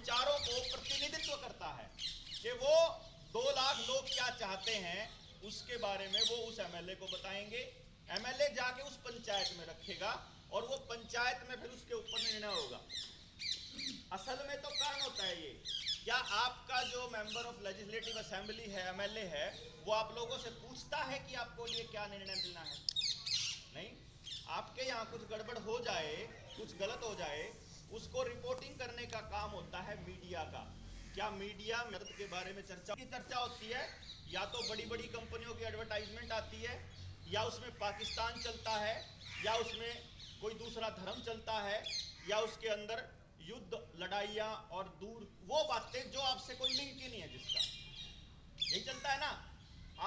विचारों को प्रतिनिधित्व करता है कि वो 2 लाख लोग क्या चाहते हैं, उसके बारे में वो उस एमएलए को बताएंगे। एमएलए जाके उस पंचायत में रखेगा और वो पंचायत में फिर उसके ऊपर निर्णय होगा। असल में तो कारण होता है ये, क्या आपका जो मेंबर ऑफ लेजिस्लेटिव असेंबली है, एमएलए है, वो आप लोगों से पूछता है कि आपको लिए क्या निर्णय लेना है? नहीं। आपके यहाँ कुछ गड़बड़ हो जाए, कुछ गलत हो जाए, उसको रिपोर्टिंग करने का काम होता है मीडिया का। क्या मीडिया मदद के बारे में चर्चा होती है? या तो बड़ी बड़ी कंपनियों की एडवर्टाइजमेंट आती है, या उसमें पाकिस्तान चलता है, या उसमें कोई दूसरा धर्म चलता है, या उसके अंदर युद्ध, लड़ाइयाँ और दूर वो बातें जो आपसे कोई लिंक ही नहीं है जिसका, यही चलता है ना।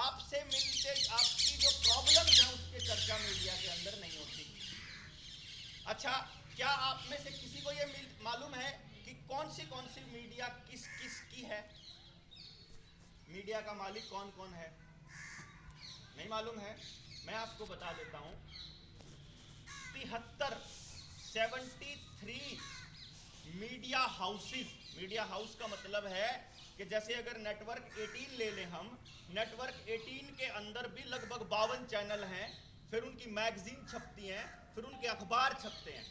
आपसे मिलते आपकी जो प्रॉब्लम्स हैं उसके चर्चा मीडिया के अंदर नहीं होती। अच्छा, क्या आप में से किसी को ये मालूम है कि कौन सी मीडिया किस किस की है? मीडिया का मालिक कौन कौन है? नहीं मालूम है? मैं आपको बता देता हूं। 73 मीडिया हाउसेस। मीडिया हाउस का मतलब है कि जैसे अगर नेटवर्क 18 ले लें हम, नेटवर्क 18 के अंदर भी लगभग 52 चैनल हैं, फिर उनकी मैगजीन छपती हैं, फिर उनके अखबार छपते हैं।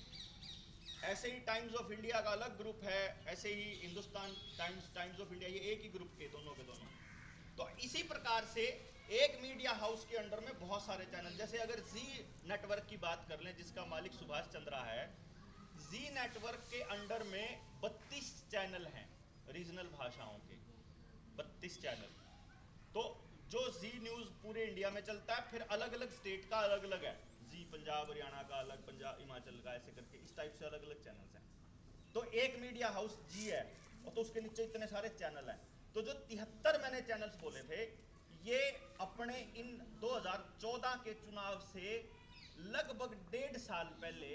ऐसे ही टाइम्स ऑफ इंडिया का अलग ग्रुप है, ऐसे ही हिंदुस्तान टाइम्स ऑफ इंडिया, ये एक ही ग्रुप के दोनों के दोनों। तो इसी प्रकार से एक मीडिया हाउस के अंडर में बहुत सारे चैनल, जैसे अगर जी नेटवर्क की बात कर लें जिसका मालिक सुभाष चंद्रा है, जी नेटवर्क के अंडर में 32 चैनल हैं रीजनल भाषाओं के, 32 चैनल। तो जो जी न्यूज़ पूरे इंडिया में चलता है, फिर अलग अलग स्टेट का अलग अलग है, जी पंजाब हरियाणा का अलग, पंजाब हिमाचल का, ऐसे करके इस टाइप से अलग अलग चैनल्स हैं। तो एक मीडिया हाउस जी है, और तो उसके नीचे इतने सारे चैनल हैं। तो जो 73 मैंने चैनल्स बोले थे, ये अपने इन 2014 के चुनाव से लगभग 1.5 साल पहले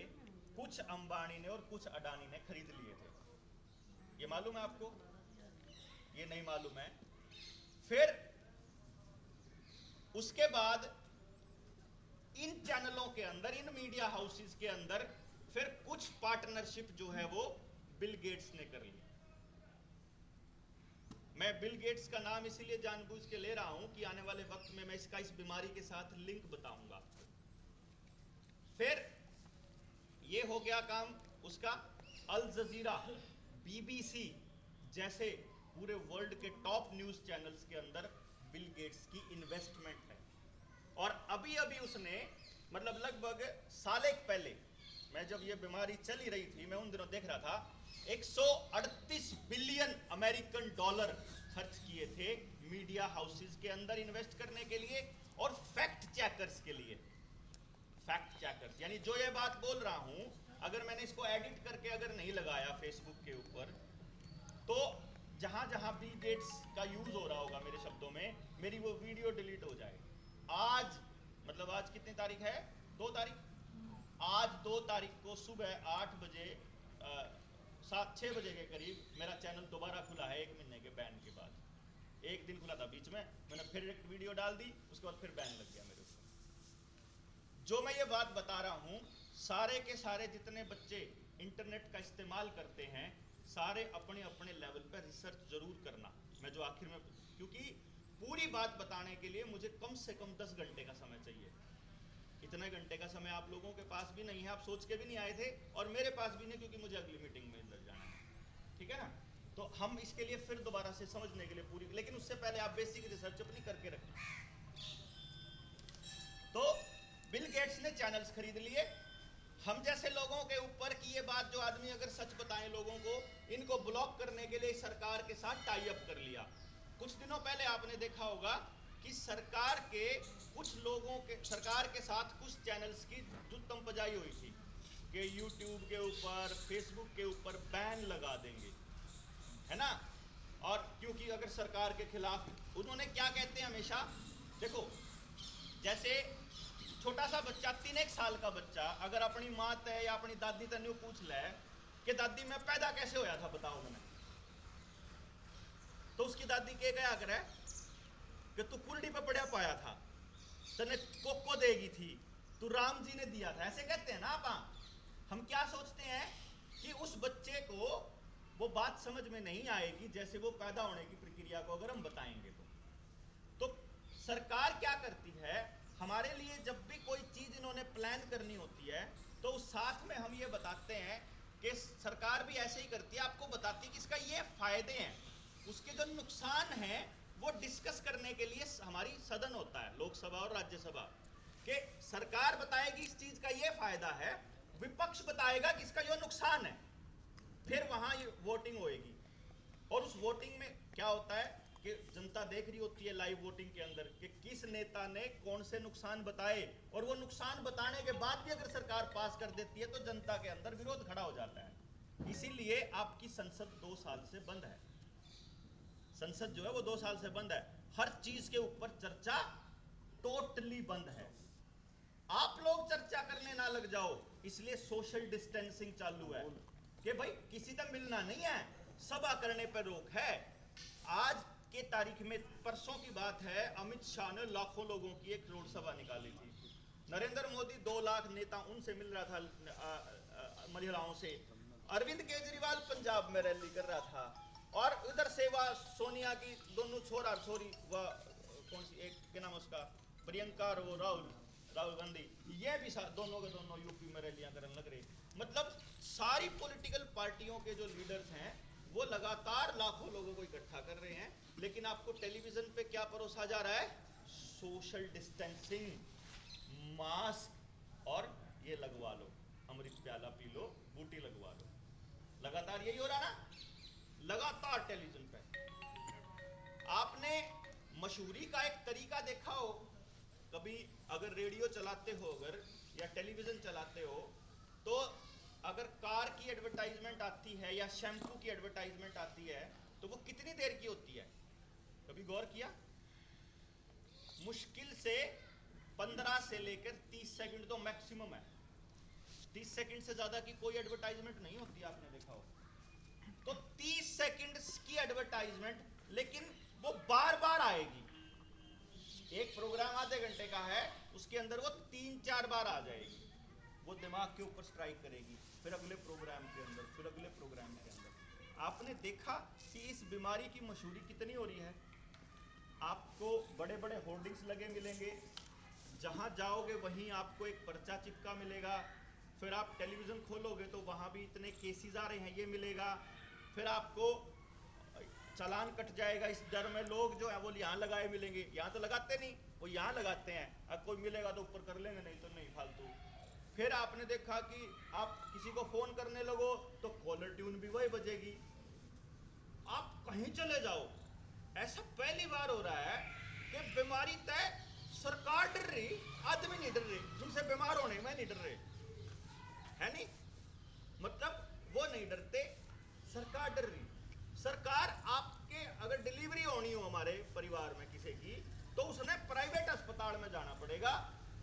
कुछ अंबानी ने और कुछ अडानी ने खरीद लिए थे। ये मालूम है आपको? ये नहीं मालूम है? फिर उसके बाद इन चैनलों के अंदर, इन मीडिया हाउसेस के अंदर फिर कुछ पार्टनरशिप जो है वो बिल गेट्स ने कर ली। मैं बिल गेट्स का नाम इसीलिए जानबूझ के ले रहा हूं कि आने वाले वक्त में मैं इसका, इस बीमारी के साथ लिंक बताऊंगा आपको। फिर ये हो गया काम उसका। अल जजीरा, बीबीसी जैसे पूरे वर्ल्ड के टॉप न्यूज चैनल्स के अंदर बिल गेट्स की इन्वेस्टमेंट है। और अभी अभी उसने, मतलब लगभग साल एक पहले, मैं जब ये बीमारी चली रही थी, मैं उन दिनों देख रहा था, 138 बिलियन अमेरिकन डॉलर खर्च किए थे मीडिया हाउसेस के अंदर इन्वेस्ट करने के लिए और फैक्ट चेकर्स के लिए। फैक्ट चेकर्स यानी जो ये बात बोल रहा हूं, अगर मैंने इसको एडिट करके अगर नहीं लगाया फेसबुक के ऊपर, तो जहां जहां बिल गेट्स का यूज हो रहा होगा मेरे शब्दों में, मेरी वो वीडियो डिलीट हो जाएगी। आज, मतलब आज कितनी तारीख है? 2 तारीख। आज 2 तारीख को सुबह 8 बजे 6 बजे के करीब मेरा चैनल दोबारा खुला है 1 महीने के बैन के बाद। एक दिन खुला था बीच में, मैंने फिर एक वीडियो डाल दी, उसके बाद फिर बैन लग गया मेरे ऊपर। जो मैं ये बात बता रहा हूं, सारे के सारे जितने बच्चे इंटरनेट का इस्तेमाल करते हैं, सारे अपने अपने लेवल पर रिसर्च जरूर करना। मैं जो आखिर में, क्योंकि पूरी बात बताने के लिए मुझे कम से कम 10 घंटे का समय चाहिए। इतने घंटे का समय आप लोगों के पास भी नहीं है, आप सोच के भी नहीं आए थे, और मेरे पास भी नहीं, क्योंकि मुझे अगली मीटिंग में लग जाना है। ठीक है ना? तो हम इसके लिए फिर दोबारा से समझने के लिए पूरी, लेकिन उससे पहले आप बेसिक रिसर्च अपनी करके रखना। तो बिल गेट्स ने चैनल्स खरीद लिए हम जैसे लोगों के ऊपर, कि ये बात जो आदमी अगर सच बताएं लोगों को, इनको ब्लॉक करने के लिए सरकार के साथ टाई अप कर लिया। कुछ दिनों पहले आपने देखा होगा कि सरकार के कुछ लोगों के, सरकार के साथ कुछ चैनल्स की जुत्तम पजाई हुई थी कि यूट्यूब के ऊपर, फेसबुक के ऊपर बैन लगा देंगे, है ना? और क्योंकि अगर सरकार के खिलाफ, उन्होंने क्या कहते हैं हमेशा, देखो जैसे छोटा सा बच्चा, 3-1 साल का बच्चा अगर अपनी माँ तय या अपनी दादी तय पूछ ले कि दादी मैं पैदा कैसे होया था बताओ मैंने, तो उसकी दादी के क्या करे कि तू कुल्डी पे पड़ा पाया था, तने कोको देगी थी, तू राम जी ने दिया था, ऐसे कहते हैं ना आप। हम क्या सोचते हैं कि उस बच्चे को वो बात समझ में नहीं आएगी जैसे वो पैदा होने की प्रक्रिया को अगर हम बताएंगे तो सरकार क्या करती है, हमारे लिए जब भी कोई चीज इन्होंने प्लान करनी होती है तो उस साथ में हम ये बताते हैं कि सरकार भी ऐसे ही करती है, आपको बताती है कि इसका ये फायदे हैं, उसके जो नुकसान हैं वो डिस्कस करने के लिए हमारी सदन होता है, लोकसभा और राज्यसभा के। सरकार बताएगी इस चीज का ये फायदा है, विपक्ष बताएगा कि इसका ये नुकसान है, फिर वहां ये वोटिंग होएगी। और उस वोटिंग में क्या होता है कि जनता देख रही होती है लाइव वोटिंग के अंदर कि किस नेता ने कौन से नुकसान बताए, और वो नुकसान बताने के बाद भी अगर सरकार पास कर देती है तो जनता के अंदर विरोध खड़ा हो जाता है। इसीलिए आपकी संसद 2 साल से बंद है, संसद जो है वो 2 साल से बंद है, हर चीज के ऊपर चर्चा टोटली बंद है। आप लोग चर्चा करने ना लग जाओ, इसलिए सोशल डिस्टेंसिंग चालू है कि भाई किसी से मिलना नहीं है, सभा करने पर रोक है। आज के तारीख में, परसों की बात है, अमित शाह ने लाखों लोगों की एक रोड सभा निकाली थी। नरेंद्र मोदी 2 लाख नेता उनसे मिल रहा था, महिलाओं से। अरविंद केजरीवाल पंजाब में रैली कर रहा था, और उधर से वह सोनिया की दोनों छोरा छोरी, वह कौन सी एक क्या नाम उसका, प्रियंका और वो राहुल गांधी, ये भी दोनों के दोनों यूपी में रैलियां करने लग रहे। मतलब सारी पॉलिटिकल पार्टियों के जो लीडर्स हैं वो लगातार लाखों लोगों को इकट्ठा कर रहे हैं, लेकिन आपको टेलीविजन पे क्या परोसा जा रहा है? सोशल डिस्टेंसिंग, मास्क, और ये लगवा लो, अमृत प्याला पी लो, बूटी लगवा लो। लगातार यही हो रहा ना, लगातार टेलीविजन पे। आपने मशहूरी का एक तरीका देखा हो कभी? अगर रेडियो चलाते हो अगर, या टेलीविजन चलाते हो, तो अगर कार की एडवर्टाइजमेंट आती है या शैम्पू की एडवर्टाइजमेंट आती है तो वो कितनी देर की होती है? कभी गौर किया? मुश्किल से 15 से लेकर 30 सेकंड तो मैक्सिमम है। 30 सेकंड से ज्यादा की कोई एडवर्टाइजमेंट नहीं होती, आपने देखा हो तो 30 सेकंड की एडवर्टाइजमेंट, लेकिन वो बार बार आएगी। एक प्रोग्राम आधे घंटे का है, उसके अंदर वो 3-4 बार आ जाएगी, वो दिमाग के ऊपर स्ट्राइक करेगी, फिर अगले प्रोग्राम के अंदर, फिर अगले प्रोग्राम के अंदर। आपने देखा कि इस बीमारी की मशहूरी कितनी हो रही है? आपको बड़े बड़े होर्डिंग्स लगे मिलेंगे, जहां जाओगे वहीं आपको एक पर्चा चिपका मिलेगा, फिर आप टेलीविजन खोलोगे तो वहां भी इतने केसेस आ रहे हैं ये मिलेगा, फिर आपको चालान कट जाएगा, इस डर में लोग जो है वो यहाँ लगाए मिलेंगे। यहाँ तो लगाते नहीं, वो यहाँ लगाते हैं, अब कोई मिलेगा तो ऊपर कर लेंगे, नहीं तो नहीं, फालतू। फिर आपने देखा कि आप किसी को फोन करने लगो तो कॉलर ट्यून भी वही बजेगी। आप कहीं चले जाओ, ऐसा पहली बार हो रहा है कि बीमारी तय, सरकार डर रही, आदमी नहीं डर रहे, जिनसे बीमार होने में नहीं डर रहे, है नहीं? मतलब वो नहीं डरते, सरकार डर रही। सरकार, आपके अगर डिलीवरी होनी हो हमारे परिवार में किसी की, तो उसने प्राइवेट अस्पताल में जाना पड़ेगा,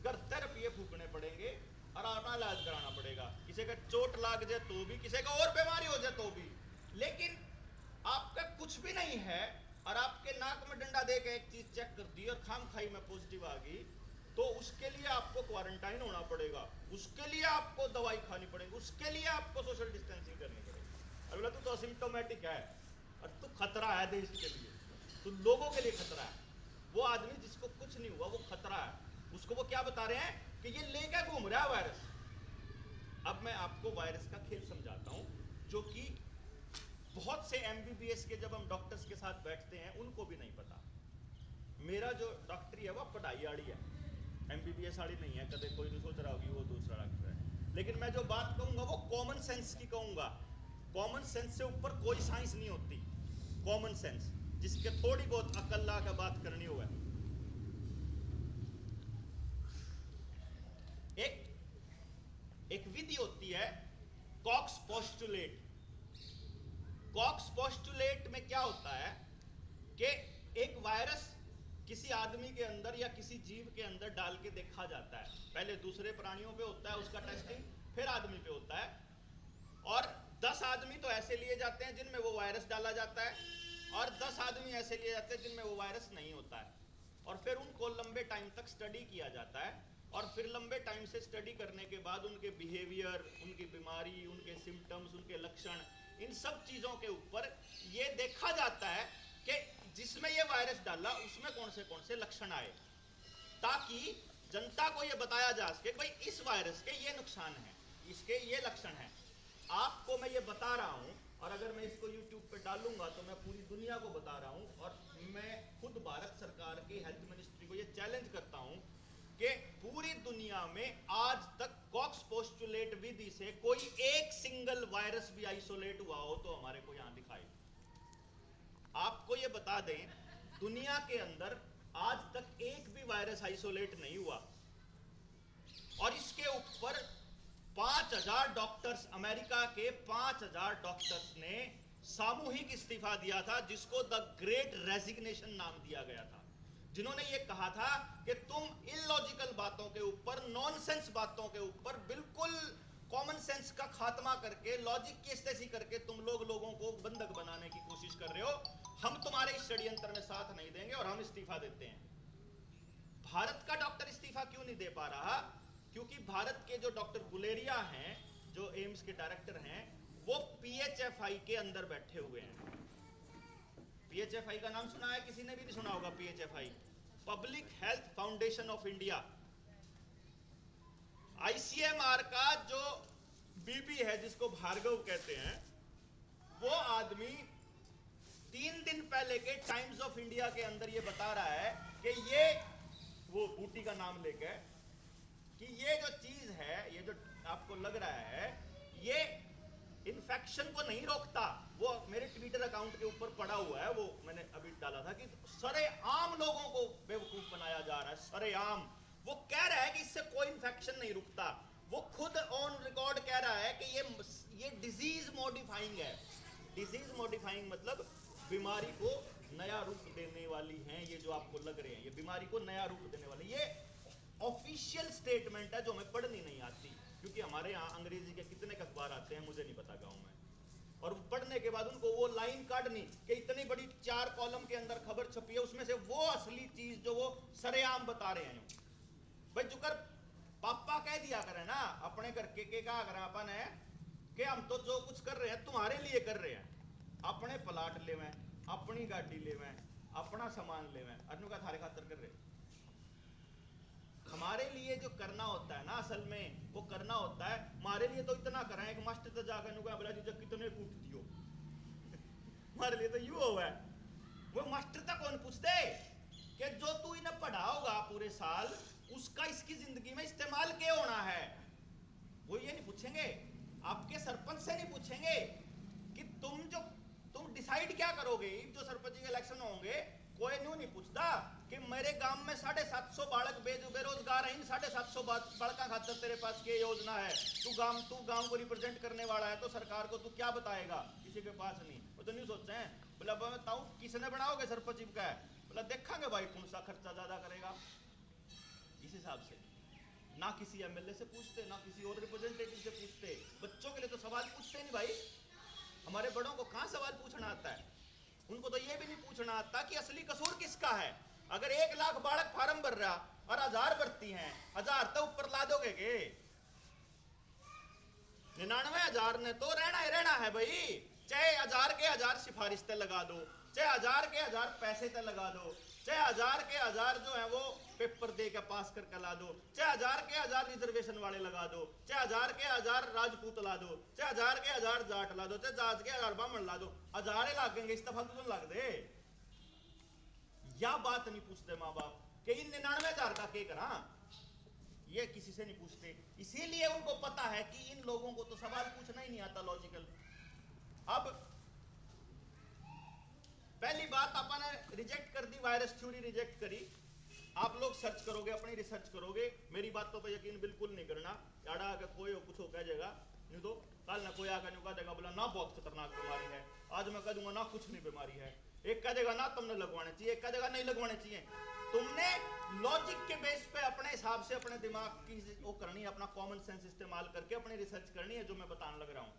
गरते रुपये फूकने पड़ेंगे और अपना इलाज कराना पड़ेगा। किसी का चोट लाग जाए तो भी, किसी का और बीमारी हो जाए तो भी। लेकिन आपका कुछ भी नहीं है और आपके नाक में डंडा दे के एक चीज चेक कर दी और खाम खाई में पॉजिटिव आ गई, तो उसके लिए आपको क्वारंटाइन होना पड़ेगा, उसके लिए आपको दवाई खानी पड़ेगी, उसके लिए आपको सोशल डिस्टेंसिंग करनी पड़ेगी। अगला तू तो असिम्प्टोमेटिक है और तू खतरा है देश के लिए, तो लोगों के लिए खतरा है। वो आदमी जिसको कुछ नहीं हुआ वो खतरा है, उसको वो क्या बता रहे हैं कि ये लेकर घूम रहा है वायरस। अब मैं आपको वायरस का खेल समझाता हूं, जो कि बहुत से एमबीबीएस के जब हम डॉक्टर्स के साथ बैठते हैं उनको भी नहीं पता। मेरा जो डॉक्टरी है वो पढ़ाई वाली है, एमबीबीएस वाली नहीं है। कदे कोई नहीं सोच रहा होगी वो दूसरा डॉक्टर है, लेकिन मैं जो बात कहूंगा वो कॉमन सेंस की कहूंगा। कॉमन सेंस से ऊपर कोई साइंस नहीं होती। कॉमन सेंस, जिसके थोड़ी बहुत अकल ला कर बात करनी हो। एक विधि होती है कॉक्स पोस्टुलेट। कॉक्स पोस्टुलेट में क्या होता है कि एक वायरस किसी आदमी के अंदर या किसी जीव के अंदर डाल के देखा जाता है। पहले दूसरे प्राणियों पे होता है उसका टेस्टिंग, फिर आदमी पे होता है। और 10 आदमी तो ऐसे लिए जाते हैं जिनमें वो वायरस डाला जाता है, और 10 आदमी ऐसे लिए जाते हैं जिनमें वो वायरस नहीं होता है। और फिर उनको लंबे टाइम तक स्टडी किया जाता है, और फिर लंबे टाइम से स्टडी करने के बाद उनके बिहेवियर, उनकी बीमारी, उनके सिम्टम्स, उनके लक्षण, इन सब चीजों के ऊपर ये देखा जाता है कि जिसमें ये वायरस डाला उसमें कौन से लक्षण आए, ताकि जनता को ये बताया जा सके भाई इस वायरस के ये नुकसान है, इसके ये लक्षण हैं। आपको मैं ये बता रहा हूं, और अगर मैं इसको YouTube पे डालूंगा तो मैं पूरी दुनिया को बता रहा हूं, और मैं खुद भारत सरकार की हेल्थ मिनिस्ट्री को ये चैलेंज करता हूं कि पूरी दुनिया में आज तक कॉक्स पोस्टुलेट विधि से कोई एक सिंगल वायरस भी आइसोलेट हुआ हो तो हमारे को यहां दिखाए। आपको ये बता दें, दुनिया के अंदर आज तक एक भी वायरस आइसोलेट नहीं हुआ, और इसके ऊपर 5000 डॉक्टर्स, अमेरिका के 5000 डॉक्टर्स ने सामूहिक इस्तीफा दिया था, जिसको द ग्रेट रेजिग्नेशन नाम दिया गया था, जिन्होंने ये कहा था कि तुम इलॉजिकल बातों के ऊपर, नॉनसेंस बातों के ऊपर बिल्कुल कॉमन सेंस का खात्मा करके, लॉजिक की स्थिति करके तुम लोगों को बंधक बनाने की कोशिश कर रहे हो। हम तुम्हारे इस षड्यंत्र में साथ नहीं देंगे और हम इस्तीफा देते हैं। भारत का डॉक्टर इस्तीफा क्यों नहीं दे पा रहा? क्योंकि भारत के जो डॉक्टर गुलेरिया हैं, जो एम्स के डायरेक्टर हैं, वो PHFI के अंदर बैठे हुए हैं। PHFI का नाम सुना है? किसी ने भी नहीं सुना होगा। PHFI, public health foundation of India. ICMR का जो बीबी है, जिसको भार्गव कहते हैं, वो आदमी 3 दिन पहले के टाइम्स ऑफ इंडिया के अंदर ये बता रहा है कि ये, वो बूटी का नाम लेकर, कि ये जो चीज है, ये जो आपको लग रहा है, ये इन्फेक्शन को नहीं रोकता। वो मेरे ट्विटर अकाउंट के ऊपर पड़ा हुआ है, वो मैंने अभी डाला था कि सरेआम लोगों को बेवकूफ बनाया जा रहा है, सरेआम। वो कह रहा है कि इससे कोई इन्फेक्शन नहीं रुकता। वो खुद ऑन रिकॉर्ड कह रहा है कि ये डिजीज मॉडिफाइंग है। डिजीज मॉडिफाइंग मतलब बीमारी को नया रूप देने वाली हैं ये जो आपको लग रहे हैं, ये बीमारी को नया रूप देने वाली। ये ऑफिशियल स्टेटमेंट है जो हमें पढ़नी नहीं आती, क्योंकि हमारे यहाँ अंग्रेजी के कितने अखबार आते हैं मुझे नहीं पता गाँव में, और पढ़ने के बाद उनको वो लाइन काटनी कि इतनी बड़ी 4 कॉलम के अंदर खबर छपी है, उसमें से वो असली चीज जो वो सरेआम बता रहे हैं। भाई जुकर पापा कह दिया करे ना अपने करके के कहा करें अपन है कि हम तो जो कुछ कर रहे हैं तुम्हारे लिए कर रहे हैं। अपने प्लाट लेवे, अपनी गाड़ी लेवे, अपना सामान लेवे, अनु का थारे खातर कर रहे। हमारे लिए जो करना होता है ना, असल में वो करना होता है हमारे लिए तो इतना करें कि मास्टर तो जाकर नुका बोला जी कितने कूट दियो हमारे लिए तो यू हुआ है। वो मास्टर तक कौन पूछते कि जो तू इन्हें पढ़ाओगा पूरे साल, उसका इसकी जिंदगी में इस्तेमाल क्या होना है, वो ये नहीं पूछेंगे। आपके सरपंच से नहीं पूछेंगे कि तुम डिसाइड क्या करोगे। जो सरपंच के इलेक्शन होंगे, कोई नहीं पूछता कि मेरे गांव में 750 बालक बेरोजगार हैं, 750 बालका खातर तेरे पास क्या योजना है, तू गांव को रिप्रेजेंट करने वाला है, तो सरकार को तू क्या बताएगा। किसी के पास नहीं, वो तो नहीं सोचते हैं। बोला बताऊं किसने बनाओगे सरपंच का है, बोला देखेंगे भाई कौन सा खर्चा ज्यादा करेगा। इस हिसाब से ना किसी MLA से पूछते, ना किसी और रिप्रेजेंटेटिव से पूछते। बच्चों के लिए तो सवाल पूछते नहीं भाई। हमारे बड़ों को कहां सवाल पूछना आता है। उनको तो ये भी नहीं पूछना आता कि असली कसूर किसका है। अगर 1 लाख बालक फार्म भर रहा और 1000 भरती हैं, 1000 तो ऊपर ला दोगे के 99,000 ने तो रहना ही रहना है भाई। चाहे 1000 के 1000 सिफारिश ते लगा दो, चाहे 1000 के 1000 पैसे ते लगा दो, चाहे 1000 के 1000 जो है वो पेपर दे के पास करके ला दो, चाहे 1000 के 1000 रिजर्वेशन वाले लगा दो, चाहे 1000 के 1000 राजपूत ला दो, चाहे 1000 के 1000 जाट ला दो, चाहे 1000 के 1000 ब्राह्मण ला दो। 1000 लागेंगे, इस तफा तो लग दे। या बात नहीं पूछते माँ बाप कि इन 99,000 का क्या करा, ये किसी से नहीं पूछते। इसीलिए उनको पता है कि इन लोगों को तो सवाल पूछना ही नहीं आता लॉजिकल। अब पहली बात अपन ने रिजेक्ट कर दी, वायरस थ्योरी रिजेक्ट करी। आप लोग सर्च करोगे, अपनी रिसर्च करोगे, मेरी बातों पर यकीन बिल्कुल नहीं करना। याडा आकर कोई कुछ हो कह जाएगा, नहीं तो कल ना कोई आकर नुका देगा बोला ना बहुत खतरनाक बीमारी है, आज मैं कह दूंगा ना कुछ नहीं बीमारी है। एक कह देगा ना तुमने लगवाने चाहिए, एक कह देगा नहीं लगवाने चाहिए। तुमने लॉजिक के बेस पे अपने हिसाब से अपने दिमाग की वो करनी है, अपना कॉमन सेंस इस्तेमाल करके अपनी रिसर्च करनी है, जो मैं बताने लग रहा हूँ।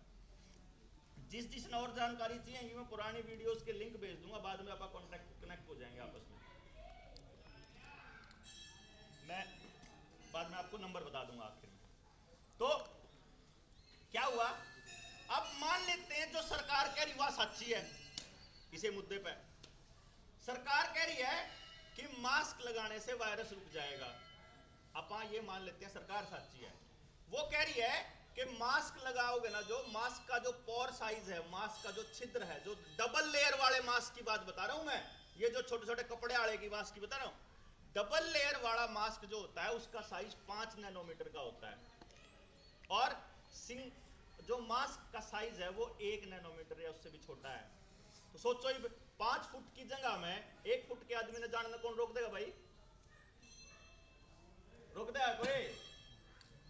जिस ने और जानकारी चाहिए मैं पुरानी वीडियोस के लिंक भेज दूंगा, बाद में आप कनेक्ट हो जाएंगे आपस में। मैं बाद में आपको नंबर बता दूंगा आखिर में। तो क्या हुआ, अब मान लेते हैं जो सरकार कह रही वह सच्ची है। इसे मुद्दे पे सरकार कह रही है कि मास्क लगाने से वायरस रुक जाएगा। अपन ये मान लेते हैं सरकार सच्ची है। वो कह रही है कि मास्क लगाओगे ना, जो मास्क का जो पोर साइज है, मास्क का जो छिद्र है, जो डबल लेयर वाले मास्क की बात बता रहा हूं मैं, ये जो छोटे छोटे कपड़े वाले की मास्क की बता रहा हूं, डबल लेयर वाला मास्क जो होता है उसका साइज 5 नैनोमीटर का होता है, और जो मास्क का साइज है वो 1 नैनोमीटर या उससे भी छोटा है। तो सोचो 5 फुट की जगह में 1 फुट के आदमी ने जानना, कौन रोक देगा भाई? रोक देगा कोई?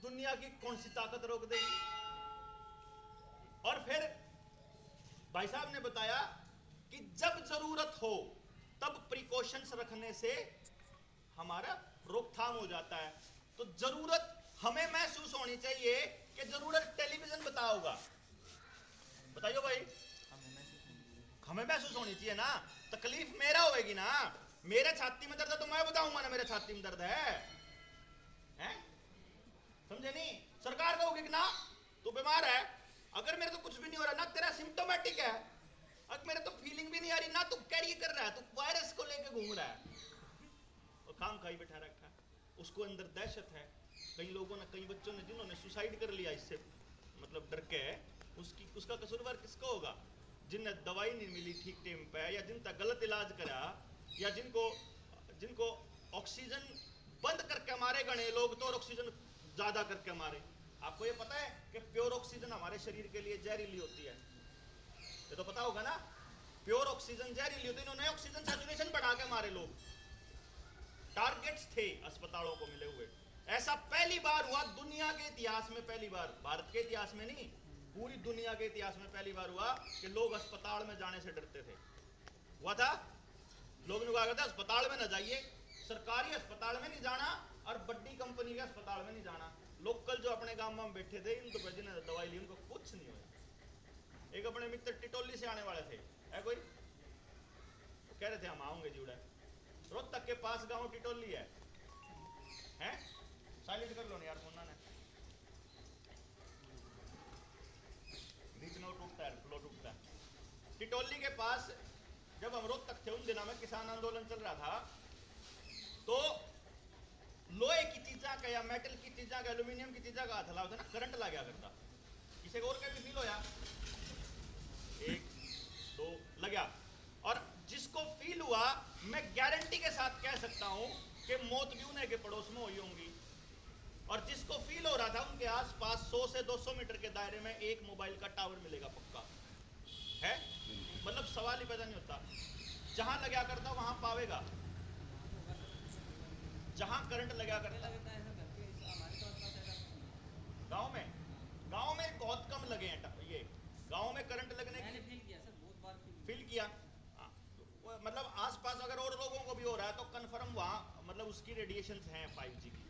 दुनिया की कौन सी ताकत रोक देगी? और फिर भाई साहब ने बताया कि जब जरूरत हो तब प्रिकॉशंस रखने से हमारा रोकथाम हो जाता है। तो जरूरत हमें महसूस होनी चाहिए कि जरूरत टेलीविजन बताओगा, बताइए भाई, हमें महसूस होनी चाहिए ना। तकलीफ मेरा होगी ना, मेरे छाती में दर्द है तो मैं बताऊंगा ना मेरे छाती में दर्द है, समझे नहीं? सरकार कहोगी कि ना तू बीमार है, अगर मेरे तो कुछ भी नहीं हो रहा ना, तेरा सिम्टोमेटिक है, अगर मेरे तो फीलिंग भी नहीं आ रही ना, तू कैरी कर रहा है, तू वायरस को लेके घूम रहा है और काम खाई बैठा रखा है, उसको अंदर दहशत है। कई लोगों ने, कई बच्चों ने जिन्होंने सुसाइड कर लिया इससे मतलब डर के, उसका कसूरवार किसका होगा? जिन्हें दवाई नहीं मिली ठीक टाइम पे, या जिन तक गलत इलाज करा, या जिनको ऑक्सीजन बंद करके मारे गणे लोग तो ऑक्सीजन ज्यादा करके मारे। आपको ये पता है कि प्योर ऑक्सीजन हमारे शरीर के लिए जहरीली होती है, ये तो पता होगा ना। प्योर ऑक्सीजन जहरीली होती है, इन्होंने ऑक्सीजन सैचुरेशन बढ़ा के मारे लोग। टारगेट्स थे अस्पतालों को मिले हुए। ऐसा पहली बार हुआ दुनिया के इतिहास में, पहली बार, भारत के इतिहास में नहीं, पूरी दुनिया के इतिहास में पहली बार हुआ कि लोग अस्पताल में जाने से डरते थे। हुआ था, लोग ने कहा करते अस्पताल में न जाइए, सरकारी अस्पताल में नहीं जाना और बड़ी कंपनी के अस्पताल में नहीं जाना। लोकल जो अपने गांव में बैठे थे, इन तो जिन्हें दवाई ली उनको कुछ नहीं हुआ। एक अपने मित्र टिटोली से आने वाले थे, है कोई, तो कह रहे थे हम आऊंगे जुड़ा, रोहतक के पास गांव टिटोली है, हैं? साइलेंट कर लो ना यार फोन ने, बीच में टूटता है, फ्लो टूटता है। टिटोली के पास जब हम रोहतक थे उन दिनों में किसान आंदोलन चल रहा था, तो लोहे की चीजा का या मेटल की चीजा का, एल्यूमिनियम की चीजा का हाथ हलाओ था ना, करंट लग गया करता। किसी और का भी फील होया? 1 2 लगा। और जिसको फील हुआ, मैं गारंटी के साथ कह सकता हूं कि मौत भी उन्हें के पड़ोस में हुई होंगी। और जिसको फील हो रहा था उनके आसपास 100 से 200 मीटर के दायरे में एक मोबाइल का टावर मिलेगा पक्का है, मतलब सवाल ही पैदा नहीं होता। जहां लगा करता वहां पावेगा, जहां करंट लगा करता। गांव में बहुत कम लगे हैं, ये गांव में करंट लगने की फील किया। मतलब आसपास अगर और लोगों को भी हो रहा है तो कंफर्म वहां मतलब उसकी रेडिएशन हैं 5G की।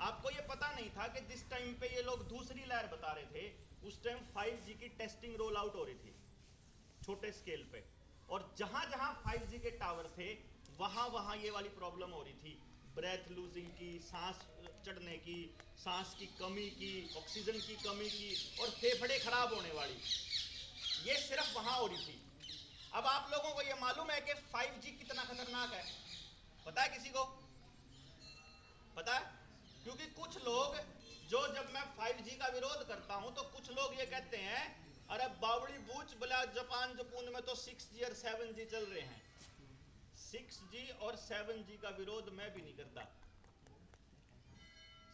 आपको ये पता नहीं था कि जिस टाइम पे ये लोग दूसरी लहर बता रहे थे, उस टाइम 5G की टेस्टिंग रोल आउट हो रही थी छोटे स्केल पे, और जहां जहां 5G के टावर थे वहां वहां ये वाली प्रॉब्लम हो रही थी, ब्रेथ लूजिंग की, सांस चढ़ने की, सांस की कमी की, ऑक्सीजन की कमी की, और फेफड़े खराब होने वाली, ये सिर्फ वहां हो रही थी। अब आप लोगों को ये मालूम है कि 5G कितना खतरनाक है? पता है किसी को? पता है? क्योंकि कुछ लोग जो, जब मैं 5G का विरोध करता हूं तो कुछ लोग ये कहते हैं अरे बावड़ी बूच बोला, जापान जपून में तो 6G और 7G चल रहे हैं। 6G और 7G का विरोध मैं भी नहीं करता,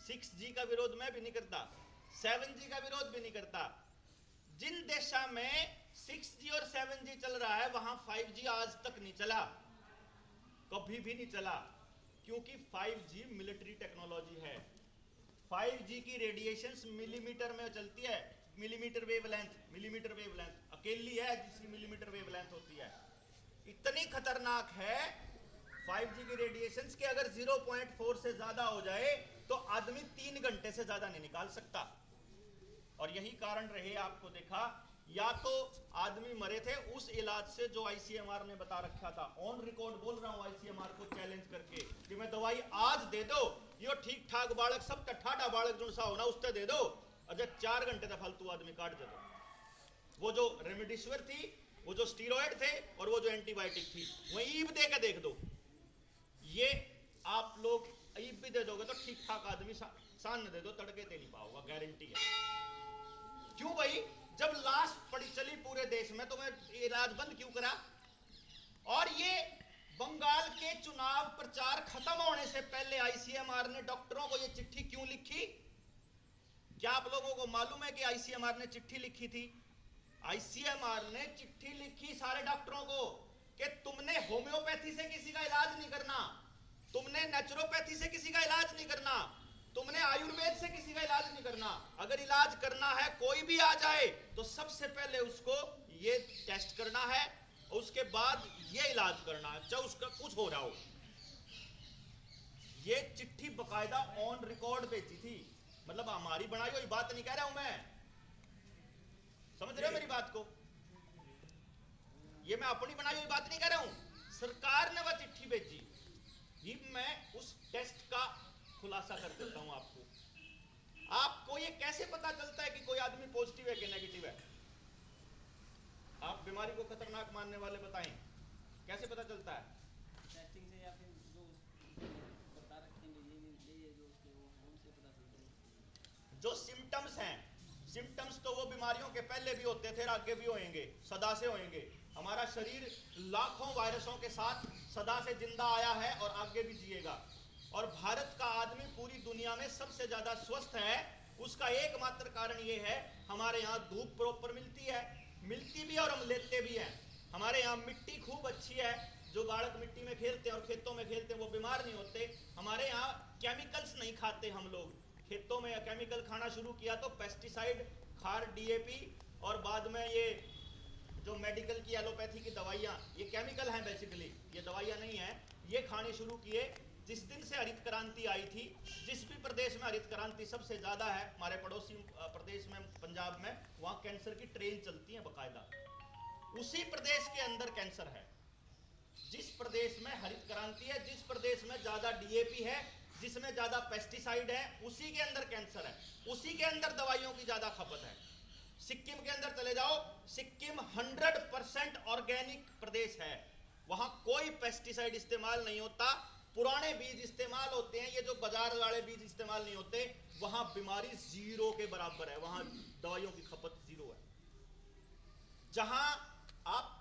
6G का विरोध मैं भी नहीं करता, 7G का विरोध भी नहीं करता। जिन देशों में 6G और 7G चल रहा है वहां 5G आज तक नहीं चला, कभी भी नहीं चला, क्योंकि 5G मिलिट्री टेक्नोलॉजी है। 5G की रेडिएशंस मिलीमीटर में चलती है, मिलीमीटर वेवलेंथ अकेली है जिसकी मिलीमीटर वेवलेंथ होती है। इतनी खतरनाक है 5G की रेडिएशंस कि अगर 0.4 से ज्यादा हो जाए तो आदमी 3 घंटे से ज्यादा नहीं निकाल सकता। और यही कारण रहे, आपको देखा, या तो आदमी मरे थे उस इलाज से जो ICMR ने बता रखा था, ऑन रिकॉर्ड बोल रहा हूं ICMR को चैलेंज करके कि मैं दवाई आज दे दो, यो ठीक ठाक बालक, सब ठाडा बालक जो सा होना उससे दे दो, अजय 4 घंटे का फालतू आदमी काट दे दो। वो जो रेमडेसिविर थी, वो जो स्टीरॉयड थे और वो जो एंटीबायोटिक थी, वहीं ईब दे के देख दो। ये आप लोग ईब भी दे दोगे तो ठीक ठाक आदमी सान न दे दो, तड़के दे नहीं पाओगा, गारंटी है। क्यों भाई? जब लाश पड़ी चली पूरे देश में तो मैं इलाज बंद क्यों करा? और ये बंगाल के चुनाव प्रचार खत्म होने से पहले आईसीएमआर ने डॉक्टरों को ये चिट्ठी क्यों लिखी? क्या आप लोगों को मालूम है कि आईसीएमआर ने चिट्ठी लिखी थी? आईसीएमआर ने चिट्ठी लिखी सारे डॉक्टरों को कि तुमने होम्योपैथी से किसी का इलाज नहीं करना, तुमने नेचुरोपैथी से किसी का इलाज नहीं करना, तुमने आयुर्वेद से किसी का इलाज नहीं करना। अगर इलाज करना है, कोई भी आ जाए तो सबसे पहले उसको ये टेस्ट करना है और उसके बाद ये इलाज करना है, चाहे उसका कुछ हो रहा हो। ये चिट्ठी बकायदा ऑन रिकॉर्ड भेजी थी, मतलब हमारी बनाई हुई बात नहीं कह रहा हूं मैं, समझ रहे हो मेरी बात को? ये मैं अपनी बनाई हुई बात नहीं कह रहा हूं, सरकार ने वह चिट्ठी भेजी। ये मैं उस टेस्ट का खुलासा कर देता हूं आपको। आपको ये कैसे पता चलता है कि कोई आदमी पॉजिटिव है कि नेगेटिव है? आप बीमारी को खतरनाक मानने वाले बताएं, कैसे पता चलता है? टेस्टिंग से या फिर जो बता रखेंगे ये जो उसके वो हैं उनसे पता चलता है। जो सिम्टम्स हैं, सिम्टम्स तो वो बीमारियों के पहले भी होते थे, आगे भी होंगे, सदा से होंगे। हमारा शरीर लाखों वायरसों के साथ सदा से जिंदा आया है और आगे भी जिएगा। और भारत का आदमी पूरी दुनिया में सबसे ज्यादा स्वस्थ है, उसका एकमात्र कारण ये है हमारे यहाँ धूप प्रॉपर मिलती है, मिलती भी और हम लेते भी हैं। हमारे यहाँ मिट्टी खूब अच्छी है, जो बालक मिट्टी में खेलते हैं और खेतों में खेलते हैं वो बीमार नहीं होते। हमारे यहाँ केमिकल्स नहीं खाते हम लोग, खेतों में केमिकल खाना शुरू किया तो पेस्टिसाइड, खार, डीएपी और बाद में ये जो मेडिकल की एलोपैथी की दवाइयाँ, ये केमिकल हैं बेसिकली, ये दवाइयाँ नहीं हैं, ये खाने शुरू किए। जिस दिन से हरित क्रांति आई थी, जिस भी प्रदेश में हरित क्रांति सबसे ज़्यादा है, हमारे पड़ोसी प्रदेश में पंजाब में, वहाँ कैंसर की ट्रेन चलती है बकायदा। उसी प्रदेश के अंदर कैंसर है, जिस प्रदेश में हरित क्रांति है, जिस प्रदेश में ज़्यादा डीएपी है, जिसमें ज़्यादा पेस्टिसाइड है, उसी के अंदर कैंसर है, उसी के अंदर दवाइयों की ज़्यादा खपत है। सिक्किम के अंदर चले जाओ, सिक्किम 100% ऑर्गेनिक प्रदेश है, वहां कोई पेस्टिसाइड इस्तेमाल नहीं होता, पुराने बीज इस्तेमाल होते हैं, ये जो बाजार वाले बीज इस्तेमाल नहीं होते। वहां बीमारी जीरो के बराबर है, वहां दवाइयों की खपत जीरो है। जहां आप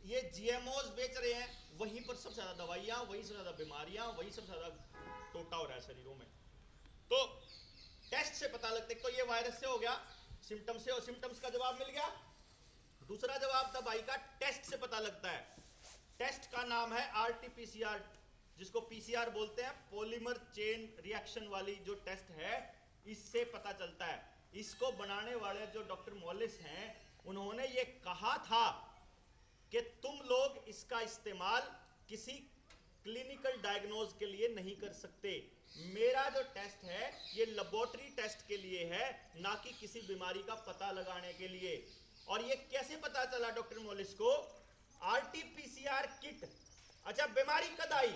ये जीएमओज बेच रहे हैं, वहीं पर सबसे ज्यादा दवाइयां, वहीं सबसे ज्यादा बीमारियां, वहीं सबसे ज्यादा टोटा हो रहा है शरीरों में। तो टेस्ट से पता लगता है, तो ये वायरस से हो गया, सिम्टम्स से, और सिम्टम्स का जवाब मिल गया। दूसरा जवाब था भाई का, टेस्ट से पता लगता है। टेस्ट का नाम है आरटीपीसीआर, जिसको पीसीआर बोलते हैं, पॉलीमर चेन रिएक्शन वाली जो टेस्ट है, इससे पता चलता है। इसको बनाने वाले जो डॉक्टर मॉलिस हैं, उन्होंने ये कहा था कि तुम लोग इसका इस्तेमाल किसी क्लिनिकल डायग्नोज के लिए नहीं कर सकते। मेरा जो टेस्ट है ये लेबोरेटरी टेस्ट के लिए है, ना कि किसी बीमारी का पता लगाने के लिए। और ये कैसे पता चला डॉक्टर मॉलिस को? RTPCR kit. अच्छा, बीमारी कब आई?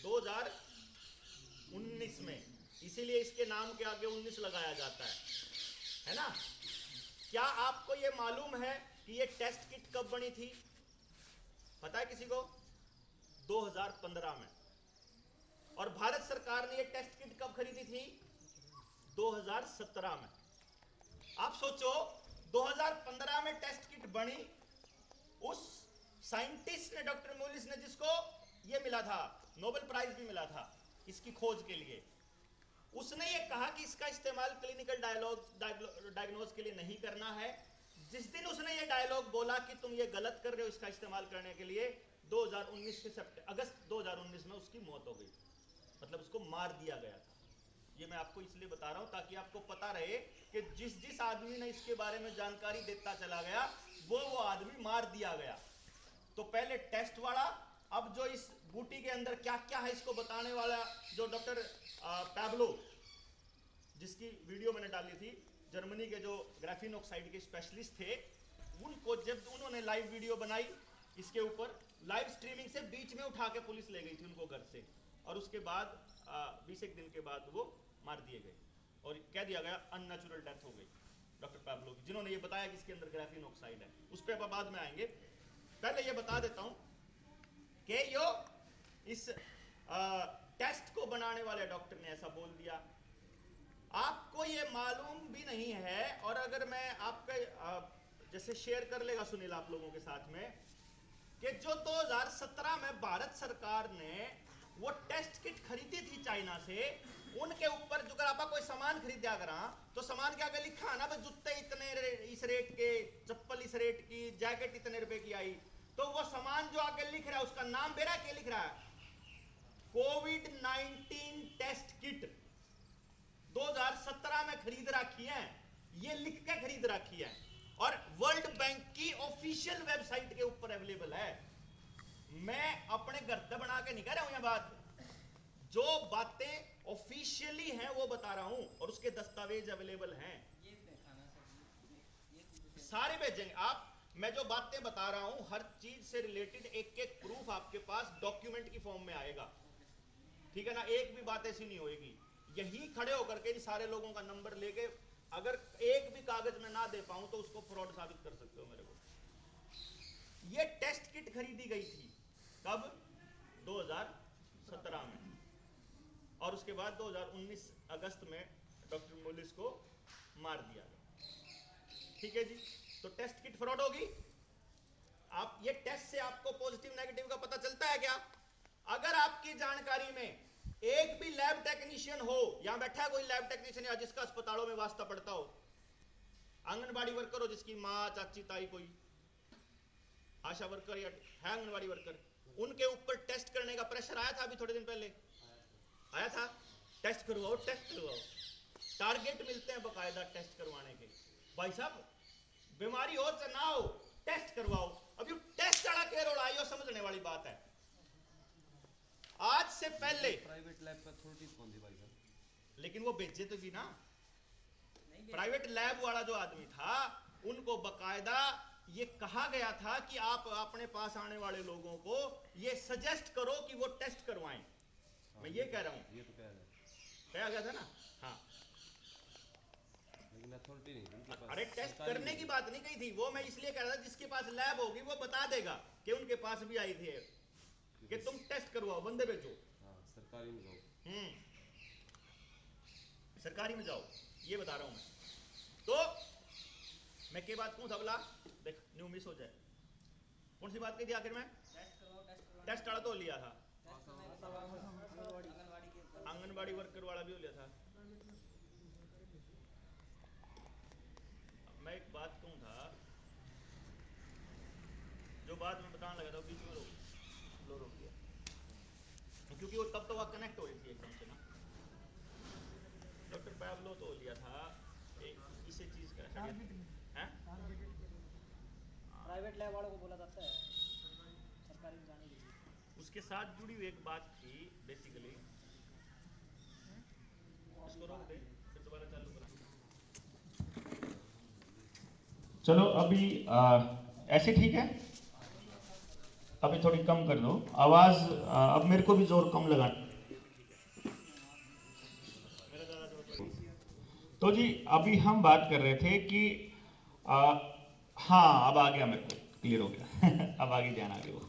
2019 में, इसीलिए इसके नाम के आगे 19 लगाया जाता है ना? क्या आपको ये मालूम है कि ये टेस्ट किट कब बनी थी? पता है किसी को? 2015 में। और भारत सरकार ने ये टेस्ट किट कब खरीदी थी? 2017 में। आप सोचो, 2015 में टेस्ट किट बनी, उस साइंटिस्ट ने, डॉक्टर मॉलिस ने, जिसको ये मिला था, नोबेल प्राइज भी मिला था इसकी खोज के लिए, उसने ये कहा कि इसका इस्तेमाल क्लिनिकल डायग्नोज के लिए नहीं करना है। जिस दिन उसने ये डायलॉग बोला कि तुम ये गलत कर रहे हो इसका इस्तेमाल करने के लिए, 2019 के अगस्त 2019 में उसकी मौत हो गई, मतलब उसको मार दिया गया था। ये मैं आपको इसलिए बता रहा हूं ताकि आपको पता रहे कि जिस आदमी ने इसके बारे में जानकारी देता चला गया, वो आदमी मार दिया गया। तो पहले टेस्ट वाला, अब जो इस बूटी के अंदर क्या क्या है इसको बताने वाला जो डॉक्टर पैब्लो, जिसकी वीडियो मैंने डाली थी, जर्मनी के जो ग्राफीन ऑक्साइड के स्पेशलिस्ट थे, उनको जब उन्होंने लाइव वीडियो बनाई, इसके ऊपर लाइव स्ट्रीमिंग से बीच में उठा के पुलिस ले गई थी उनको घर से, और उसके बाद 20 दिन के बाद वो मार दिए गए और कह दिया गया अननेचुरल डेथ हो गई डॉक्टर पैब्लो की, जिन्होंने ये बताया कि इसके अंदर ग्राफीन ऑक्साइड है। उस पर अब बाद में आएंगे। पहले ये बता देता हूं कि यो इस टेस्ट को बनाने वाले डॉक्टर ने ऐसा बोल दिया, आपको ये मालूम भी नहीं है। और अगर मैं आपका जैसे शेयर कर लेगा सुनील आप लोगों के साथ में, कि जो 2017 में भारत सरकार ने वो टेस्ट किट खरीदी थी चाइना से, उनके ऊपर जो अगर आप कोई सामान खरीदा करा तो सामान के आगे लिखा है ना भाई जूते इतने इस रेट के, चप्पल इस रेट की, जैकेट इतने रुपए की आई, तो वो सामान जो आगे लिख रहा है उसका नाम बेरा क्या लिख रहा है, कोविड-19 टेस्ट किट 2017 में खरीद रखी है, ये लिख के खरीद रखी है और वर्ल्ड बैंक की ऑफिशियल वेबसाइट के ऊपर अवेलेबल है। मैं अपने घर से बना के नहीं कह रहा हूं, यह बात जो बातें ऑफिशियली हैं वो बता रहा हूं और उसके दस्तावेज अवेलेबल हैं, सारे भेजेंगे आप। मैं जो बातें बता रहा हूं हर चीज से रिलेटेड एक एक प्रूफ आपके पास डॉक्यूमेंट की फॉर्म में आएगा, ठीक है ना। एक भी बात ऐसी नहीं होगी, यही खड़े होकर के इन सारे लोगों का नंबर लेके अगर एक भी कागज में ना दे पाऊं तो उसको फ्रॉड साबित कर सकते हो मेरे को। ये टेस्ट किट खरीदी गई थी कब, 2017 में, और उसके बाद 2019 अगस्त में डॉक्टर मोलिस को मार दिया गया, ठीक है जी। तो टेस्ट किट फ्रॉड होगी। आप ये टेस्ट से आपको पॉजिटिव नेगेटिव का पता चलता है क्या? अगर आपकी जानकारी में एक भी लैब टेक्नीशियन हो, यहां बैठा है कोई लैब टेक्नीशियन या जिसका अस्पतालों में वास्ता पड़ता हो, आंगनबाड़ी वर्कर हो जिसकी माँ चाची ताई कोई आशा वर्कर या है आंगनबाड़ी वर्कर, उनके ऊपर टेस्ट करने का प्रेशर आया था अभी थोड़े दिन पहले, आया था, टेस्ट करवाओ टेस्ट करवाओ, टारगेट मिलते हैं बकायदा टेस्ट करवाने के। भाई साहब बीमारी हो चाहे ना हो टेस्ट करवाओ। अब ये टेस्ट वाला केयर हो रहा समझने वाली बात है। आज से पहले प्राइवेट लैब का अथॉरिटी कौन थी भाई साहब? लेकिन वो बेचे तो भी ना, प्राइवेट लैब वाला जो आदमी था उनको बकायदा ये कहा गया था कि आप अपने पास आने वाले लोगों को ये सजेस्ट करो कि वो टेस्ट करवाएं। मैं ये कह रहा हूं, ये तो कहा गया था ना। हाँ लेकिन अथॉरिटी नहीं उनके पास। अरे टेस्ट करने की बात नहीं कही थी, वो मैं इसलिए कह रहा था जिसके पास लैब होगी वो बता देगा कि उनके पास भी आई थी कि तुम टेस्ट करवाओ, बंदे भेजो। हाँ सरकारी में जाओ। सरकारी में जाओ, ये बता रहा हूं मैं। तो मैं के बात कहूं तबला देख न्यू मिस हो जाए। कौन सी बात कही थी आखिर में? टेस्ट वाला तो लिया था, आंगनबाड़ी वर्कर वाला भी हो लिया था। मैं एक बात कहूं था, जो बात मैं बताने लगा था बीच में रोक दिया, क्योंकि वो तब तो वह कनेक्ट हो रही थी एकदम से ना। डॉक्टर पैब्लो तो लिया था इसी चीज का है, प्राइवेट लैब वालों को बोला जाता है सरकारी में जाने के लिए। उसके साथ जुड़ी हुई एक बात थी बेसिकली, इसको रोक दे फिर दोबारा चालू करा। चलो अभी ऐसे ठीक है, अभी थोड़ी कम कर दो आवाज, अब मेरे को भी जोर कम लगा। तो जी अभी हम बात कर रहे थे कि हाँ अब आ गया, मेरे को क्लियर हो गया अब आगे ध्यान आ गया। वो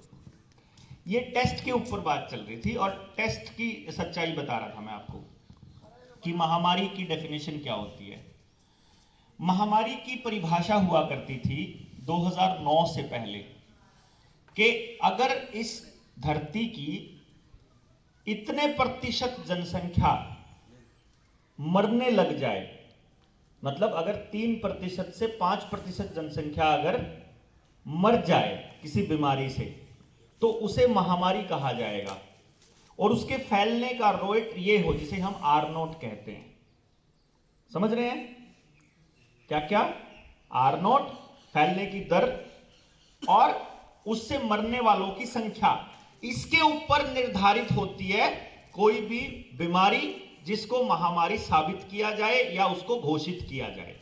ये टेस्ट के ऊपर बात चल रही थी और टेस्ट की सच्चाई बता रहा था मैं आपको कि महामारी की डेफिनेशन क्या होती है। महामारी की परिभाषा हुआ करती थी 2009 से पहले कि अगर इस धरती की इतने प्रतिशत जनसंख्या मरने लग जाए, मतलब अगर 3% से 5% जनसंख्या अगर मर जाए किसी बीमारी से तो उसे महामारी कहा जाएगा। और उसके फैलने का रेट ये हो जिसे हम R0 कहते हैं। समझ रहे हैं क्या क्या? R0 फैलने की दर और उससे मरने वालों की संख्या, इसके ऊपर निर्धारित होती है कोई भी बीमारी जिसको महामारी साबित किया जाए या उसको घोषित किया जाए।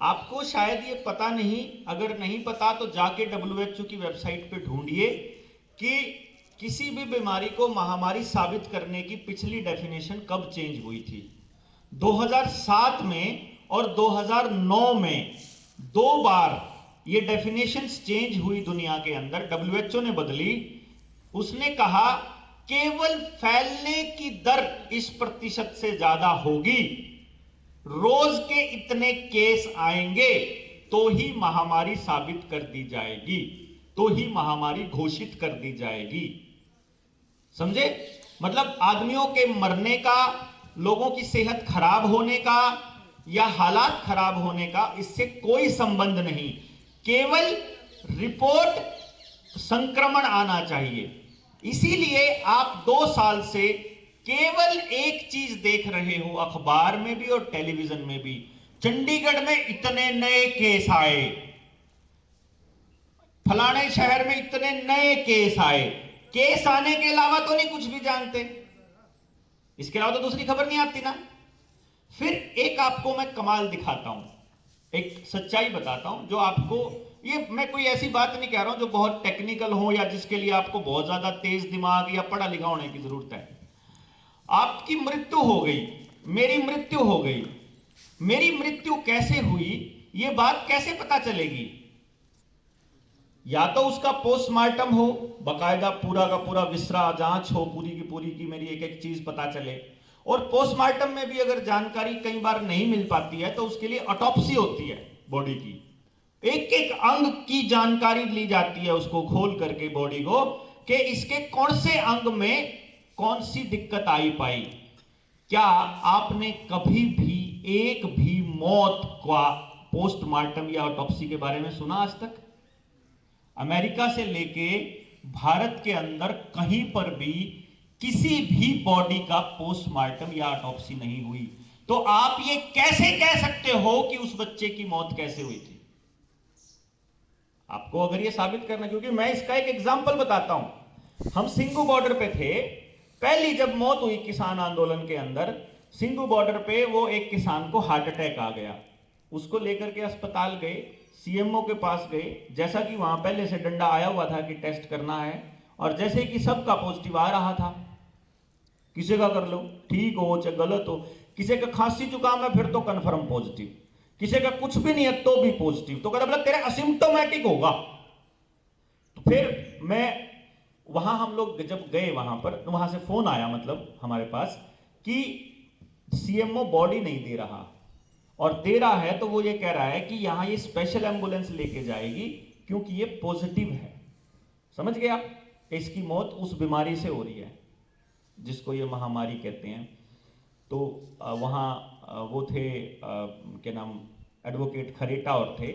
आपको शायद ये पता नहीं, अगर नहीं पता तो जाके WHO की वेबसाइट पे ढूंढिए कि किसी भी बीमारी को महामारी साबित करने की पिछली डेफिनेशन कब चेंज हुई थी। 2007 में और 2009 में 2 बार ये डेफिनेशंस चेंज हुई दुनिया के अंदर, WHO ने बदली। उसने कहा केवल फैलने की दर इस प्रतिशत से ज्यादा होगी, रोज के इतने केस आएंगे तो ही महामारी साबित कर दी जाएगी, तो ही महामारी घोषित कर दी जाएगी। समझे? मतलब आदमियों के मरने का, लोगों की सेहत खराब होने का या हालात खराब होने का इससे कोई संबंध नहीं, केवल रिपोर्ट संक्रमण आना चाहिए। इसीलिए आप 2 साल से केवल एक चीज देख रहे हो, अखबार में भी और टेलीविजन में भी, चंडीगढ़ में इतने नए केस आए, फलाने शहर में इतने नए केस आए। केस आने के अलावा तो नहीं कुछ भी जानते, इसके अलावा तो दूसरी खबर नहीं आती ना। फिर एक आपको मैं कमाल दिखाता हूं, एक सच्चाई बताता हूं जो आपको, ये मैं कोई ऐसी बात नहीं कह रहा हूं जो बहुत टेक्निकल हो या जिसके लिए आपको बहुत ज्यादा तेज दिमाग या पढ़ा लिखा होने की जरूरत है। आपकी मृत्यु हो गई, मेरी मृत्यु हो गई, मेरी मृत्यु कैसे हुई ये बात कैसे पता चलेगी? या तो उसका पोस्टमार्टम हो, बकायदा पूरा का पूरा विसरा जांच हो, पूरी की पूरी की मेरी एक एक चीज पता चले। और पोस्टमार्टम में भी अगर जानकारी कई बार नहीं मिल पाती है तो उसके लिए ऑटोप्सी होती है बॉडी की, एक एक अंग की जानकारी ली जाती है, उसको खोल करके बॉडी को, कि इसके कौन से अंग में कौन सी दिक्कत आई पाई। क्या आपने कभी भी एक भी मौत का पोस्टमार्टम या ऑटोप्सी के बारे में सुना आज तक? अमेरिका से लेके भारत के अंदर कहीं पर भी किसी भी बॉडी का पोस्टमार्टम या ऑटोप्सी नहीं हुई। तो आप ये कैसे कह सकते हो कि उस बच्चे की मौत कैसे हुई थी? आपको अगर ये साबित करना, क्योंकि मैं इसका एक एग्जांपल बताता हूं। हम सिंगू बॉर्डर पे थे, पहली जब मौत हुई किसान आंदोलन के अंदर, सिंगू बॉर्डर पे वो एक किसान को हार्ट अटैक आ गया, उसको लेकर के अस्पताल गए, सीएमओ के पास गए, जैसा कि वहां पहले से डंडा आया हुआ था कि टेस्ट करना है, और जैसे कि सबका पॉजिटिव आ रहा था, किसी का कर लो ठीक हो चाहे गलत हो, किसी का खांसी जुकाम है फिर तो कंफर्म पॉजिटिव, किसी का कुछ भी नहीं है तो भी पॉजिटिव, तो कहता तेरा असिम्प्टोमेटिक होगा। तो फिर मैं वहां, हम लोग जब गए वहां पर, तो वहां से फोन आया मतलब हमारे पास कि सीएमओ बॉडी नहीं दे रहा, और दे रहा है तो वो ये कह रहा है कि यहां ये स्पेशल एम्बुलेंस लेके जाएगी क्योंकि ये पॉजिटिव है। समझ गया? इसकी मौत उस बीमारी से हो रही है जिसको ये महामारी कहते हैं। तो वहाँ वो थे क्या नाम, एडवोकेट खरेटा और थे,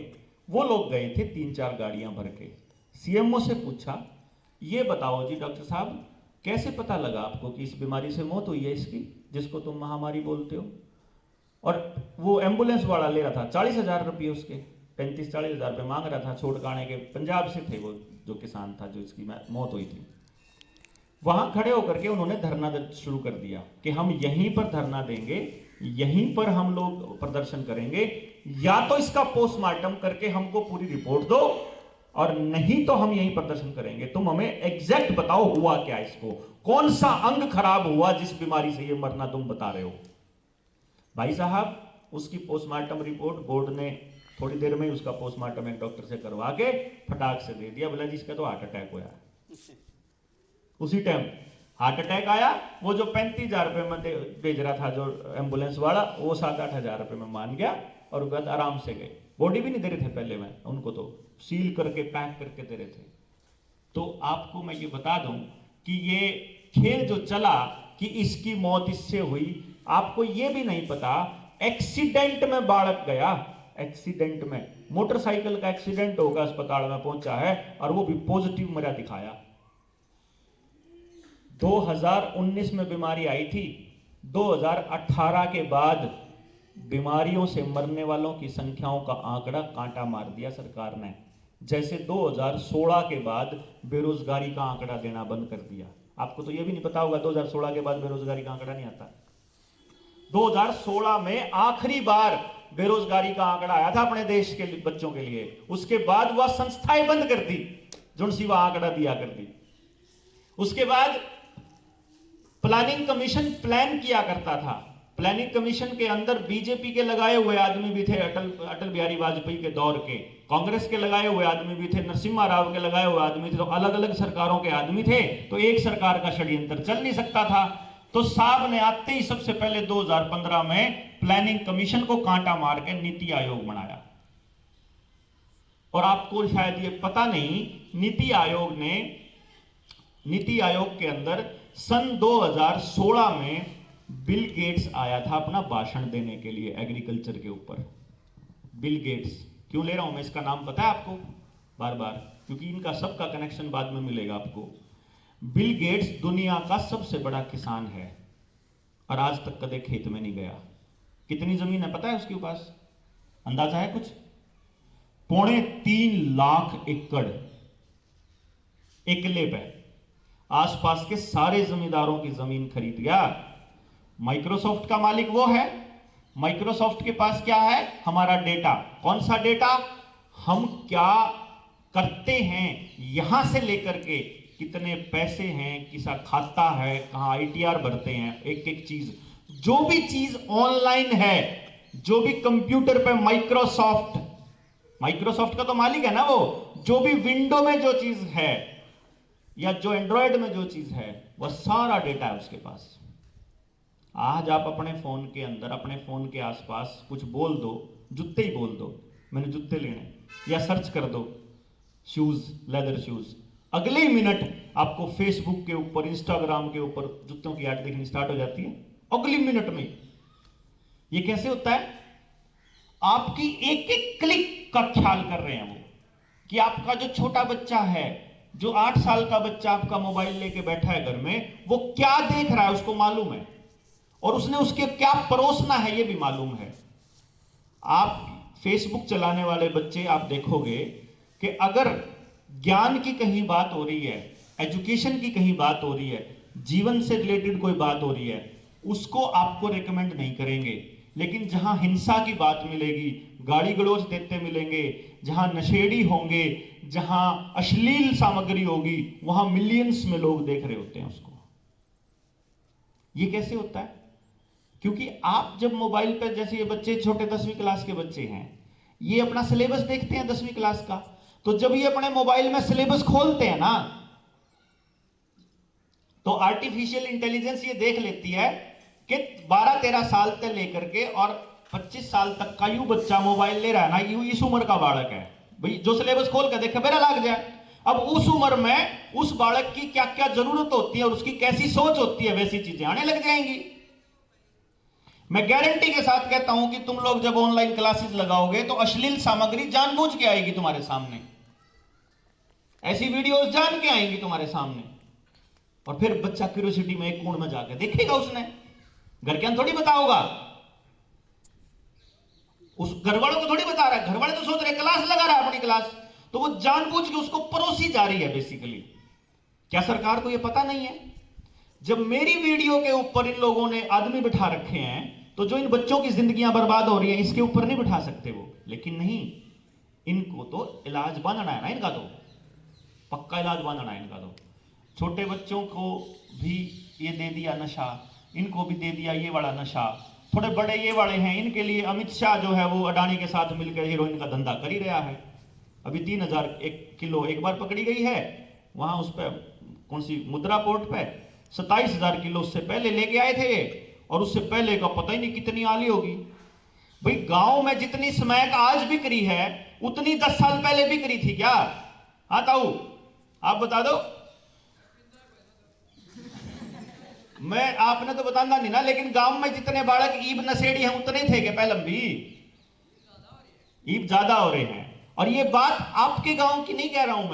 वो लोग गए थे 3-4 गाड़ियां भर के। सीएमओ से पूछा, ये बताओ जी डॉक्टर साहब, कैसे पता लगा आपको कि इस बीमारी से मौत हुई है इसकी, जिसको तुम महामारी बोलते हो? और वो एम्बुलेंस वाला ले रहा था 40,000 रुपये, उसके 35-40 हज़ार रुपये मांग रहा था। छोड़काने के पंजाब से थे वो, जो किसान था जो इसकी मौत हुई थी। वहां खड़े होकर के उन्होंने धरना शुरू कर दिया कि हम यहीं पर धरना देंगे, यहीं पर हम लोग प्रदर्शन करेंगे, या तो इसका पोस्टमार्टम करके हमको पूरी रिपोर्ट दो, और नहीं तो हम यहीं प्रदर्शन करेंगे। तुम हमें एग्जैक्ट बताओ हुआ क्या, इसको कौन सा अंग खराब हुआ जिस बीमारी से ये मरना तुम बता रहे हो। भाई साहब, उसकी पोस्टमार्टम रिपोर्ट बोर्ड ने थोड़ी देर में उसका पोस्टमार्टम एक डॉक्टर से करवा के फटाक से दे दिया, बोला जी इसका तो हार्ट अटैक हुआ। उसी टाइम हार्ट अटैक आया। वो जो 35,000 रुपये में भेज रहा था जो एम्बुलेंस वाला, वो 7-8 हज़ार रुपये में मान गया और उसके बाद आराम से गए। बॉडी भी नहीं दे रहे थे पहले में, उनको तो सील करके पैक करके दे रहे थे। तो आपको मैं ये बता दूं कि ये खेल जो चला कि इसकी मौत इससे हुई, आपको ये भी नहीं पता एक्सीडेंट में बालक गया, एक्सीडेंट में मोटरसाइकिल का एक्सीडेंट होगा, अस्पताल में पहुंचा है और वो भी पॉजिटिव मरा दिखाया। 2019 में बीमारी आई थी, 2018 के बाद बीमारियों से मरने वालों की संख्याओं का आंकड़ा कांटा मार दिया सरकार ने। जैसे 2016 के बाद बेरोजगारी का आंकड़ा देना बंद कर दिया। आपको तो यह भी नहीं पता होगा 2016 के बाद बेरोजगारी का आंकड़ा नहीं आता। 2016 में आखिरी बार बेरोजगारी का आंकड़ा आया था अपने देश के बच्चों के लिए, उसके बाद वह संस्थाएं बंद कर दी जो सी वह आंकड़ा दिया कर दी। उसके बाद प्लानिंग कमीशन प्लान किया करता था, प्लानिंग कमीशन के अंदर बीजेपी के लगाए हुए आदमी भी थे, अटल बिहारी वाजपेयी के दौर के, कांग्रेस के लगाए हुए आदमी भी थे, नरसिम्हा राव के लगाए हुए आदमी थे, तो अलग अलग सरकारों के आदमी थे, तो एक सरकार का षड्यंत्र चल नहीं सकता था। तो साहब ने आते ही सबसे पहले 2015 में प्लानिंग कमीशन को कांटा मार के नीति आयोग बनाया। और आपको शायद ये पता नहीं, नीति आयोग के अंदर सन 2016 में बिल गेट्स आया था अपना भाषण देने के लिए एग्रीकल्चर के ऊपर। बिल गेट्स क्यों ले रहा हूं मैं इसका नाम, पता है आपको? बार बार, क्योंकि इनका सबका कनेक्शन बाद में मिलेगा आपको। बिल गेट्स दुनिया का सबसे बड़ा किसान है और आज तक कदे खेत में नहीं गया। कितनी जमीन है पता है उसके पास? अंदाजा है कुछ? 3.25 लाख एकड़ एकले पे। आसपास के सारे जमींदारों की जमीन खरीद गया। माइक्रोसॉफ्ट का मालिक वो है। माइक्रोसॉफ्ट के पास क्या है? हमारा डेटा। कौन सा डेटा? हम क्या करते हैं, यहां से लेकर के कितने पैसे हैं, किसा खाता है, कहां ITR भरते हैं, एक एक चीज, जो भी चीज ऑनलाइन है, जो भी कंप्यूटर पे माइक्रोसॉफ्ट का तो मालिक है ना वो, जो भी विंडो में जो चीज है या जो एंड्रॉयड में जो चीज है, वह सारा डेटा है उसके पास। आज आप अपने फोन के अंदर, अपने फोन के आसपास कुछ बोल दो, जूते ही बोल दो, मैंने जूते लेने, या सर्च कर दो शूज, लेदर शूज, अगले ही मिनट आपको फेसबुक के ऊपर, इंस्टाग्राम के ऊपर जूतों की ऐड दिखनी स्टार्ट हो जाती है, अगली मिनट में। ये कैसे होता है? आपकी एक एक क्लिक का ख्याल कर रहे हैं वो, कि आपका जो छोटा बच्चा है, जो 8 साल का बच्चा आपका मोबाइल लेके बैठा है घर में, वो क्या देख रहा है उसको मालूम है, और उसने उसके क्या परोसना है ये भी मालूम है। आप फेसबुक चलाने वाले बच्चे आप देखोगे कि अगर ज्ञान की कहीं बात हो रही है, एजुकेशन की कहीं बात हो रही है, जीवन से रिलेटेड कोई बात हो रही है, उसको आपको रेकमेंड नहीं करेंगे। लेकिन जहां हिंसा की बात मिलेगी, गाली गलौज देते मिलेंगे, जहां नशेड़ी होंगे, जहां अश्लील सामग्री होगी, वहां मिलियंस में लोग देख रहे होते हैं उसको। ये कैसे होता है? क्योंकि आप जब मोबाइल पर, जैसे ये बच्चे छोटे 10वीं क्लास के बच्चे हैं, ये अपना सिलेबस देखते हैं 10वीं क्लास का, तो जब ये अपने मोबाइल में सिलेबस खोलते हैं ना, तो आर्टिफिशियल इंटेलिजेंस ये देख लेती है कि 12-13 साल से लेकर के और 25 साल तक का यू बच्चा मोबाइल ले रहा है ना, यू इस उम्र का बालक है भाई, जो सिलेबस खोल कर देखे मेरा लग जाए। अब उस उम्र में उस बालक की क्या क्या जरूरत होती है और उसकी कैसी सोच होती है, वैसी चीजें आने लग जाएंगी। मैं गारंटी के साथ कहता हूं कि तुम लोग जब ऑनलाइन क्लासेस लगाओगे तो अश्लील सामग्री जानबूझ के आएगी तुम्हारे सामने, ऐसी वीडियोस जान के आएंगी तुम्हारे सामने, और फिर बच्चा क्यूरियोसिटी में एक कोण में जाकर देखेगा, उसने घर के अंदर थोड़ी बता होगा, उस घर वालों को थोड़ी बता रहा है, घर वाले तो सोच रहे क्लास लगा रहा है अपनी क्लास, तो वो जानबूझ के उसको परोसी जा रही है बेसिकली। क्या सरकार को ये पता नहीं है? जब मेरी वीडियो के ऊपर इन लोगों ने आदमी बिठा रखे हैं, तो जो इन बच्चों की जिंदगियां बर्बाद हो रही हैं, इसके ऊपर नहीं बिठा सकते वो। लेकिन नहीं, इनको तो इलाज बांधना है ना, इनका तो पक्का इलाज बांधना है इनका तो। छोटे बच्चों को भी ये दे दिया नशा, इनको भी दे दिया ये वाला नशा, थोड़े बड़े ये वाले हैं, इनके लिए अमित शाह जो है वो अडानी के साथ मिलकर हीरोइन का धंधा कर ही रहा है। अभी 3000 किलो एक बार पकड़ी गई है, वहां उस पर कौन सी मुद्रा पोर्ट पे 27,000 किलो उससे पहले लेके आए थे, और उससे पहले का पता ही नहीं कितनी आली होगी। भाई गांव में जितनी स्मैक आज बिक्री है, उतनी 10 साल पहले बिक्री थी क्या? हाँ ताऊ आप बता दो। मैं आपने तो बताना नहीं ना, लेकिन गांव में जितने बालक ईब नशेड़ी हैं उतने थे के पहले भी, ईब ज्यादा हो रहे हैं। और ये बात आपके गांव की नहीं कह रहा हूं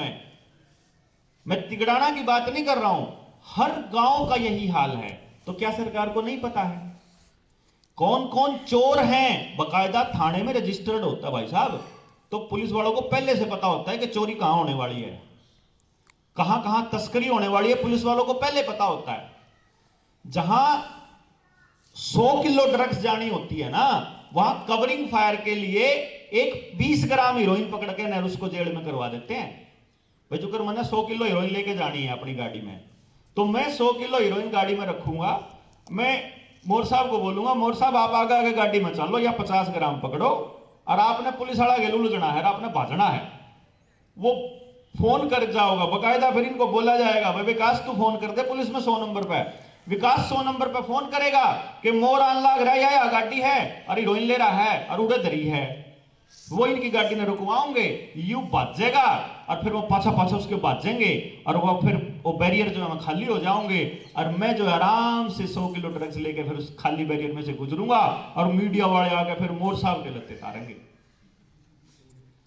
मैं तिगड़ाना की बात नहीं कर रहा हूं, हर गांव का यही हाल है। तो क्या सरकार को नहीं पता है कौन कौन चोर हैं? बकायदा थाने में रजिस्टर्ड होता है भाई साहब, तो पुलिस वालों को पहले से पता होता है कि चोरी कहां होने वाली है, कहां कहां तस्करी होने वाली है, पुलिस वालों को पहले पता होता है। जहां 100 किलो ड्रग्स जानी होती है ना, वहां कवरिंग फायर के लिए एक 20 ग्राम हीरोइन पकड़ के नेहरू को जेल में करवा देते हैं। भाई जो कर मैंने 100 किलो हीरोइन लेके जानी है अपनी गाड़ी में, तो मैं 100 किलो हीरोइन गाड़ी में रखूंगा, मैं मोर साहब को बोलूंगा, मोर साहब आप आगे आगे गाड़ी में चलो या 50 ग्राम पकड़ो और आपने पुलिस वाला गेलू लुझना है, आपने भाजना है। वो फोन कर जाओगा बकायदा, फिर इनको बोला जाएगा भाई विकास तू फोन कर दे पुलिस में 100 नंबर पे। विकास 100 नंबर पे फोन करेगा कि मोर आन लाग रहा है या गाड़ी है और हीरोइन ले रहा है और उड़े दरी है, वो इनकी गाड़ी ने रुकवाओगे, यू भाजेगा और फिर वो पाछा पाछा उसके भाजेंगे और वो फिर वो बैरियर जो है खाली हो जाओगे और मैं जो आराम से 100 किलो ड्रग्स लेके फिर उस खाली बैरियर में से गुजरूंगा और मीडिया वाले आके फिर मोर साहब के लत्ते तारेंगे।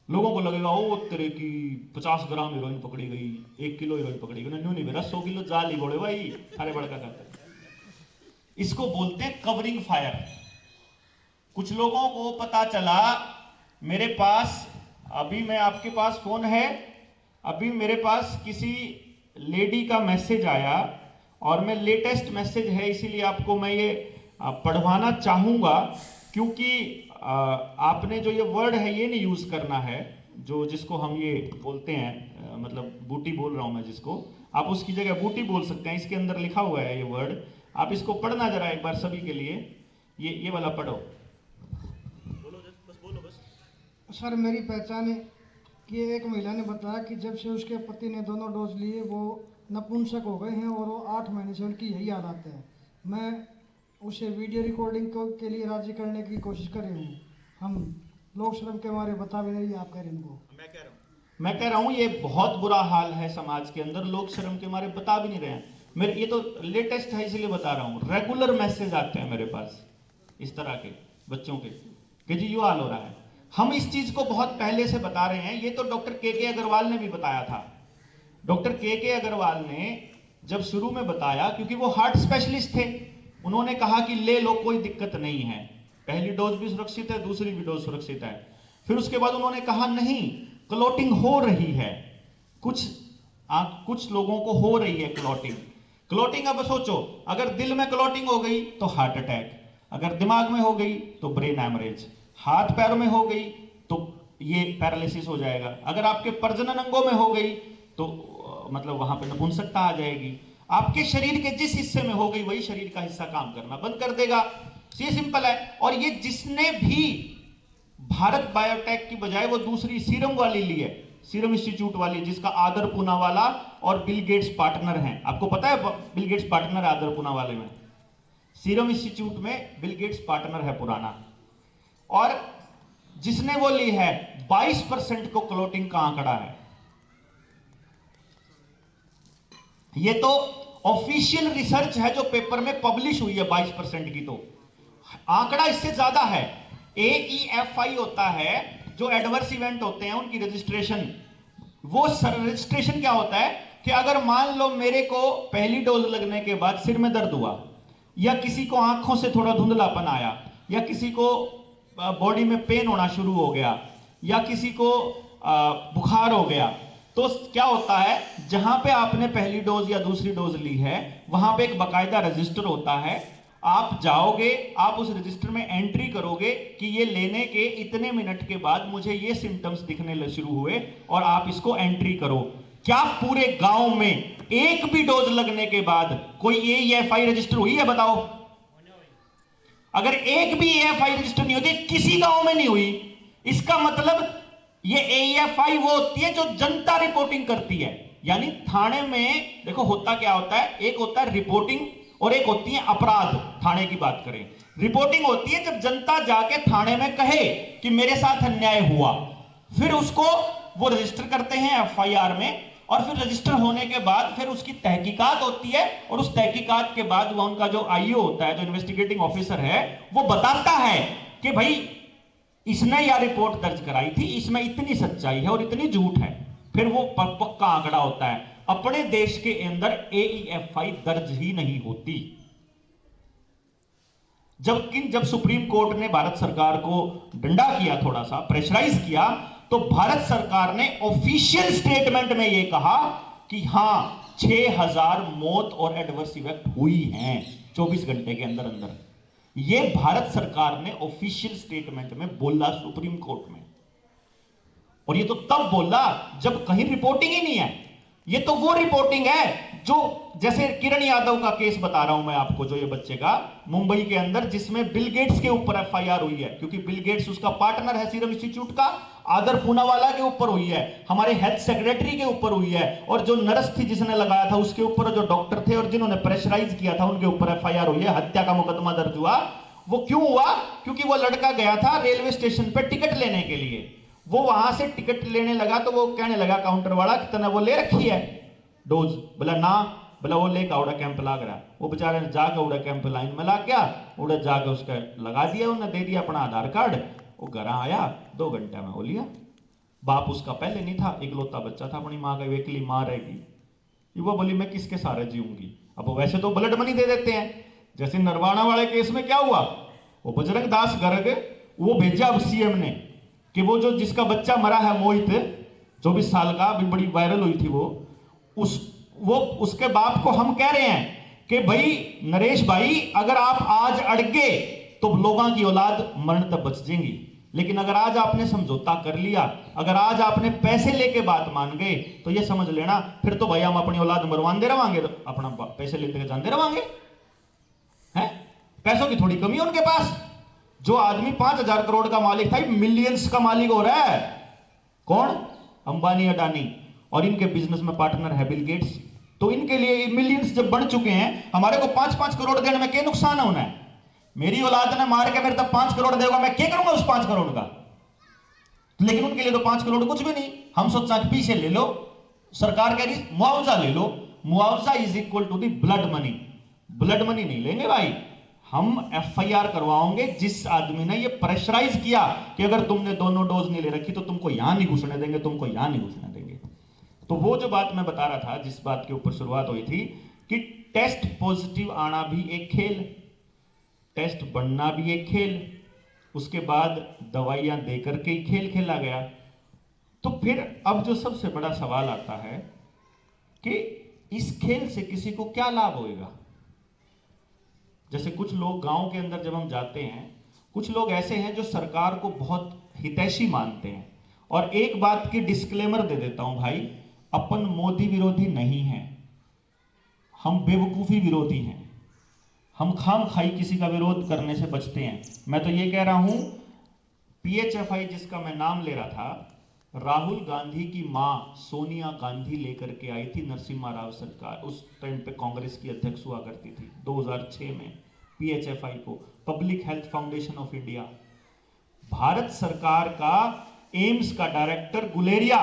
लोगों को लगेगा ओ तेरे की 50 ग्राम हीरोइन पकड़ी गई, 1 किलो हीरोइन पकड़ी गई, नहीं मेरा 100 किलो जाल ही बोले भाई, अरे बड़का करते। इसको बोलते हैं कवरिंग फायर। कुछ लोगों को पता चला मेरे पास, अभी मैं आपके पास फोन है, अभी मेरे पास किसी लेडी का मैसेज आया और मैं लेटेस्ट मैसेज है इसीलिए आपको मैं ये पढ़वाना चाहूंगा, क्योंकि आपने जो ये वर्ड है ये नहीं यूज करना है, जो जिसको हम ये बोलते हैं, मतलब बूटी बोल रहा हूं मैं जिसको, आप उसकी जगह बूटी बोल सकते हैं। इसके अंदर लिखा हुआ है ये वर्ड, आप इसको पढ़ना जरा एक बार सभी के लिए, ये वाला पढ़ो। बोलो बस। सर मेरी पहचान है कि एक महिला ने बताया कि जब से उसके पति ने दोनों डोज लिए वो नपुंसक हो गए हैं और वो 8 महीने से उनकी यही आदत है। मैं उसे वीडियो रिकॉर्डिंग के लिए राजी करने की कोशिश कर रही हूँ, हम लोग शर्म के मारे बता भी नहीं, आप कह रहे इनको। मैं कह रहा हूँ ये बहुत बुरा हाल है समाज के अंदर, लोग शर्म के मारे बता भी नहीं रहे हैं। मेरे ये तो लेटेस्ट है इसलिए बता रहा हूँ, रेगुलर मैसेज आते हैं मेरे पास इस तरह के बच्चों के कि जी यो हाल हो रहा है। हम इस चीज को बहुत पहले से बता रहे हैं, ये तो डॉक्टर के अग्रवाल ने भी बताया था। डॉक्टर के अग्रवाल ने जब शुरू में बताया, क्योंकि वो हार्ट स्पेशलिस्ट थे, उन्होंने कहा कि ले लो कोई दिक्कत नहीं है, पहली डोज भी सुरक्षित है, दूसरी भी डोज सुरक्षित है। फिर उसके बाद उन्होंने कहा नहीं क्लॉटिंग हो रही है, कुछ लोगों को हो रही है क्लॉटिंग। अब सोचो अगर दिल में क्लॉटिंग हो गई तो हार्ट अटैक, अगर दिमाग में हो गई तो ब्रेन हैमरेज, हाथ पैरों में हो गई तो ये पैरालिसिस हो जाएगा, अगर आपके प्रजनन अंगों में हो गई तो मतलब वहां पे नपुंसकता आ जाएगी, आपके शरीर के जिस हिस्से में हो गई वही शरीर का हिस्सा काम करना बंद कर देगा। ये सिंपल है। और ये जिसने भी भारत बायोटेक की बजाय वो दूसरी सीरम वाली ली है, सीरम इंस्टीट्यूट वाली, जिसका आदर पूनावाला और बिल गेट्स पार्टनर हैं, आपको पता है बिल गेट्स पार्टनर है आदर पूनावाले में, सीरम इंस्टीट्यूट में बिल गेट्स पार्टनर है पुराना, और जिसने वो ली है 22% को क्लॉटिंग का आंकड़ा है। ये तो ऑफिशियल रिसर्च है जो पेपर में पब्लिश हुई है 22% की, तो आंकड़ा इससे ज्यादा है। AEFI होता है जो एडवर्स इवेंट होते हैं उनकी रजिस्ट्रेशन, वो रजिस्ट्रेशन क्या होता है कि अगर मान लो मेरे को पहली डोज लगने के बाद सिर में दर्द हुआ, या किसी को आंखों से थोड़ा धुंधलापन आया, या किसी को बॉडी में पेन होना शुरू हो गया, या किसी को बुखार हो गया, तो क्या होता है जहां पे आपने पहली डोज या दूसरी डोज ली है वहां पे एक बकायदा रजिस्टर होता है, आप जाओगे, आप उस रजिस्टर में एंट्री करोगे कि ये लेने के इतने मिनट के बाद मुझे ये सिम्टम्स दिखने शुरू हुए और आप इसको एंट्री करो। क्या पूरे गांव में एक भी डोज लगने के बाद कोई AEFI रजिस्टर हुई है बताओ? अगर एक भी AEFI रजिस्टर नहीं होती, किसी गांव में नहीं हुई, इसका मतलब ये AEFI वो होती है जो जनता रिपोर्टिंग करती है। यानी थाने में देखो होता क्या होता है, एक होता है रिपोर्टिंग और एक होती है अपराध। थाने की बात करें, रिपोर्टिंग होती है जब जनता जाके थाने में कहे कि मेरे साथ अन्याय हुआ, फिर उसको वो रजिस्टर करते हैं FIR में, और फिर रजिस्टर होने के बाद फिर उसकी तहकीकात होती है, और उस तहकीकात के बाद वो उनका जो IO होता है, जो इन्वेस्टिगेटिंग ऑफिसर है, वो बताता है कि भाई इसने यह रिपोर्ट दर्ज कराई थी, इसमें इतनी सच्चाई है और इतनी झूठ है, फिर वो पक्का आंकड़ा होता है। अपने देश के अंदर AEFI दर्ज ही नहीं होती। जब सुप्रीम कोर्ट ने भारत सरकार को डंडा किया, थोड़ा सा प्रेशराइज किया, तो भारत सरकार ने ऑफिशियल स्टेटमेंट में यह कहा कि हां 6000 मौत और एडवर्स इफेक्ट हुई हैं 24 घंटे के अंदर अंदर। यह भारत सरकार ने ऑफिशियल स्टेटमेंट में बोला सुप्रीम कोर्ट में, और ये तो तब बोला जब कहीं रिपोर्टिंग ही नहीं है। ये तो वो रिपोर्टिंग है जो जैसे किरण यादव का केस बता रहा हूं मैं आपको, जो ये बच्चे का मुंबई के अंदर, जिसमें बिल गेट्स के ऊपर एफआईआर हुई है, क्योंकि बिल गेट्स उसका पार्टनर है सीरम इंस्टीट्यूट का, आदर पूनावाला के ऊपर हुई है, हमारे हेल्थ सेक्रेटरी के ऊपर हुई है, और जो नर्स थी जिसने लगाया था उसके ऊपर, जो डॉक्टर थे और जिन्होंने प्रेशराइज किया था उनके ऊपर एफआईआर हुई है, हत्या का मुकदमा दर्ज हुआ। वो क्यों हुआ? क्योंकि वो लड़का गया था रेलवे स्टेशन पे टिकट लेने के लिए, वो वहां से टिकट लेने लगा तो वो कहने लगा काउंटर वाला कितना वो ले रखी है डोज, बोला ना, बोला वो लेकर उड़ा कैंप लाग रहा है। वो बेचारे ने जाकर उड़ा कैंप लाइन में लाग गया, उड़ा जाके उसका लगा दिया, उन्हें दे दिया अपना आधार कार्ड, वो घर आया 2 घंटे में हो लिया। बाप उसका पहले नहीं था, इकलौता बच्चा था, अपनी माँ का अकेली माँ रहेगी, वो बोली मैं किसके सहारे जीऊंगी। अब वो वैसे तो ब्लड मनी दे देते हैं, जैसे नरवाना वाले केस में क्या हुआ, वो बजरंग दास गर्ग वो भेजा अब सीएम ने कि वो जो जिसका बच्चा मरा है मोहित 24 साल का, अभी बड़ी वायरल हुई थी वो उसके बाप को हम कह रहे हैं कि भाई नरेश भाई अगर आप आज अड़ गए तो लोगों की औलाद मरण तक बच जाएंगी, लेकिन अगर आज आपने समझौता कर लिया, अगर आज आपने पैसे लेके बात मान गए तो ये समझ लेना फिर तो भाई हम अपनी औलाद मरवाते रहेंगे, अपना पैसे लेते जानते रहेंगे। हैं? पैसों की थोड़ी कमी है उनके पास। जो आदमी 5000 करोड़ का मालिक था मिलियंस का मालिक हो रहा है। कौन? अंबानी अडानी, और इनके बिजनेस में पार्टनर है बिल गेट्स। तो इनके लिए मिलियंस जब बन चुके हैं, हमारे को 5-5 करोड़ देने में क्या नुकसान होना है? मेरी औलाद ने मार के मेरे तक 5 करोड़ देगा, मैं क्या करूंगा उस 5 करोड़ का? लेकिन उनके लिए तो 5 करोड़ कुछ भी नहीं। हम सोचा कि पीछे ले लो, सरकार कह रही मुआवजा ले लो, मुआवजा is equal to the blood money. Blood money नहीं लेंगे भाई, हम एफआईआर करवाओगे जिस आदमी ने ये प्रेशराइज किया कि अगर तुमने दोनों डोज नहीं ले रखी तो तुमको यहां नहीं घुसने देंगे, तुमको यहां नहीं घुसने देंगे। तो वो जो बात मैं बता रहा था, जिस बात के ऊपर शुरुआत हुई थी कि टेस्ट पॉजिटिव आना भी एक खेल, टेस्ट बनना भी एक खेल, उसके बाद दवाइयां देकर के ही खेल खेला गया। तो फिर अब जो सबसे बड़ा सवाल आता है कि इस खेल से किसी को क्या लाभ होएगा? जैसे कुछ लोग गांव के अंदर जब हम जाते हैं, कुछ लोग ऐसे हैं जो सरकार को बहुत हितैषी मानते हैं। और एक बात की डिस्क्लेमर दे देता हूं भाई, अपन मोदी विरोधी नहीं हैं, हम बेवकूफी विरोधी हैं। हम खाम खाई किसी का विरोध करने से बचते हैं। मैं तो ये कह रहा हूं, पीएचएफआई जिसका मैं नाम ले रहा था, राहुल गांधी की मां सोनिया गांधी लेकर के आई थी नरसिम्हा राव सरकार, उस टाइम पे कांग्रेस की अध्यक्ष हुआ करती थी 2006 में, पीएचएफआई को, public health foundation of India. Bharat सरकार का एम्स का डायरेक्टर गुलेरिया,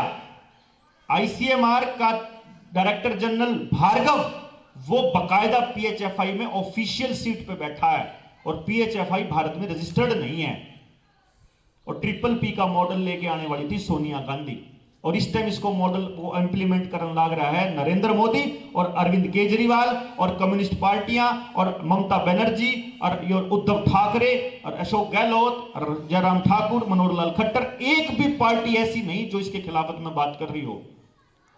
आईसीएमआर का डायरेक्टर जनरल भार्गव, वो बकायदा पीएचएफआई में ऑफिशियल सीट पे बैठा है, और पीएचएफआई भारत में रजिस्टर्ड नहीं है। और ट्रिपल पी का मॉडल लेके आने वाली थी सोनिया गांधी, और इस टाइम इसको मॉडल वो इंप्लीमेंट करने लग रहा है नरेंद्र मोदी और अरविंद केजरीवाल और कम्युनिस्ट पार्टियां और ममता बनर्जी और उद्धव ठाकरे और अशोक गहलोत और जयराम ठाकुर, मनोहर लाल खट्टर। एक भी पार्टी ऐसी नहीं जो इसके खिलाफत में बात कर रही हो।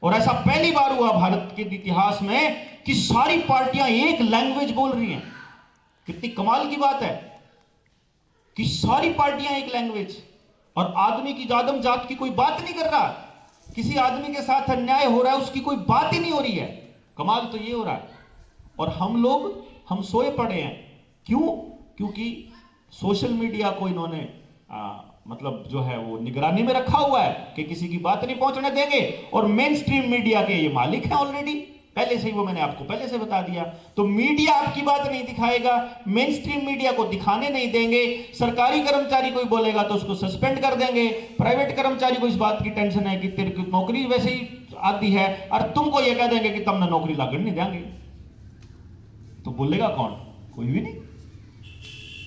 और ऐसा पहली बार हुआ भारत के इतिहास में कि सारी पार्टियां एक लैंग्वेज बोल रही हैं। कितनी कमाल की बात है कि सारी पार्टियां एक लैंग्वेज, और आदमी की आदम जात की कोई बात नहीं कर रहा, किसी आदमी के साथ अन्याय हो रहा है उसकी कोई बात ही नहीं हो रही है। कमाल तो ये हो रहा है। और हम सोए पड़े हैं। क्यों? क्योंकि सोशल मीडिया को इन्होंने मतलब जो है वो निगरानी में रखा हुआ है कि किसी की बात नहीं पहुंचने देंगे, और मेन स्ट्रीम मीडिया के ये मालिक हैं ऑलरेडी, पहले से ही, वो मैंने आपको पहले से बता दिया। तो मीडिया आपकी बात नहीं दिखाएगा, मेन स्ट्रीम मीडिया को दिखाने नहीं देंगे। सरकारी कर्मचारी कोई बोलेगा तो उसको सस्पेंड कर देंगे। प्राइवेट कर्मचारी को इस बात की टेंशन है कि तेरी नौकरी वैसे ही आती है, और तुमको ये कह देंगे कि तुमने नौकरी लागण नहीं देंगे। तो बोलेगा कौन? कोई भी नहीं।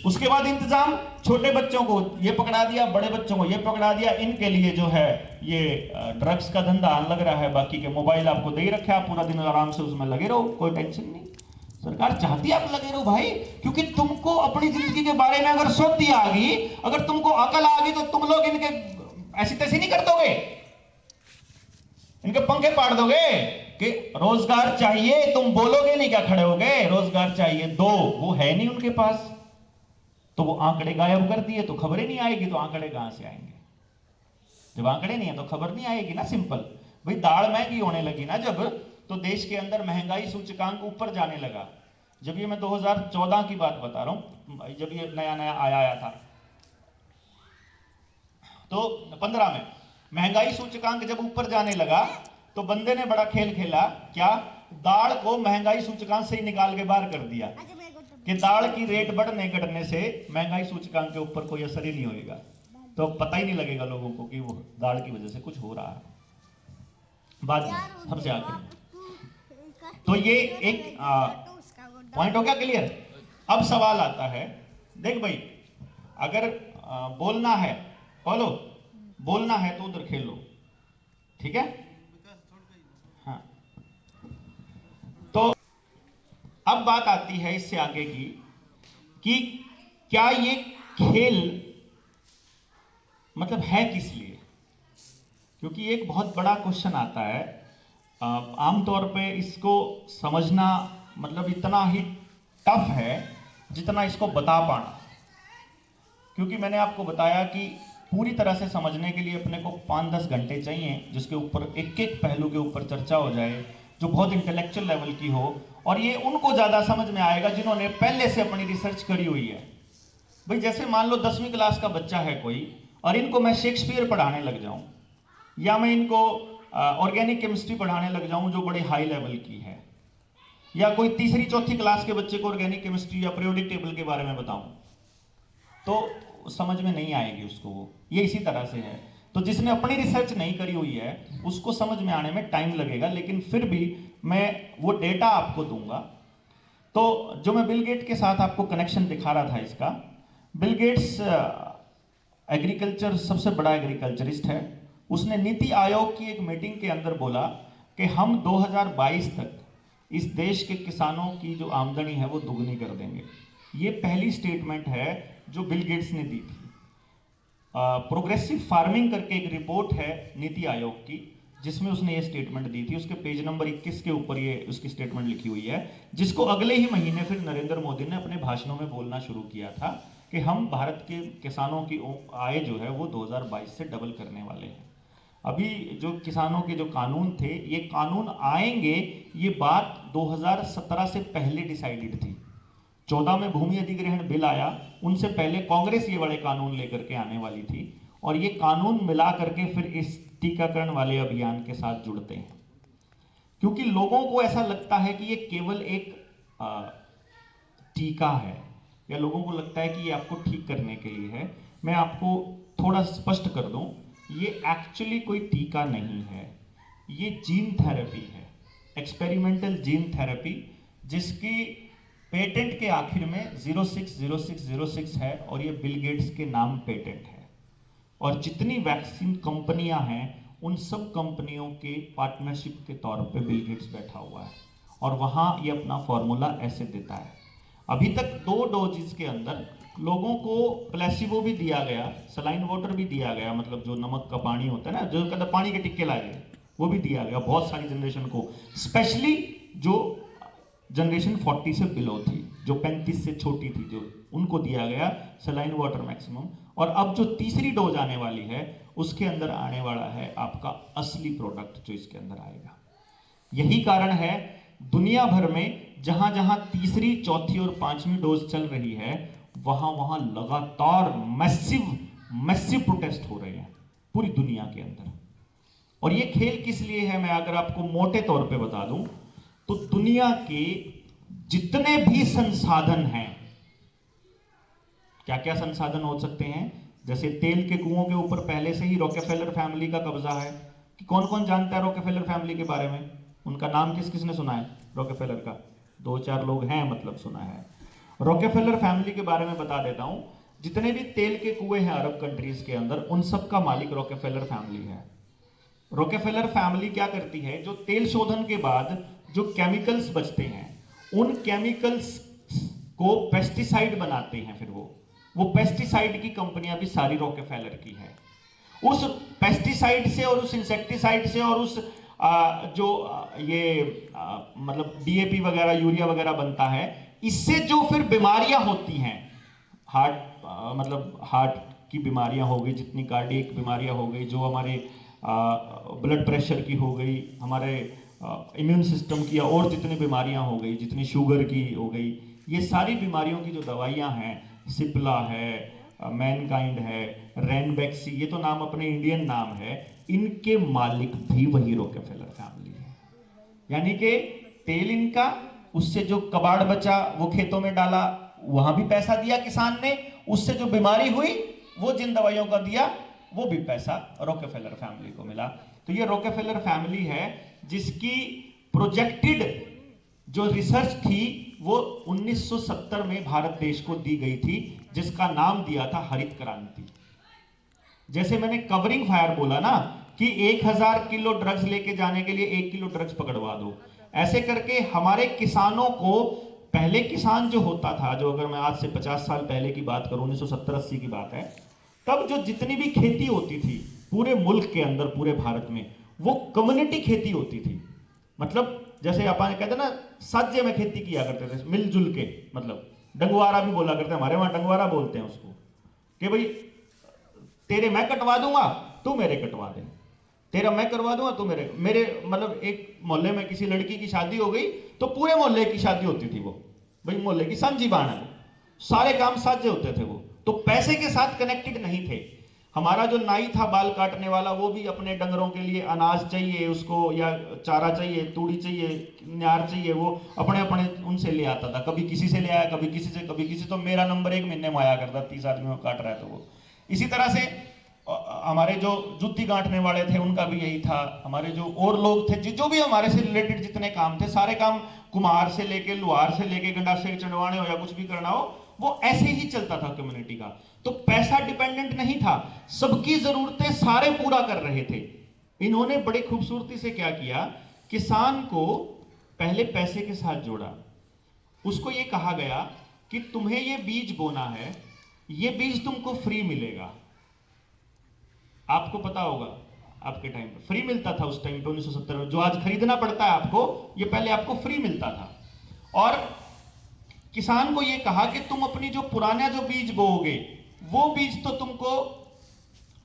उसके बाद इंतजाम, छोटे बच्चों को ये पकड़ा दिया, बड़े बच्चों को ये पकड़ा दिया। इनके लिए जो है ये ड्रग्स का धंधा लग रहा है। बाकी के मोबाइल आपको दे ही रखे, आप पूरा दिन आराम से उसमें लगे रहो, कोई टेंशन नहीं। सरकार चाहती है आप लगे रहो भाई, क्योंकि तुमको अपनी जिंदगी के बारे में अगर सोच आ गई, अगर तुमको अकल आ गई, तो तुम लोग इनके ऐसी तैसी नहीं कर दोगे, इनके पंखे पाड़ दोगे कि रोजगार चाहिए। तुम बोलोगे नहीं क्या खड़े हो गए, रोजगार चाहिए दो, वो है नहीं उनके पास। तो वो आंकड़े गायब कर दिए तो खबरें नहीं आएगी, तो आंकड़े कहां से आएंगे? जब आंकड़े नहीं है तो खबर नहीं आएगी ना। सिंपल भाई, दाल महंगी होने लगी ना जब, तो देश के अंदर महंगाई सूचकांक ऊपर जाने लगा। जब ये मैं 2014 की बात बता रहा हूं, जब ये नया नया आया था, तो 15 में महंगाई सूचकांक जब ऊपर जाने लगा तो बंदे ने बड़ा खेल खेला, क्या, दाल को महंगाई सूचकांक से ही निकाल के बाहर कर दिया कि दाल की रेट बढ़ने घटने से महंगाई सूचकांक के ऊपर कोई असर ही नहीं होगा, तो पता ही नहीं लगेगा लोगों को कि वो दाल की वजह से कुछ हो रहा है। बाद में सबसे आखिर तो ये एक पॉइंट हो गया क्लियर। अब सवाल आता है, देख भाई, अगर बोलना है बोलो, बोलना है तो उधर खेलो, ठीक है। हाँ, तो अब बात आती है इससे आगे की कि क्या ये खेल मतलब है किस लिए, क्योंकि एक बहुत बड़ा क्वेश्चन आता है। आमतौर पे इसको समझना मतलब इतना ही टफ है जितना इसको बता पाना, क्योंकि मैंने आपको बताया कि पूरी तरह से समझने के लिए अपने को 5-10 घंटे चाहिए, जिसके ऊपर एक एक पहलू के ऊपर चर्चा हो जाए, जो बहुत इंटेलेक्चुअल लेवल की हो, और ये उनको ज्यादा समझ में आएगा जिन्होंने पहले से अपनी रिसर्च करी हुई है। भाई जैसे मान लो 10वीं क्लास का बच्चा है कोई, और इनको मैं शेक्सपियर पढ़ाने लग जाऊं, या मैं इनको ऑर्गेनिक केमिस्ट्री पढ़ाने लग जाऊं जो बड़े हाई लेवल की है, या कोई 3री-4थी क्लास के बच्चे को ऑर्गेनिक केमिस्ट्री या पीरियोडिक टेबल के बारे में बताऊं, तो समझ में नहीं आएगी उसको वो। ये इसी तरह से है। तो जिसने अपनी रिसर्च नहीं करी हुई है उसको समझ में आने में टाइम लगेगा, लेकिन फिर भी मैं वो डेटा आपको दूंगा। तो जो मैं बिल गेट के साथ आपको कनेक्शन दिखा रहा था इसका, बिल गेट्स एग्रीकल्चर सबसे बड़ा एग्रीकल्चरिस्ट है। उसने नीति आयोग की एक मीटिंग के अंदर बोला कि हम 2022 तक इस देश के किसानों की जो आमदनी है वो दुगनी कर देंगे। ये पहली स्टेटमेंट है जो बिल गेट्स ने दी थी। प्रोग्रेसिव फार्मिंग करके एक रिपोर्ट है नीति आयोग की, जिसमें उसने ये स्टेटमेंट दी थी। उसके पेज नंबर 21 के ऊपर ये उसकी स्टेटमेंट लिखी हुई है, जिसको अगले ही महीने फिर नरेंद्र मोदी ने अपने भाषणों में बोलना शुरू किया था कि हम भारत के किसानों की आय जो है वो 2022 से डबल करने वाले हैं। अभी जो किसानों के जो कानून थे, ये कानून आएंगे, ये बात 2017 से पहले डिसाइडेड थी। 14 में भूमि अधिग्रहण बिल आया, उनसे पहले कांग्रेस ये बड़े कानून लेकर के आने वाली थी, और ये कानून मिला करके फिर इस टीकाकरण वाले अभियान के साथ जुड़ते हैं। क्योंकि लोगों को ऐसा लगता है कि ये केवल एक टीका है, या लोगों को लगता है कि ये आपको ठीक करने के लिए है। मैं आपको थोड़ा स्पष्ट कर दूं, ये एक्चुअली कोई टीका नहीं है, ये जीन थेरेपी है, एक्सपेरिमेंटल जीन थेरेपी, जिसकी पेटेंट के आखिर में 060606 है, और ये बिल गेट्स के नाम पेटेंट है। और जितनी वैक्सीन कंपनियां हैं उन सब कंपनियों के पार्टनरशिप के तौर पे बिल गेट्स बैठा हुआ है, और वहां ये अपना फॉर्मूला ऐसे देता है। अभी तक 2 डोजेस के अंदर लोगों को प्लेसिबो भी दिया गया, सलाइन वाटर भी दिया गया, मतलब जो नमक का पानी होता है ना, जो कहते पानी के टिक्के लाए, वो भी दिया गया बहुत सारी जनरेशन को, स्पेशली जो जनरेशन 40 से बिलो थी, जो 35 से छोटी थी, जो उनको दिया गया सलाइन वाटर मैक्सिमम। और अब जो 3री डोज आने वाली है उसके अंदर आने वाला है आपका असली प्रोडक्ट जो इसके अंदर आएगा। यही कारण है दुनिया भर में जहां जहां 3री, 4थी और 5वीं डोज चल रही है, वहां वहां लगातार मैसिव प्रोटेस्ट हो रहे हैं पूरी दुनिया के अंदर। और ये खेल किस लिए है, मैं अगर आपको मोटे तौर पे बता दूं, तो दुनिया के जितने भी संसाधन हैं, क्या क्या संसाधन हो सकते हैं, जैसे तेल के कुओं के ऊपर पहले से ही रॉकेफेलर फैमिली का कब्जा है। कि कौन कौन जानता है रॉकेफेलर फैमिली के बारे में, उनका नाम किस किसने सुना है रॉकेफेलर का? 2-4 लोग हैं, मतलब सुना है। रॉकेफेलर फैमिली के बारे में बता देता हूं। जितने भी तेल के कुएं हैं अरब कंट्रीज के अंदर, उन सब का मालिक रॉकेफेलर फैमिली है। रॉकेफेलर फैमिली क्या करती है, जो तेल शोधन के बाद जो केमिकल्स बचते हैं, उन केमिकल्स को पेस्टिसाइड बनाते हैं। फिर वो पेस्टिसाइड की कंपनियां भी सारी रॉकेफेलर की है। उस पेस्टिसाइड से और उस इंसेक्टिसाइड से और उस मतलब डीएपी वगैरह, यूरिया वगैरह बनता है, इससे जो फिर बीमारियां होती हैं, हार्ट की बीमारियां हो गई, जितनी कार्डियक बीमारियां हो गई, जो हमारे ब्लड प्रेशर की हो गई, हमारे इम्यून सिस्टम की और जितनी बीमारियां हो गई, जितनी शुगर की हो गई, ये सारी बीमारियों की जो दवाइयां हैं, सिप्ला है, मैनकाइंड है, रैनबैक्सी, ये तो नाम अपने इंडियन नाम है, इनके मालिक भी वही रॉकफेलर फैमिली है। यानी कि तेल इनका, उससे जो कबाड़ बचा वो खेतों में डाला, वहां भी पैसा दिया किसान ने, उससे जो बीमारी हुई वो जिन दवाइयों का दिया वो भी पैसा रॉकफेलर फैमिली को मिला। तो ये रॉकफेलर फैमिली है जिसकी प्रोजेक्टेड जो रिसर्च थी वो 1970 में भारत देश को दी गई थी, जिसका नाम दिया था हरित क्रांति। जैसे मैंने कवरिंग फायर बोला ना कि 1000 किलो ड्रग्स लेके जाने के लिए 1 किलो ड्रग्स पकड़वा दो, ऐसे करके हमारे किसानों को, पहले किसान जो होता था, जो अगर मैं आज से 50 साल पहले की बात करूं, 1970-80 की बात है, तब जो जितनी भी खेती होती थी पूरे मुल्क के अंदर, पूरे भारत में, वो कम्युनिटी खेती होती थी। मतलब जैसे अपन कहते ना साज्य में खेती किया करते थे, मिलजुल के, मतलब डंगवारा भी बोला करते हैं, हमारे वहां डंगवारा बोलते हैं उसको, कि भाई तेरे मैं कटवा दूंगा तू मेरे कटवा दे, तेरा मैं करवा दूंगा तू मेरे मतलब एक मोहल्ले में किसी लड़की की शादी हो गई तो पूरे मोहल्ले की शादी होती थी, वो भाई मोहल्ले की सांझी बाण है, सारे काम साझे होते थे वो, तो पैसे के साथ कनेक्टेड नहीं थे। हमारा जो नाई था बाल काटने वाला, वो भी अपने डंगरों के लिए अनाज चाहिए उसको, या चारा चाहिए, तूड़ी चाहिए, न्यार चाहिए, वो अपने अपने उनसे ले आता था, कभी किसी से ले आया, कभी किसी से, कभी किसी। तो मेरा नंबर 1 महीने में आया करता, 30 आदमियों को काट रहा है तो वो। इसी तरह से हमारे जो जुत्ती गांठने वाले थे उनका भी यही था, हमारे जो और लोग थे जो भी हमारे से रिलेटेड जितने काम थे, सारे काम कुम्हार से लेके, लोहार से लेके, गंडासे चढ़वाने हो या कुछ भी करना हो, वो ऐसे ही चलता था कम्युनिटी का। तो पैसा डिपेंडेंट नहीं था, सबकी जरूरतें सारे पूरा कर रहे थे। इन्होंने बड़े खूबसूरती से क्या किया, किसान को पहले पैसे के साथ जोड़ा, उसको ये कहा गया कि तुम्हें ये बीज बोना है, ये बीज तुमको फ्री मिलेगा। आपको पता होगा आपके टाइम पे फ्री मिलता था, उस टाइम पे 1970 में, जो आज खरीदना पड़ता है आपको, ये पहले आपको फ्री मिलता था। और किसान को ये कहा कि तुम अपनी जो पुराना जो बीज बोओगे, वो बीज तो तुमको,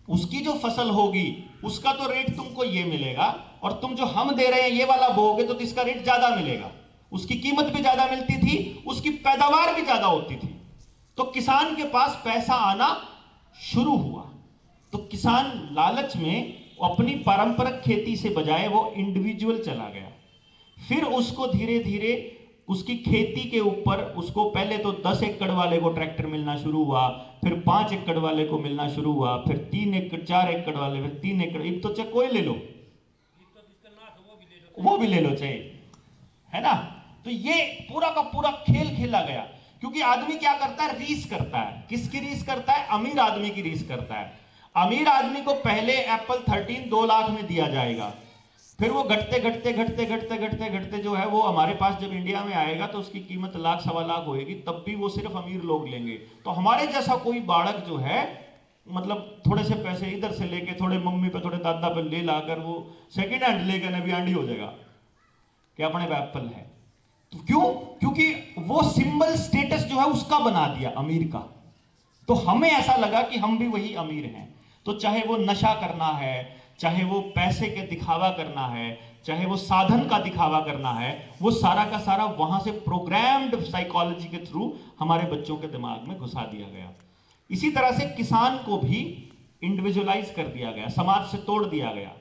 उसकी जो फसल होगी उसका तो रेट तुमको ये मिलेगा, और तुम जो हम दे रहे हैं ये वाला बोओगे तो इसका रेट ज्यादा मिलेगा। उसकी कीमत भी ज्यादा मिलती थी, उसकी पैदावार भी ज्यादा होती थी। तो किसान के पास पैसा आना शुरू हुआ। तो किसान लालच में अपनी पारंपरिक खेती से बजाय वो इंडिविजुअल चला गया। फिर उसको धीरे धीरे उसकी खेती के ऊपर, उसको पहले तो 10 एकड़ वाले को ट्रैक्टर मिलना शुरू हुआ, फिर 5 एकड़ वाले को मिलना शुरू हुआ, फिर 3 एकड़, 4 एकड़ वाले, फिर 3 एकड़, एक तो चाहे कोई ले लो, वो भी ले लो चाहे, है ना। तो ये पूरा का पूरा खेल खेला गया, क्योंकि आदमी क्या करता है, रीस करता है। किसकी रीस करता है? अमीर आदमी की रीस करता है। अमीर आदमी को पहले एप्पल 13 2 लाख में दिया जाएगा, फिर वो घटते घटते घटते घटते घटते घटते जो है वो हमारे पास जब इंडिया में आएगा तो उसकी कीमत लाख सवा लाख होएगी, तब भी वो सिर्फ अमीर लोग लेंगे। तो हमारे जैसा कोई बालक जो है, मतलब थोड़े से पैसे इधर से लेके, थोड़े मम्मी पे, थोड़े दादा पे ले लाकर वो सेकेंड हैंड लेकर नबी आंडी हो जाएगा कि अपने पे एप्पल है। तो क्यों? क्योंकि वो सिंबल स्टेटस जो है उसका बना दिया अमीर का। तो हमें ऐसा लगा कि हम भी वही अमीर हैं। तो चाहे वो नशा करना है, चाहे वो पैसे के दिखावा करना है, चाहे वो साधन का दिखावा करना है, वो सारा का सारा वहां से प्रोग्राम्ड साइकोलॉजी के थ्रू हमारे बच्चों के दिमाग में घुसा दिया गया। इसी तरह से किसान को भी इंडिविजुअलाइज कर दिया गया, समाज से तोड़ दिया गया।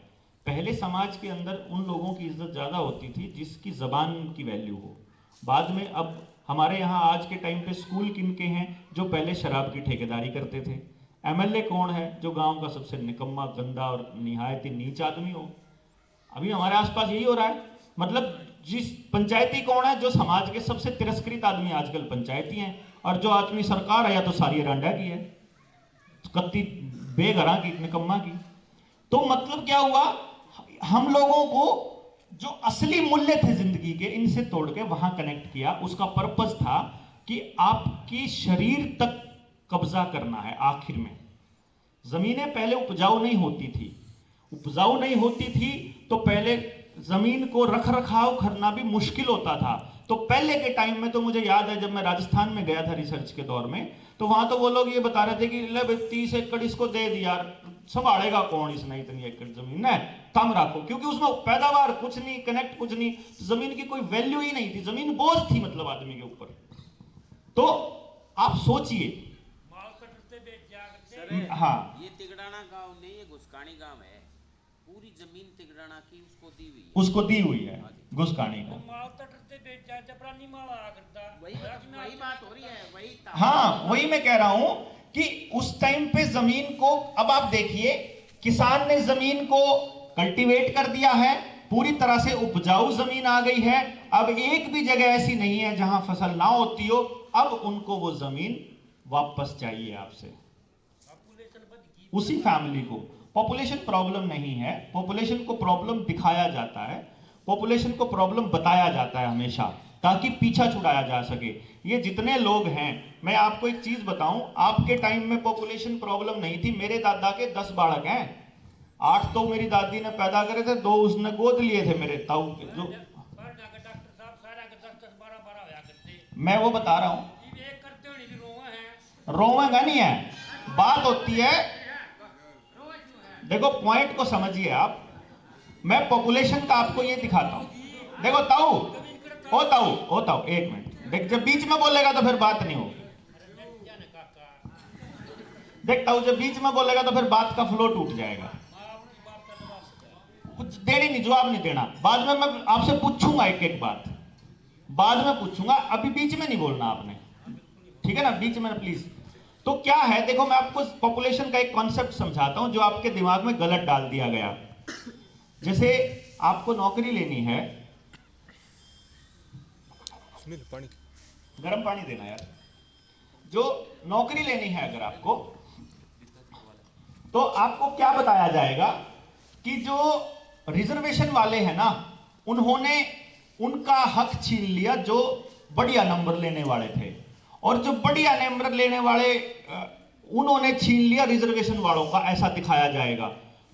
पहले समाज के अंदर उन लोगों की इज्जत ज्यादा होती थी जिसकी जबान की वैल्यू हो। बाद में अब हमारे यहाँ आज के टाइम पे स्कूल किनके हैं? जो पहले शराब की ठेकेदारी करते थे। एमएलए कौन है? जो गांव का सबसे निकम्मा, गंदा और निहायत ही नीच आदमी हो। अभी हमारे आसपास यही हो रहा है। मतलब जिस पंचायती कौन है? जो समाज के सबसे तिरस्कृत आदमी आजकल पंचायती हैं, और जो आदमी सरकार है या तो सारी रांडा की है, कत्ती बेघरा की, निकम्मा की। तो मतलब क्या हुआ, हम लोगों को जो असली मूल्य थे जिंदगी के, इनसे तोड़ के वहां कनेक्ट किया। उसका पर्पस था कि आपकी शरीर तक कब्जा करना है। आखिर में जमीनें पहले उपजाऊ नहीं होती थी। उपजाऊ नहीं होती थी तो पहले जमीन को रख रखाव करना भी मुश्किल होता था। तो पहले के टाइम में तो मुझे याद है, जब मैं राजस्थान में गया था रिसर्च के दौर में, तो वहां तो वो लोग ये बता रहे थे कि ले 30 एकड़ इसको दे दिया, संभालेगा कौन इसने इतनी एकड़ जमीन है, कम रखो, क्योंकि उसमें पैदावार कुछ नहीं, कनेक्ट कुछ नहीं, जमीन की कोई वैल्यू ही नहीं थी, जमीन बोझ थी मतलब आदमी के ऊपर। तो आप सोचिए। हाँ, ये तिगड़ाना गांव नहीं, ये घुसकानी गांव है। पूरी जमीन तिगड़ाना की उसको दी हुई है, उसको दी हुई है घुसकानी को। वही बात हो रही है, वही हाँ, वही मैं कह रहा हूं कि उस टाइम पे जमीन को, अब आप देखिए, किसान ने जमीन को कल्टीवेट कर दिया है, पूरी तरह से उपजाऊ जमीन आ गई है। अब एक भी जगह ऐसी नहीं है जहां फसल ना होती हो। अब उनको वो जमीन वापस चाहिए आपसे, उसी फैमिली को। पॉपुलेशन प्रॉब्लम नहीं है, पॉपुलेशन को प्रॉब्लम दिखाया जाता है, पॉपुलेशन को प्रॉब्लम बताया जाता है हमेशा, ताकि पीछा छुड़ाया जा सके। ये जितने लोग हैं, मैं आपको एक चीज बताऊं, आपके टाइम में पॉपुलेशन प्रॉब्लम नहीं थी। मेरे दादा के 10 बालक हैं, 8 तो मेरी दादी ने पैदा करे थे, 2 उसने गोद लिए थे मेरे ताऊ के। जो मैं वो बता रहा हूं, रोवेगा नहीं है, बात होती है। देखो पॉइंट को समझिए आप। मैं पॉपुलेशन का आपको ये दिखाता हूं। देखो ताऊ, ओ ताऊ एक मिनट देख, जब बीच में बोलेगा तो फिर बात नहीं होगी। देख ताऊ, जब बीच में बोलेगा तो फिर बात का फ्लो टूट जाएगा। कुछ देनी नहीं, जवाब नहीं देना, बाद में मैं आपसे पूछूंगा एक एक बात, बाद में पूछूंगा, अभी बीच में नहीं बोलना आपने, ठीक है ना, बीच में प्लीज। तो क्या है, देखो मैं आपको पॉपुलेशन का एक कॉन्सेप्ट समझाता हूं जो आपके दिमाग में गलत डाल दिया गया। जैसे आपको नौकरी लेनी है, पानी, गर्म पानी देना यार। जो नौकरी लेनी है अगर आपको, तो आपको क्या बताया जाएगा कि जो रिजर्वेशन वाले हैं ना, उन्होंने उनका हक छीन लिया जो बढ़िया नंबर लेने वाले थे, और जो बढ़िया नंबर लेने वाले उन्होंने छीन लिया रिजर्वेशन वालों का, ऐसा दिखाया जाएगा।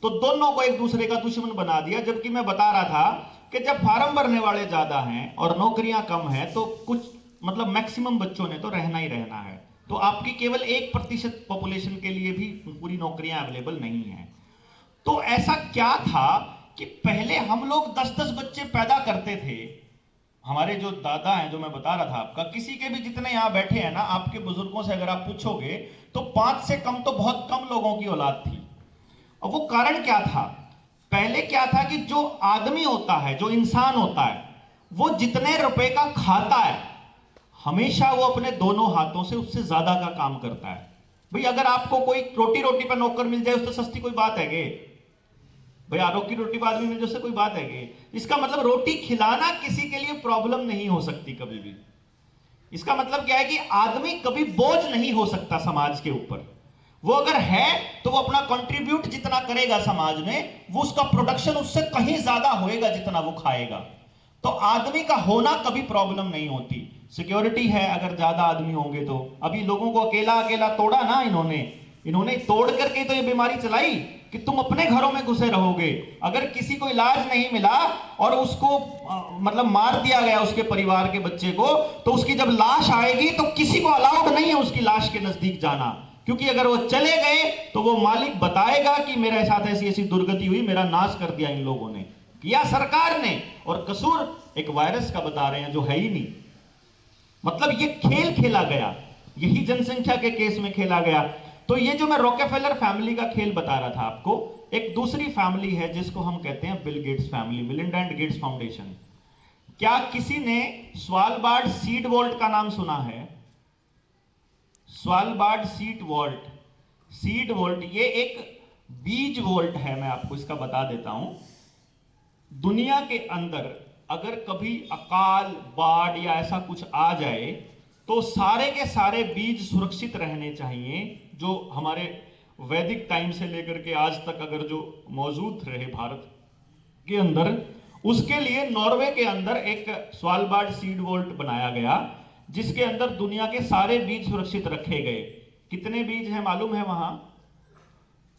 तो दोनों को एक दूसरे का दुश्मन बना दिया। जबकि मैं बता रहा था कि जब फार्म भरने वाले ज्यादा हैं और नौकरियां कम हैं, तो कुछ मतलब मैक्सिमम बच्चों ने तो रहना ही रहना है। तो आपकी केवल 1% पॉपुलेशन के लिए भी पूरी नौकरियां अवेलेबल नहीं है। तो ऐसा क्या था कि पहले हम लोग 10-10 बच्चे पैदा करते थे। हमारे जो दादा हैं, जो मैं बता रहा था आपका, किसी के भी जितने यहां बैठे हैं ना, आपके बुजुर्गों से अगर आप पूछोगे तो 5 से कम तो बहुत कम लोगों की औलाद थी। और वो कारण क्या था? पहले क्या था कि जो आदमी होता है, जो इंसान होता है, वो जितने रुपए का खाता है, हमेशा वो अपने दोनों हाथों से उससे ज्यादा का काम करता है। भाई अगर आपको कोई रोटी पर नौकर मिल जाए, उससे सस्ती कोई बात है गे? भाई आरोग्य की रोटी पर आदमी मिल जाए, उससे कोई बात है गे? इसका मतलब रोटी खिलाना किसी के लिए प्रॉब्लम नहीं हो सकती कभी भी। इसका मतलब क्या है कि आदमी कभी बोझ नहीं हो सकता समाज के ऊपर। वो अगर है तो वो अपना कंट्रीब्यूट जितना करेगा समाज में, वो उसका प्रोडक्शन उससे कहीं ज्यादा होएगा जितना वो खाएगा। तो आदमी का होना कभी प्रॉब्लम नहीं होती। सिक्योरिटी है अगर ज्यादा आदमी होंगे तो। अभी लोगों को अकेला अकेला तोड़ा ना इन्होंने तोड़ करके तो ये बीमारी चलाई कि तुम अपने घरों में घुसे रहोगे। अगर किसी को इलाज नहीं मिला और उसको मतलब मार दिया गया उसके परिवार के बच्चे को, तो उसकी जब लाश आएगी तो किसी को अलाउड नहीं है उसकी लाश के नजदीक जाना, क्योंकि अगर वो चले गए तो वो मालिक बताएगा कि मेरे साथ ऐसी ऐसी दुर्गति हुई, मेरा नाश कर दिया इन लोगों ने या सरकार ने। और कसूर एक वायरस का बता रहे हैं जो है ही नहीं। मतलब ये खेल खेला गया, यही जनसंख्या के केस में खेला गया। तो ये जो मैं रॉकेफेलर फैमिली का खेल बता रहा था आपको, एक दूसरी फैमिली है जिसको हम कहते हैं Bill Gates family, Melinda and Gates Foundation. क्या किसी ने स्वालबार्ड सीड वॉल्ट का नाम सुना है? स्वालबार्ड सीड वॉल्ट ये एक बीज वॉल्ट है। मैं आपको इसका बता देता हूं। दुनिया के अंदर अगर कभी अकाल, बाढ़ या ऐसा कुछ आ जाए तो सारे के सारे बीज सुरक्षित रहने चाहिए, जो हमारे वैदिक टाइम से लेकर के आज तक अगर जो मौजूद रहे भारत के अंदर, उसके लिए नॉर्वे के अंदर एक स्वालबार्ड सीड वॉल्ट बनाया गया, जिसके अंदर दुनिया के सारे बीज सुरक्षित रखे गए। कितने बीज हैं मालूम है वहां?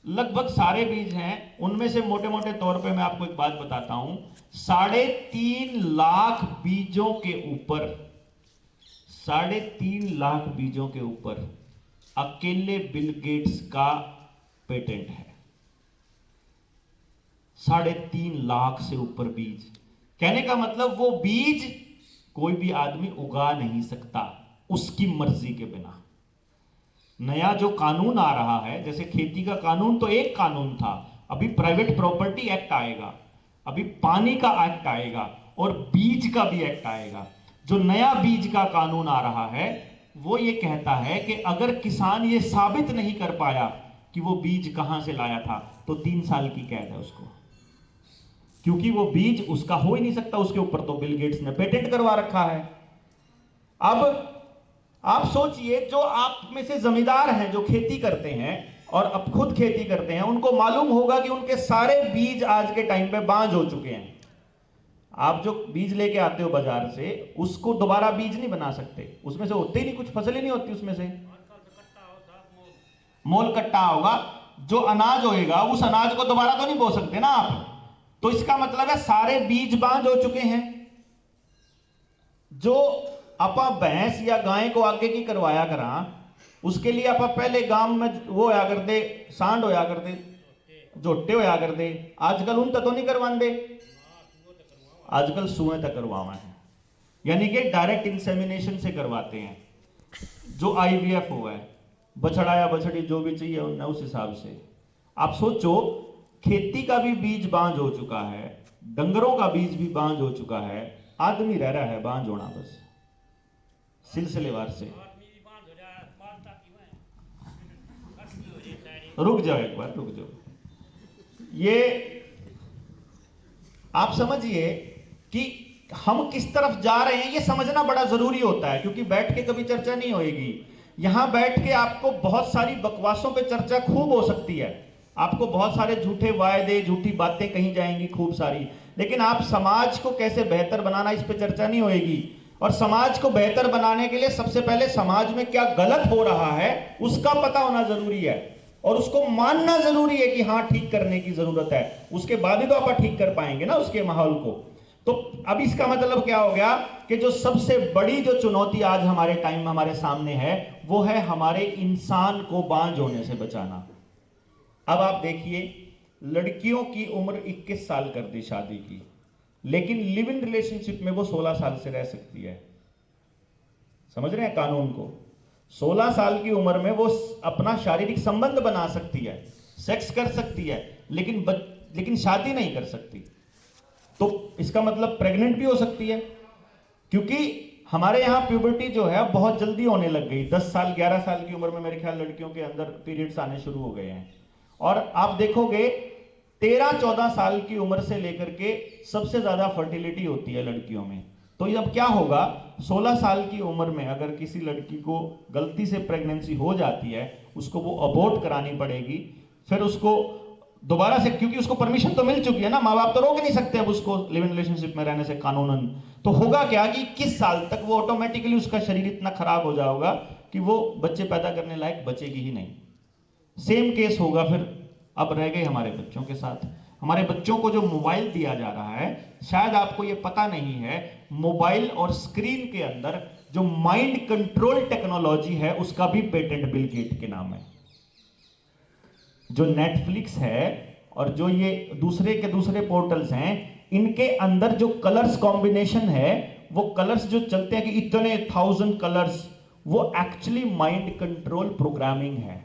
लगभग सारे बीज हैं, उनमें से मोटे मोटे तौर पे मैं आपको एक बात बताता हूं, 3.5 लाख बीजों के ऊपर, 3.5 लाख बीजों के ऊपर अकेले बिल गेट्स का पेटेंट है। 3.5 लाख से ऊपर बीज, कहने का मतलब वो बीज कोई भी आदमी उगा नहीं सकता उसकी मर्जी के बिना। नया जो कानून आ रहा है, जैसे खेती का कानून तो एक कानून था, अभी प्राइवेट प्रॉपर्टी एक्ट आएगा, अभी पानी का एक्ट आएगा और बीज का भी एक्ट आएगा। जो नया बीज का कानून आ रहा है वो ये कहता है कि अगर किसान ये साबित नहीं कर पाया कि वो बीज कहां से लाया था तो 3 साल की कैद है उसको, क्योंकि वो बीज उसका हो ही नहीं सकता, उसके ऊपर तो बिल गेट्स ने पेटेंट करवा रखा है। अब आप सोचिए, जो आप में से जमींदार हैं जो खेती करते हैं और अब खुद खेती करते हैं, उनको मालूम होगा कि उनके सारे बीज आज के टाइम पे बांझ हो चुके हैं। आप जो बीज लेके आते हो बाजार से, उसको दोबारा बीज नहीं बना सकते, उसमें से होते ही नहीं, कुछ फसल ही नहीं होती उसमें से, मोल कट्टा होगा। जो अनाज होएगा उस अनाज को दोबारा तो नहीं बो सकते ना आप, तो इसका मतलब है सारे बीज बांझ हो चुके हैं। जो आपा भैंस या गाय को आगे की करवाया करा, उसके लिए आप पहले गांव में वो होया करते, सांड होया करते, झोटे होया करते, आजकल उन तो नहीं करवाते, आजकल सुए तक करवावा है, यानी कि डायरेक्ट इंसेमिनेशन से करवाते हैं। जो IVF हुआ है, बछड़ा या बछड़ी जो भी चाहिए उन्हें उस हिसाब से। आप सोचो, खेती का भी बीज बांझ हो चुका है, डंगरों का बीज भी बांझ हो चुका है, आदमी रह रहा है बांझ होना बस सिलसिलेवार से। रुक जाओ एक बार, रुक जाओ। ये आप समझिए कि हम किस तरफ जा रहे हैं, ये समझना बड़ा जरूरी होता है, क्योंकि बैठ के कभी चर्चा नहीं होएगी। यहां बैठ के आपको बहुत सारी बकवासों पे चर्चा खूब हो सकती है, आपको बहुत सारे झूठे वायदे, झूठी बातें कही जाएंगी खूब सारी, लेकिन आप समाज को कैसे बेहतर बनाना, इस पे चर्चा नहीं होएगी। और समाज को बेहतर बनाने के लिए सबसे पहले समाज में क्या गलत हो रहा है उसका पता होना जरूरी है, और उसको मानना जरूरी है कि हाँ ठीक करने की जरूरत है, उसके बाद ही तो आप ठीक कर पाएंगे ना उसके माहौल को। तो अब इसका मतलब क्या हो गया कि जो सबसे बड़ी जो चुनौती आज हमारे टाइम में हमारे सामने है वो है हमारे इंसान को बांझ होने से बचाना। अब आप देखिए, लड़कियों की उम्र 21 साल कर दी शादी की, लेकिन लिव इन रिलेशनशिप में वो 16 साल से रह सकती है। समझ रहे हैं कानून को? 16 साल की उम्र में वो अपना शारीरिक संबंध बना सकती है, सेक्स कर सकती है, लेकिन शादी नहीं कर सकती। तो इसका मतलब प्रेग्नेंट भी हो सकती है, क्योंकि हमारे यहां प्यूबर्टी जो है बहुत जल्दी होने लग गई। 10 साल 11 साल की उम्र में मेरे ख्याल लड़कियों के अंदर पीरियड्स आने शुरू हो गए हैं। और आप देखोगे 13-14 साल की उम्र से लेकर के सबसे ज्यादा फर्टिलिटी होती है लड़कियों में। तो ये अब क्या होगा, 16 साल की उम्र में अगर किसी लड़की को गलती से प्रेगनेंसी हो जाती है, उसको वो अबॉर्ट करानी पड़ेगी, फिर उसको दोबारा से, क्योंकि उसको परमिशन तो मिल चुकी है ना, माँ बाप तो रोक नहीं सकते अब उसको लिव इन रिलेशनशिप में रहने से कानूनन। तो होगा क्या कि 21 साल तक वो ऑटोमेटिकली उसका शरीर इतना खराब हो जाएगा कि वो बच्चे पैदा करने लायक बचेगी ही नहीं। सेम केस होगा फिर अब रह गए हमारे बच्चों के साथ। हमारे बच्चों को जो मोबाइल दिया जा रहा है, शायद आपको ये पता नहीं है, मोबाइल और स्क्रीन के अंदर जो माइंड कंट्रोल टेक्नोलॉजी है उसका भी पेटेंट बिल गेट के नाम है। जो नेटफ्लिक्स है और जो ये दूसरे के दूसरे पोर्टल्स हैं, इनके अंदर जो कलर्स कॉम्बिनेशन है, वो कलर्स जो चलते हैं कि इतने 1000 कलर्स, वो एक्चुअली माइंड कंट्रोल प्रोग्रामिंग है।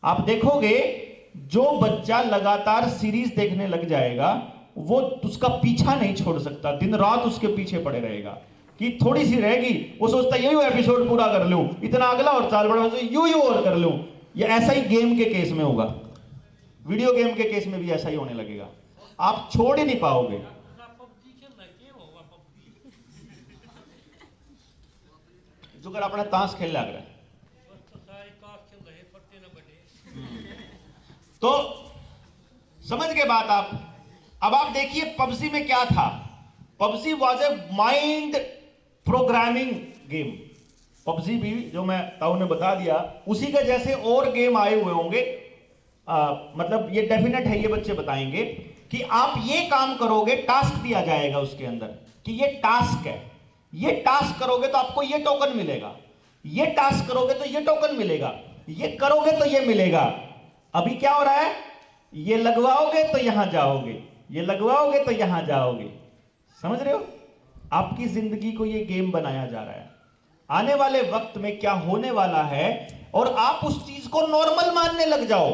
आप देखोगे जो बच्चा लगातार सीरीज देखने लग जाएगा वो उसका पीछा नहीं छोड़ सकता, दिन रात उसके पीछे पड़े रहेगा कि थोड़ी सी रहेगी, वो सोचता है यही एपिसोड पूरा कर लूं, इतना अगला और चाल बड़ा यूं और कर लूं। ये ऐसा ही गेम के केस में होगा, वीडियो गेम के केस में भी ऐसा ही होने लगेगा, आप छोड़ ही नहीं पाओगे। जो कर अपना ताश खेल लग रहा है, तो समझ गए बात आप। अब आप देखिए पबजी में क्या था, PUBG was a mind programming game. PUBG भी जो मैं ताऊ ने बता दिया, उसी के जैसे और गेम आए हुए होंगे मतलब ये डेफिनेट है, ये बच्चे बताएंगे कि आप ये काम करोगे, टास्क दिया जाएगा उसके अंदर कि ये टास्क है, ये टास्क करोगे तो आपको ये टोकन मिलेगा, ये टास्क करोगे तो ये टोकन मिलेगा, ये करोगे तो ये मिलेगा। अभी क्या हो रहा है, ये लगवाओगे तो यहां जाओगे, ये लगवाओगे तो यहां जाओगे। समझ रहे हो, आपकी जिंदगी को ये गेम बनाया जा रहा है। आने वाले वक्त में क्या होने वाला है और आप उस चीज को नॉर्मल मानने लग जाओ।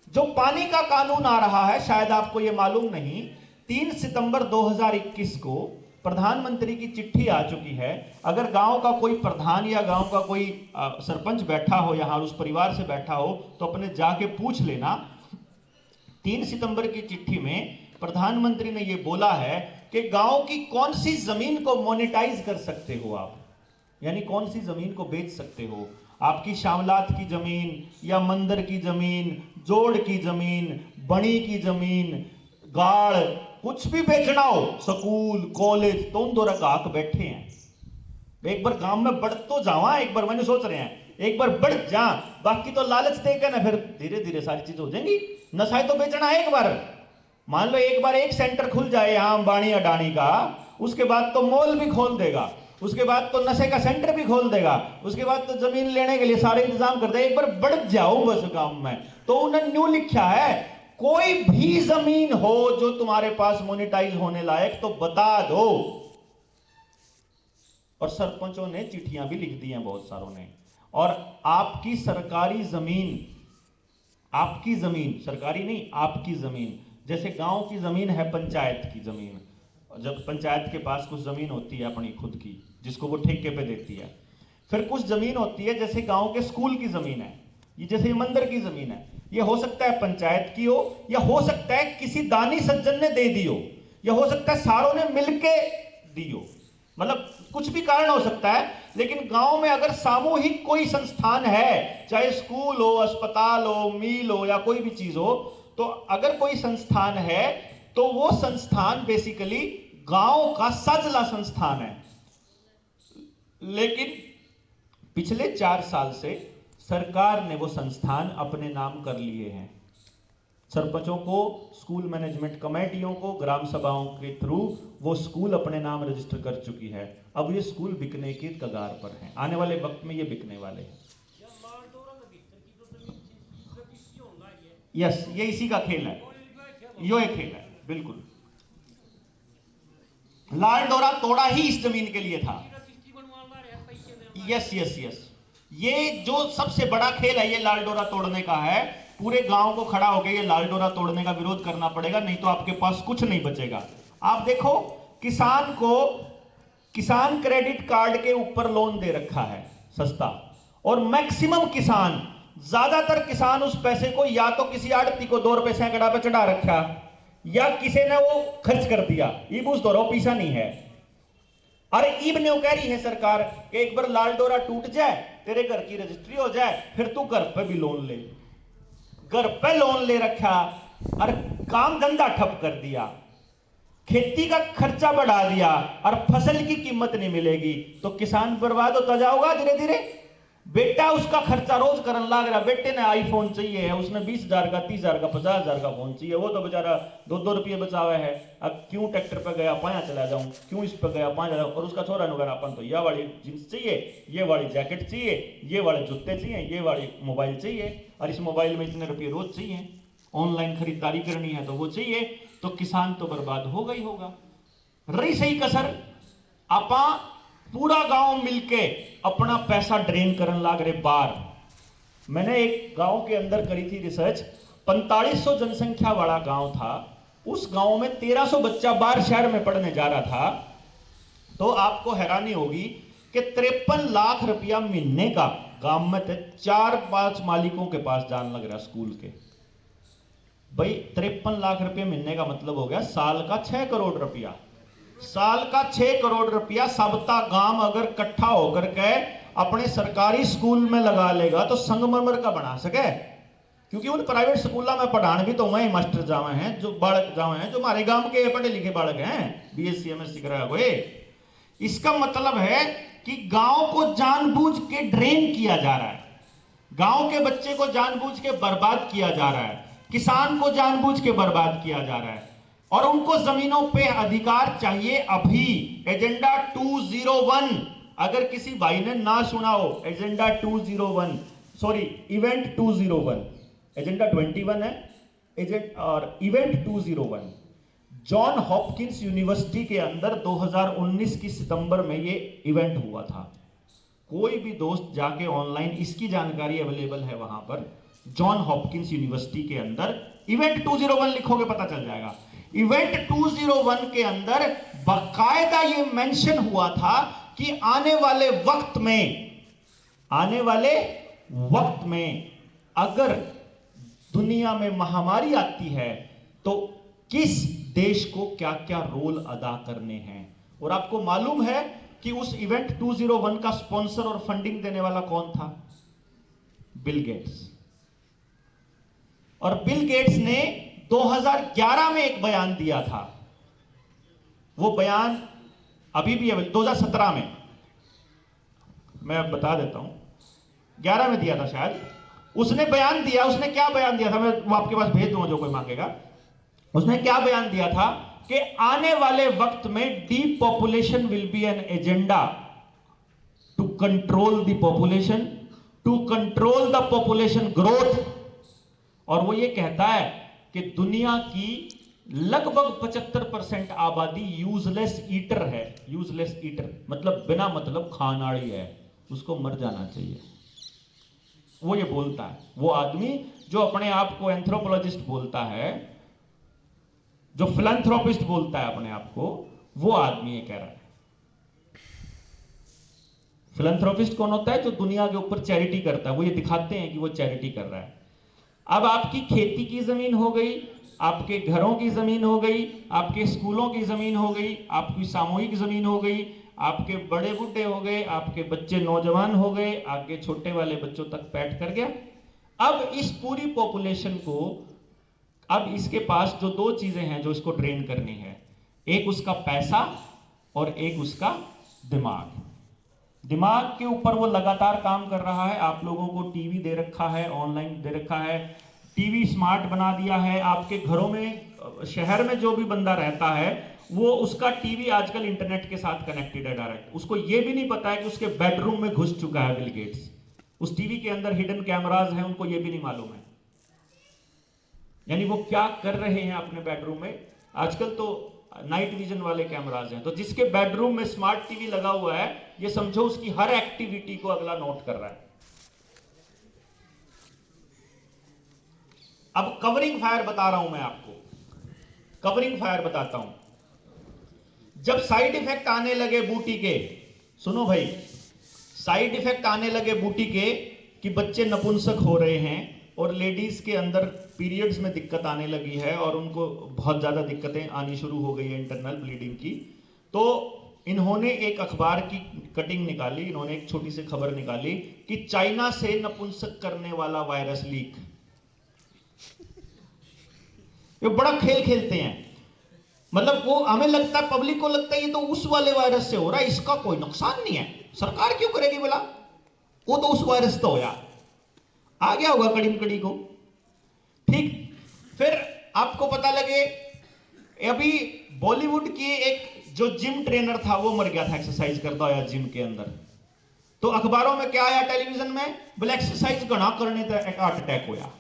जो पानी का कानून आ रहा है, शायद आपको यह मालूम नहीं, 3 सितंबर 2021 को प्रधानमंत्री की चिट्ठी आ चुकी है। अगर गांव का कोई प्रधान या गांव का कोई सरपंच बैठा हो यहां, उस परिवार से बैठा हो, तो अपने जाके पूछ लेना। 3 सितंबर की चिट्ठी में प्रधानमंत्री ने यह बोला है कि गांव की कौन सी जमीन को मोनेटाइज कर सकते हो आप, यानी कौन सी जमीन को बेच सकते हो। आपकी शामलात की जमीन या मंदिर की जमीन, जोड़ की जमीन, बणी की जमीन, गाड़, कुछ भी बेचना हो, स्कूल कॉलेज, तो उन दो रकाक बैठे हैं। एक बार गांव में बढ़ तो जावा, एक बार मैंने सोच रहे हैं एक बार बढ़ जा, बाकी तो लालच देकर ना फिर धीरे धीरे सारी चीज हो जाएंगी। नशा तो बेचना है एक बार, मान लो एक बार एक सेंटर खुल जाए यहां अंबानी अडानी का, उसके बाद तो मॉल भी खोल देगा, उसके बाद तो नशे का सेंटर भी खोल देगा, उसके बाद तो जमीन लेने के लिए सारे इंतजाम कर देगा। एक बार बढ़ जाओ बस गांव में। तो उन्होंने न्यू लिखा है, कोई भी जमीन हो जो तुम्हारे पास मोनेटाइज होने लायक तो बता दो। और सरपंचों ने चिट्ठियां भी लिख दी हैं बहुत सारों ने। और आपकी सरकारी जमीन, आपकी जमीन, सरकारी नहीं आपकी जमीन, जैसे गांव की जमीन है पंचायत की जमीन, जब पंचायत के पास कुछ जमीन होती है अपनी खुद की, जिसको वो ठेके पे देती है। फिर कुछ जमीन होती है जैसे गांव के स्कूल की जमीन है, ये जैसे मंदिर की जमीन है, ये हो सकता है पंचायत की हो, या हो सकता है किसी दानी सज्जन ने दे दी हो, या हो सकता है सारों ने मिलके दी हो, मतलब कुछ भी कारण हो सकता है। लेकिन गांव में अगर सामूहिक कोई संस्थान है, चाहे स्कूल हो, अस्पताल हो, मिल हो, या कोई भी चीज हो, तो अगर कोई संस्थान है तो वो संस्थान बेसिकली गांव का साझला संस्थान है। लेकिन पिछले 4 साल से सरकार ने वो संस्थान अपने नाम कर लिए हैं। सरपंचों को, स्कूल मैनेजमेंट कमेटियों को, ग्राम सभाओं के थ्रू वो स्कूल अपने नाम रजिस्टर कर चुकी है। अब ये स्कूल बिकने की कगार पर हैं, आने वाले वक्त में ये बिकने वाले हैं। यस, ये इसी का खेल है, यो एक खेल है, बिल्कुल। लाल डोरा तोड़ा ही इस जमीन के लिए था। यस यस यस, ये जो सबसे बड़ा खेल है ये लाल डोरा तोड़ने का है। पूरे गांव को खड़ा होकर ये लाल डोरा तोड़ने का विरोध करना पड़ेगा, नहीं तो आपके पास कुछ नहीं बचेगा। आप देखो, किसान को किसान क्रेडिट कार्ड के ऊपर लोन दे रखा है सस्ता, और मैक्सिमम किसान, ज्यादातर किसान उस पैसे को या तो किसी आड़ती को 2 रुपए सैकड़ा पे चढ़ा रखा, या किसी ने वो खर्च कर दिया। ये बुझ दो पीसा नहीं है। अरे ईब ने कह रही है सरकार कि एक बार लाल डोरा टूट जाए, तेरे घर की रजिस्ट्री हो जाए, फिर तू घर पे भी लोन ले। घर पे लोन ले रखा और काम धंधा ठप कर दिया, खेती का खर्चा बढ़ा दिया, और फसल की कीमत नहीं मिलेगी तो किसान बर्बाद होता जाओगा धीरे धीरे। बेटा उसका खर्चा रोज करने लग रहा, बेटे ने आईफोन चाहिए है, उसने 20,000 का, 30,000 का, 50,000 का फोन चाहिए, वो तो बेचारा 2-2 रुपये बचावे है। अब क्यों ट्रैक्टर पे गया, पाया चला जाऊं, क्यों इस पे गया, पाया चला। और उसका छोरा नुगर अपन तो ये वाली जींस चाहिए, ये वाली जैकेट चाहिए, ये वाले जूते चाहिए, ये वाली मोबाइल चाहिए, और इस मोबाइल में इतने रुपये रोज चाहिए, ऑनलाइन खरीदारी करनी है तो वो चाहिए। तो किसान तो बर्बाद होगा ही होगा। रही सही कसर, आपा पूरा गांव मिलके अपना पैसा ड्रेन करने लग रहे बाहर। मैंने एक गांव के अंदर करी थी रिसर्च, 4500 जनसंख्या वाला गांव था, उस गांव में 1300 बच्चा बाहर शहर में पढ़ने जा रहा था। तो आपको हैरानी होगी कि 53 लाख रुपया महीने का गांव में थे, 4-5 मालिकों के पास जान लग रहा स्कूल के। भाई 53 लाख रुपये महीने का मतलब हो गया साल का 6 करोड़ रुपया। साल का 6 करोड़ रुपया सबता गांव अगर इकट्ठा होकर के अपने सरकारी स्कूल में लगा लेगा तो संगमरमर का बना सके। क्योंकि उन प्राइवेट स्कूलों में पढ़ाने भी तो वही मास्टर जावे हैं, जो बालक जावे हैं, जो हमारे गांव के पढ़े लिखे बालक हैं, BSc MSc करा हुए। इसका मतलब है कि गांव को जानबूझ के ड्रेन किया जा रहा है। गांव के बच्चे को जानबूझ के बर्बाद किया जा रहा है, किसान को जानबूझ के बर्बाद किया जा रहा है, और उनको जमीनों पे अधिकार चाहिए अभी। एजेंडा 201, अगर किसी भाई ने ना सुना हो, एजेंडा 201, सॉरी इवेंट 201, एजेंडा 21 है और इवेंट 201 जॉन हॉपकिंस यूनिवर्सिटी के अंदर 2019 की सितंबर में ये इवेंट हुआ था। कोई भी दोस्त जाके ऑनलाइन इसकी जानकारी अवेलेबल है, वहां पर जॉन हॉपकिंस यूनिवर्सिटी के अंदर इवेंट 201 लिखोगे पता चल जाएगा। इवेंट 201 के अंदर बाकायदा ये मेंशन हुआ था कि आने वाले वक्त में अगर दुनिया में महामारी आती है तो किस देश को क्या क्या रोल अदा करने हैं। और आपको मालूम है कि उस इवेंट 201 का स्पॉन्सर और फंडिंग देने वाला कौन था? Bill Gates. और बिल गेट्स ने 2011 में एक बयान दिया था, वो बयान अभी भी 2017 में, मैं अब बता देता हूं, 11 में दिया था शायद। उसने बयान दिया, उसने क्या बयान दिया था, मैं वो आपके पास भेज दूंगा जो कोई मांगेगा। उसने क्या बयान दिया था कि आने वाले वक्त में depopulation will be an agenda to control the population, to control the population growth. और वो ये कहता है कि दुनिया की लगभग 75% आबादी यूजलेस ईटर है। यूजलेस ईटर मतलब बिना मतलब खानाड़ी है, उसको मर जाना चाहिए। वो ये बोलता है, वो आदमी जो अपने आप को एंथ्रोपोलॉजिस्ट बोलता है, जो फिलैंथ्रोपिस्ट बोलता है अपने आप को, वो आदमी ये कह रहा है। फिलैंथ्रोपिस्ट कौन होता है? जो दुनिया के ऊपर चैरिटी करता है, वो ये दिखाते हैं कि वो चैरिटी कर रहा है। अब आपकी खेती की जमीन हो गई, आपके घरों की जमीन हो गई, आपके स्कूलों की जमीन हो गई, आपकी सामूहिक जमीन हो गई, आपके बड़े बूढ़े हो गए, आपके बच्चे नौजवान हो गए, आगे छोटे वाले बच्चों तक पैठ कर गया। अब इस पूरी पॉपुलेशन को, अब इसके पास जो दो चीजें हैं जो इसको ट्रेन करनी है, एक उसका पैसा और एक उसका दिमाग। दिमाग के ऊपर वो लगातार काम कर रहा है। आप लोगों को टीवी दे रखा है, ऑनलाइन दे रखा है, टीवी स्मार्ट बना दिया है। आपके घरों में, शहर में जो भी बंदा रहता है वो, उसका टीवी आजकल इंटरनेट के साथ कनेक्टेड है डायरेक्ट। उसको ये भी नहीं पता है कि उसके बेडरूम में घुस चुका है बिल गेट्स। उस टीवी के अंदर हिडन कैमराज हैं, उनको ये भी नहीं मालूम है, यानी वो क्या कर रहे हैं अपने बेडरूम में। आजकल तो नाइट विजन वाले कैमराज हैं, तो जिसके बेडरूम में स्मार्ट टीवी लगा हुआ है, ये समझो उसकी हर एक्टिविटी को अगला नोट कर रहा है। अब कवरिंग फायर बता रहा हूं मैं आपको, कवरिंग फायर बताता हूं। जब साइड इफेक्ट आने लगे बूटी के, सुनो भाई, साइड इफेक्ट आने लगे बूटी के कि बच्चे नपुंसक हो रहे हैं और लेडीज के अंदर पीरियड्स में दिक्कत आने लगी है और उनको बहुत ज्यादा दिक्कतें आनी शुरू हो गई है इंटरनल ब्लीडिंग की, तो इन्होंने एक अखबार की कटिंग निकाली, इन्होंने एक छोटी सी खबर निकाली कि चाइना से नपुंसक करने वाला वायरस लीक। ये बड़ा खेल खेलते हैं, मतलब वो हमें लगता है, पब्लिक को लगता है ये तो उस वाले वायरस से हो रहा है, इसका कोई नुकसान नहीं है, सरकार क्यों करेगी बोला, वो तो उस वायरस तो होया, आ गया होगा कड़ीम कड़ी को। ठीक, फिर आपको पता लगे अभी बॉलीवुड की एक जो जिम ट्रेनर था वो मर गया था एक्सरसाइज करता हुआ जिम के अंदर। तो अखबारों में क्या आया, टेलीविजन में, बोले एक्सरसाइज गणा करने तक हार्ट अटैक होया।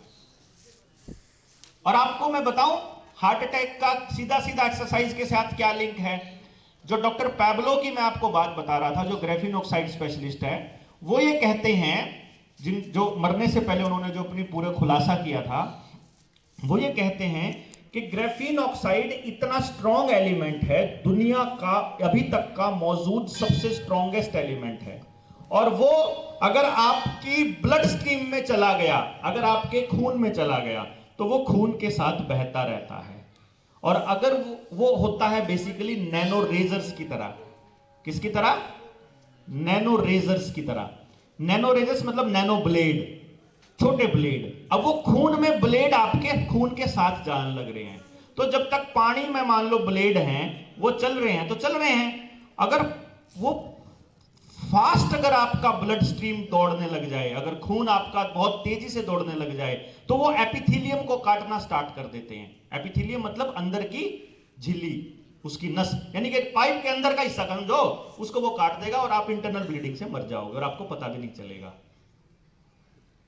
और आपको मैं बताऊं हार्ट अटैक का सीधा सीधा एक्सरसाइज के साथ क्या लिंक है। जो डॉक्टर पैब्लो की मैं आपको बात बता रहा था, जो ग्रेफीन ऑक्साइड स्पेशलिस्ट है, वो ये कहते हैं, जो मरने से पहले उन्होंने जो अपनी पूरा खुलासा किया था, वो ये कहते हैं कि ग्रेफीन ऑक्साइड इतना स्ट्रॉन्ग एलिमेंट है, दुनिया का अभी तक का मौजूद सबसे स्ट्रॉन्गेस्ट एलिमेंट है। और वो अगर आपकी ब्लड स्ट्रीम में चला गया, अगर आपके खून में चला गया, तो वो खून के साथ बहता रहता है। और अगर वो होता है बेसिकली नैनो रेजर्स की तरह। किसकी तरह? नैनो रेजर्स की तरह। नैनो रेजर्स मतलब नैनो ब्लेड, छोटे ब्लेड। अब वो खून में ब्लेड आपके खून के साथ जाने लग रहे हैं। तो जब तक पानी में मान लो ब्लेड हैं, वो चल रहे हैं तो चल रहे हैं। अगर वो फास्ट अगर आपका ब्लड स्ट्रीम दौड़ने लग जाए, अगर खून आपका बहुत तेजी से दौड़ने लग जाए, तो वो एपिथेलियम को काटना स्टार्ट कर देते हैं। एपिथेलियम मतलब अंदर की झिल्ली, उसकी नस, यानी कि पाइप के अंदर का हिस्सा समझो, उसको वो काट देगा और आप इंटरनल ब्लीडिंग से मर जाओगे और आपको पता भी नहीं चलेगा।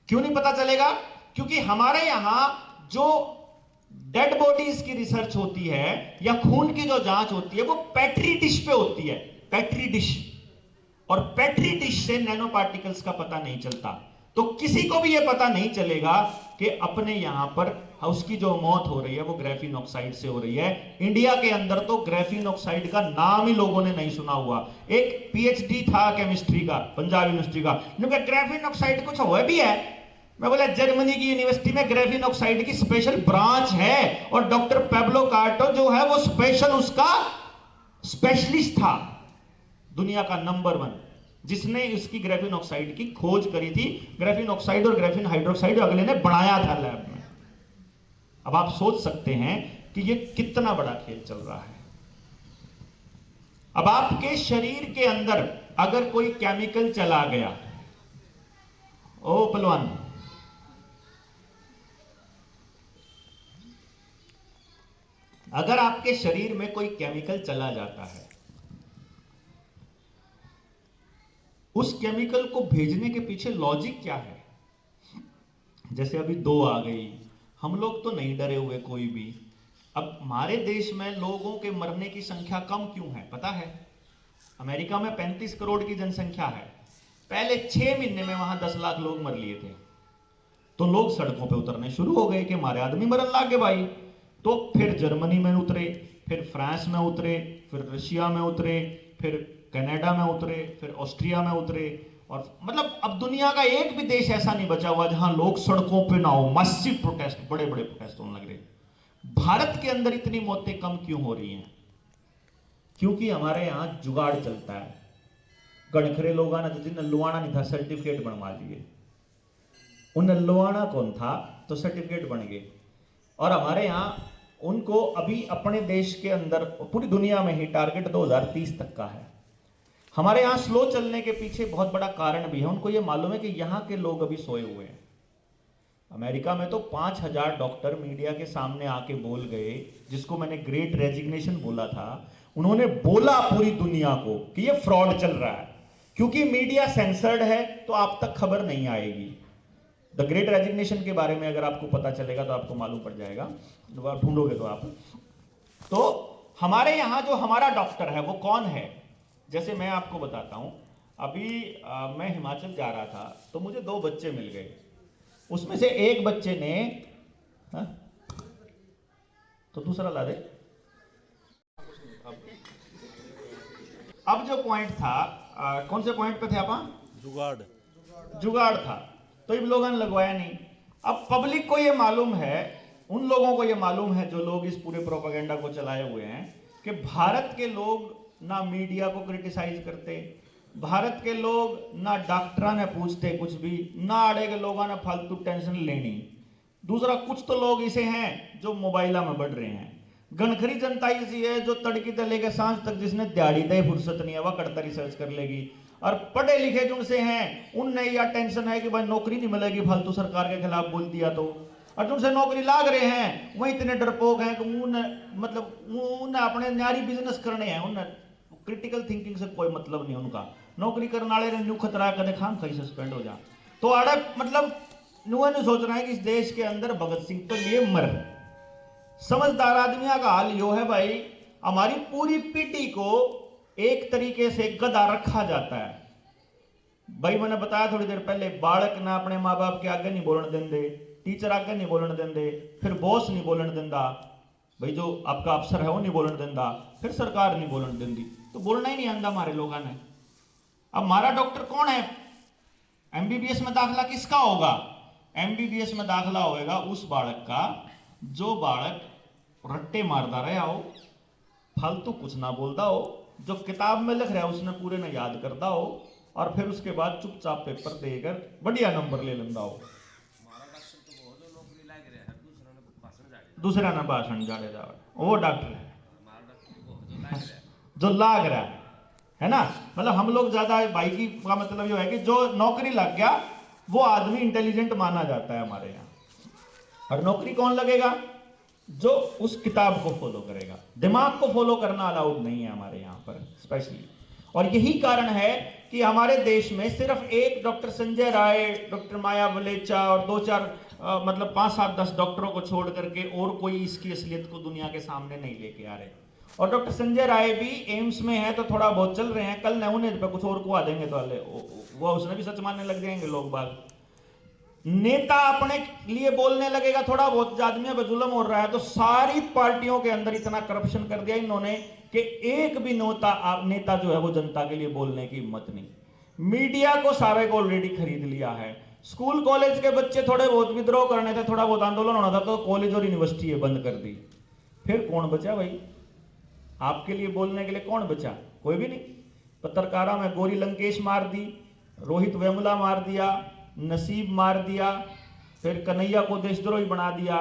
क्यों नहीं पता चलेगा? क्योंकि हमारे यहां जो डेड बॉडीज की रिसर्च होती है या खून की जो जांच होती है वो पेट्री डिश पे होती है, पेट्री डिश, और पेट्री डिश से नैनो पार्टिकल्स का पता नहीं चलता। तो किसी को भी यह पता नहीं चलेगा कि अपने यहां पर उसकी जो मौत हो रही है वो ग्रेफीन ऑक्साइड से हो रही है। इंडिया के अंदर तो ग्रेफीन ऑक्साइड का नाम ही लोगों ने नहीं सुना हुआ। एक पीएचडी था केमिस्ट्री का पंजाब यूनिवर्सिटी का, ग्रेफीन ऑक्साइड कुछ हुआ भी है? मैं बोला जर्मनी की यूनिवर्सिटी में ग्रेफीन ऑक्साइड की स्पेशल ब्रांच है और डॉक्टर पेब्लो कार्टो जो है वो स्पेशल उसका स्पेशलिस्ट था, दुनिया का नंबर 1, जिसने इसकी ग्रेफीन ऑक्साइड की खोज करी थी। ग्रेफीन ऑक्साइड और ग्रेफीन हाइड्रोक्साइड अगले ने बनाया था लैब में। अब आप सोच सकते हैं कि ये कितना बड़ा खेल चल रहा है। अब आपके शरीर के अंदर अगर कोई केमिकल चला गया, ओ पहलवान, अगर आपके शरीर में कोई केमिकल चला जाता है, उस केमिकल को भेजने के पीछे लॉजिक क्या है? जैसे अभी 2 आ गई, हम लोग तो नहीं डरे हुए कोई भी। अब हमारे देश में लोगों के मरने की संख्या कम क्यों है पता है? अमेरिका में 35 करोड़ की जनसंख्या है, पहले 6 महीने में वहां 10 लाख लोग मर लिए थे। तो लोग सड़कों पे उतरने शुरू हो गए कि हमारे आदमी मरन लाग गए भाई। तो फिर जर्मनी में उतरे, फिर फ्रांस में उतरे, फिर रशिया में उतरे, फिर कनाडा में उतरे, फिर ऑस्ट्रिया में उतरे, और मतलब अब दुनिया का एक भी देश ऐसा नहीं बचा हुआ जहां लोग सड़कों पे ना हो। मसिव प्रोटेस्ट, बड़े बड़े प्रोटेस्ट होने लग रहे। भारत के अंदर इतनी मौतें कम क्यों हो रही हैं? क्योंकि हमारे यहां जुगाड़ चलता है। गणखरे लोग आना जिन नल्लुआना नहीं था सर्टिफिकेट बनवा लिए, उन नल्लुआना कौन था तो सर्टिफिकेट बन गए। और हमारे यहां उनको अभी अपने देश के अंदर पूरी दुनिया में ही टारगेट 2030 तक का है। हमारे यहां स्लो चलने के पीछे बहुत बड़ा कारण भी है। उनको यह मालूम है कि यहां के लोग अभी सोए हुए हैं। अमेरिका में तो 5000 डॉक्टर मीडिया के सामने आके बोल गए, जिसको मैंने ग्रेट रेजिग्नेशन बोला था। उन्होंने बोला पूरी दुनिया को कि यह फ्रॉड चल रहा है, क्योंकि मीडिया सेंसर्ड है तो आप तक खबर नहीं आएगी। द ग्रेट रेजिग्नेशन के बारे में अगर आपको पता चलेगा तो आपको मालूम पड़ जाएगा, ढूंढोगे तो आप। तो हमारे यहां जो हमारा डॉक्टर है वो कौन है? जैसे मैं आपको बताता हूं, अभी मैं हिमाचल जा रहा था तो मुझे 2 बच्चे मिल गए। उसमें से एक बच्चे ने तो दूसरा ला दे। अब जो पॉइंट था, कौन से पॉइंट पे थे आप? जुगाड़ था, तो इन लोगों ने लगवाया नहीं। अब पब्लिक को ये मालूम है, उन लोगों को ये मालूम है जो लोग इस पूरे प्रोपेगेंडा को चलाए हुए हैं, कि भारत के लोग ना मीडिया को क्रिटिसाइज करते, भारत के लोग ना डॉक्टर ने पूछते कुछ भी, ना आड़े के लोगों ने फालतू टेंशन लेनी। दूसरा, कुछ तो लोग ऐसे हैं जो मोबाइला में बढ़ रहे हैं। गणखरी जनता ऐसी है जो तड़की से लेकर सांझ तक जिसने दिहाड़ी दे फुर्सत नहीं है वह करता रिसर्च कर लेगी। और पढ़े लिखे जो उनसे हैं उनने यह टेंशन है कि भाई नौकरी नहीं मिलेगी फालतू सरकार के खिलाफ बोल दिया तो। और जिनसे नौकरी लाग रहे हैं वह इतने डरपोक हैं कि उन्हें अपने न्यारी बिजनेस करने हैं, उन्हें क्रिटिकल थिंकिंग से कोई मतलब नहीं उनका। नौकरी करने वाले ने न्यू खतरा कदे खाम कहीं सस्पेंड हो जा तो आड़े मतलब नुआ ने सोच रहा है कि इस देश के अंदर भगत सिंह तो लिए मर। समझदार आदमियों का हाल यो है भाई, हमारी पूरी पीढ़ी को एक तरीके से गधा रखा जाता है। भाई मैंने बताया थोड़ी देर पहले, बालक ना अपने माँ बाप के आगे नहीं बोलने देंगे, टीचर आगे नहीं बोलने देंगे, फिर बॉस नहीं बोलने देंदा, भाई जो आपका अफसर है वो नहीं बोलने देंदा, फिर सरकार नहीं बोलने देंदी, तो बोलना ही नहीं आंदा हमारे लोगों ने। अब हमारा डॉक्टर कौन है? एमबीबीएस में दाखला किसका होगा? एमबीबीएस में दाखला होगा उस बालक का जो बालक रट्टे मारता रहा हो, फालतू कुछ ना बोलता हो, जो किताब में लिख रहा है उसने पूरे ने याद करता हो, और फिर उसके बाद चुपचाप पेपर देकर बढ़िया नंबर ले लेंदा हो। दूसरा ना भाषण जाड़े जा, वो डॉक्टर है जो लाग रहा है। है ना। मतलब हम लोग ज्यादा भाई की का मतलब ये है कि जो नौकरी लग गया वो आदमी इंटेलिजेंट माना जाता है हमारे यहाँ। और नौकरी कौन लगेगा? जो उस किताब को फॉलो करेगा। दिमाग को फॉलो करना अलाउड नहीं है हमारे यहाँ पर स्पेशली। और यही कारण है कि हमारे देश में सिर्फ एक डॉक्टर संजय राय, डॉक्टर माया वलेचा और 2-4 मतलब 5-7-10 डॉक्टरों को छोड़ करके और कोई इसकी असलियत को दुनिया के सामने नहीं लेके आ रहे। और डॉक्टर संजय राय भी एम्स में है तो थोड़ा बहुत चल रहे हैं, कल न उन्हें पे कुछ और कुआ देंगे तो वो उसने भी सच मानने लग जाएंगे लोग बाग। नेता अपने लिए बोलने लगेगा थोड़ा बहुत, आदमियों पे जुल्म हो रहा है तो सारी पार्टियों के अंदर इतना करप्शन कर दिया इन्होंने कि एक भी नेता जो है वो जनता के लिए बोलने की हिम्मत नहीं। मीडिया को सारे को ऑलरेडी खरीद लिया है। स्कूल कॉलेज के बच्चे थोड़े बहुत विद्रोह करने थे, थोड़ा बहुत आंदोलन होना था तो कॉलेज और यूनिवर्सिटी बंद कर दी। फिर कौन बचा भाई आपके लिए बोलने के लिए? कौन बचा? कोई भी नहीं। पत्रकारा में गौरी लंकेश मार दी, रोहित वेमुला मार दिया, नसीब मार दिया, फिर कन्हैया को देशद्रोही बना दिया।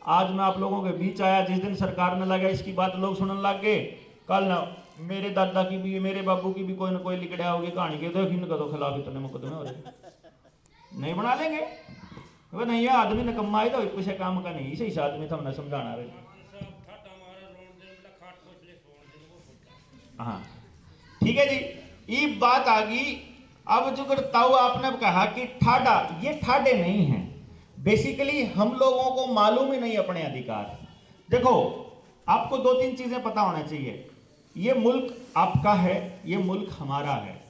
आज मैं आप लोगों के बीच आया, जिस दिन सरकार ने लगा इसकी बात लोग सुनने लग गए, कल ना मेरे दादा की भी मेरे बाबू की भी कोई ना कोई लिखड़ा होगी कहानी के, तो इनका तो खिलाफ इतने मुकदमे हो रहे नहीं बना लेंगे। वो नहीं आदमी ने कमाई तो कुछ काम का नहीं, इसे आदमी तो हमने समझाना रहे। हाँ ठीक है जी, ये बात आ गई। अब जो करताऊ आपने कहा कि ठाडा, ये ठाडे नहीं हैं। बेसिकली हम लोगों को मालूम ही नहीं अपने अधिकार। देखो आपको 2-3 चीजें पता होना चाहिए। ये मुल्क आपका है, ये मुल्क हमारा है।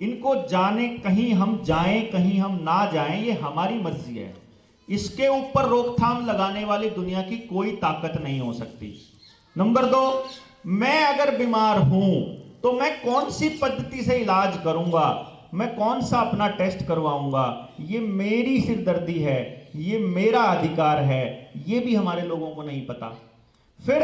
इनको जाने, कहीं हम जाएं कहीं हम ना जाएं, ये हमारी मर्जी है। इसके ऊपर रोकथाम लगाने वाली दुनिया की कोई ताकत नहीं हो सकती। नंबर 2, मैं अगर बीमार हूं तो मैं कौन सी पद्धति से इलाज करूंगा, मैं कौन सा अपना टेस्ट करवाऊंगा, ये मेरी सिरदर्दी है, ये मेरा अधिकार है, ये भी हमारे लोगों को नहीं पता। फिर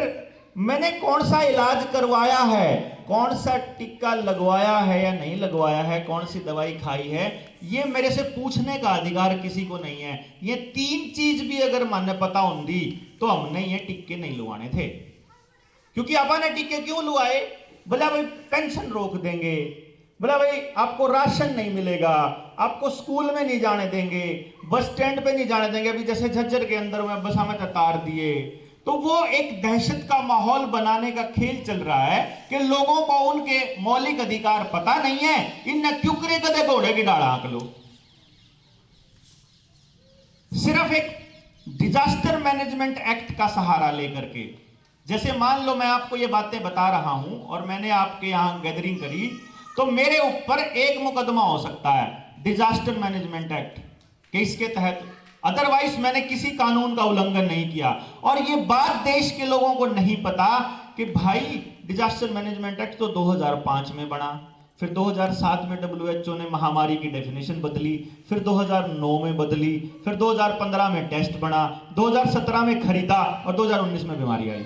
मैंने कौन सा इलाज करवाया है, कौन सा टीका लगवाया है या नहीं लगवाया है, कौन सी दवाई खाई है, ये मेरे से पूछने का अधिकार किसी को नहीं है। ये 3 चीज भी अगर माने पता होंगी तो हमने ये टिक्के नहीं लुआने थे। क्योंकि आपा ने टीके क्यों लुआए? बोला भाई पेंशन रोक देंगे, बोला भाई आपको राशन नहीं मिलेगा, आपको स्कूल में नहीं जाने देंगे, बस स्टैंड पे नहीं जाने देंगे। अभी जैसे झज्जर के अंदर में बस हमें तार दिए, तो वो एक दहशत का माहौल बनाने का खेल चल रहा है कि लोगों को उनके मौलिक अधिकार पता नहीं है। इन क्यों करे कदे घोड़े की डाला आंक लो। सिर्फ एक डिजास्टर मैनेजमेंट एक्ट का सहारा लेकर के, जैसे मान लो मैं आपको ये बातें बता रहा हूं और मैंने आपके यहां गैदरिंग करी तो मेरे ऊपर एक मुकदमा हो सकता है डिजास्टर मैनेजमेंट एक्ट के इसके तहत, अदरवाइज मैंने किसी कानून का उल्लंघन नहीं किया। और ये बात देश के लोगों को नहीं पता कि भाई डिजास्टर मैनेजमेंट एक्ट तो 2005 में बना, फिर 2007 में WHO ने महामारी की डेफिनेशन बदली, फिर 2009 में बदली, फिर 2015 में टेस्ट बना, 2017 में खरीदा और 2019 में बीमारी आई।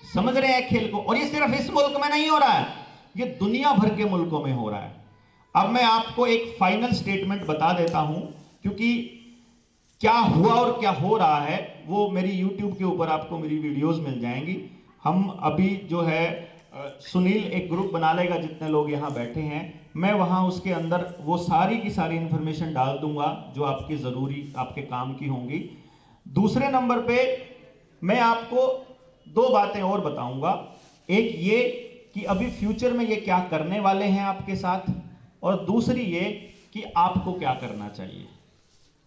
समझ रहे हैं खेल को? और ये सिर्फ इस मुल्क में नहीं हो रहा है, ये दुनिया भर के मुल्कों में हो रहा है। अब मैं आपको एक फाइनल स्टेटमेंट बता देता हूं, क्योंकि क्या हुआ और क्या हो रहा है वो मेरी YouTube के ऊपर आपको मेरी वीडियोस मिल जाएंगी। हम अभी जो है सुनील एक ग्रुप बना लेगा, जितने लोग यहां बैठे हैं, मैं वहां उसके अंदर वो सारी की सारी इंफॉर्मेशन डाल दूंगा जो आपकी जरूरी आपके काम की होंगी। दूसरे नंबर पे मैं आपको 2 बातें और बताऊंगा। एक ये कि अभी फ्यूचर में ये क्या करने वाले हैं आपके साथ, और दूसरी ये कि आपको क्या करना चाहिए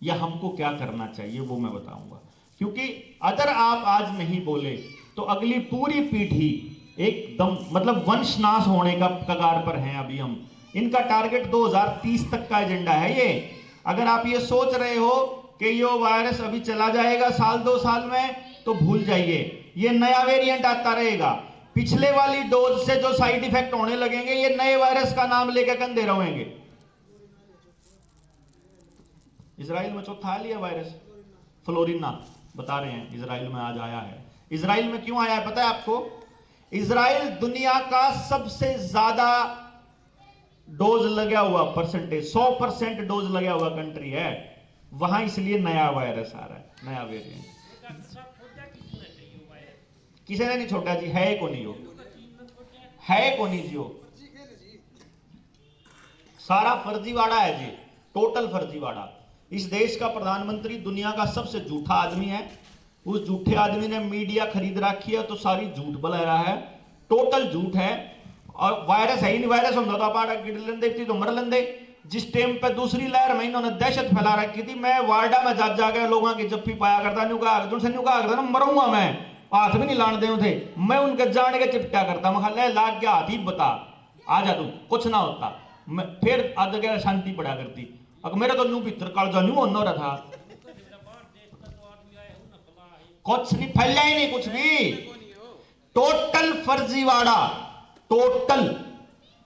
या हमको क्या करना चाहिए वो मैं बताऊंगा। क्योंकि अगर आप आज नहीं बोले तो अगली पूरी पीढ़ी एकदम मतलब वंशनाश होने का कगार पर हैं अभी हम। इनका टारगेट 2030 तक का एजेंडा है ये। अगर आप ये सोच रहे हो कि ये वायरस अभी चला जाएगा साल 2 साल में, तो भूल जाइए, ये नया वेरिएंट आता रहेगा। पिछले वाली डोज से जो साइड इफेक्ट होने लगेंगे, ये नए वायरस का नाम लेकर कंधे रहेंगे। इजराइल में चौथा लिया वायरस फ्लोरिना, बता रहे हैं इजराइल में आज आया है। इजराइल में क्यों आया है पता है आपको? इजराइल दुनिया का सबसे ज्यादा डोज लगा हुआ परसेंटेज, 100% डोज लगा हुआ कंट्री है वहां, इसलिए नया वायरस आ रहा है, नया वेरिएंट। किसी ने नहीं छोटा जी, है को नहीं हो। है कौन जी वो? सारा फर्जीवाड़ा है जी, टोटल फर्जीवाड़ा। इस देश का प्रधानमंत्री दुनिया का सबसे झूठा आदमी है। उस झूठे आदमी ने मीडिया खरीद रखी है तो सारी झूठ बला रहा है, टोटल झूठ है। और वायरस है ही नहीं, वायरस हम तो पाड़ा गिर लेंदे थी तो मर लेंदे। जिस टाइम पे दूसरी लहर में इन्होंने दहशत फैला रखी थी, मैं वार्डा में जा गए लोगों की जप्फी पाया करता, न्यू कहा करता ना मरूंगा मैं, हाथ भी नहीं लाने दे थे, मैं उनके जाने के चिपटा करता, मैं ले लाग गया हाथ ही बता आ जा तू, कुछ ना होता। मैं फिर आज जगह शांति पड़ा करती। अगर मेरा तो न्यू भीतर कालजा न्यू होना रहा था, कुछ नहीं फैला ही नहीं कुछ भी, टोटल फर्जीवाड़ा, टोटल।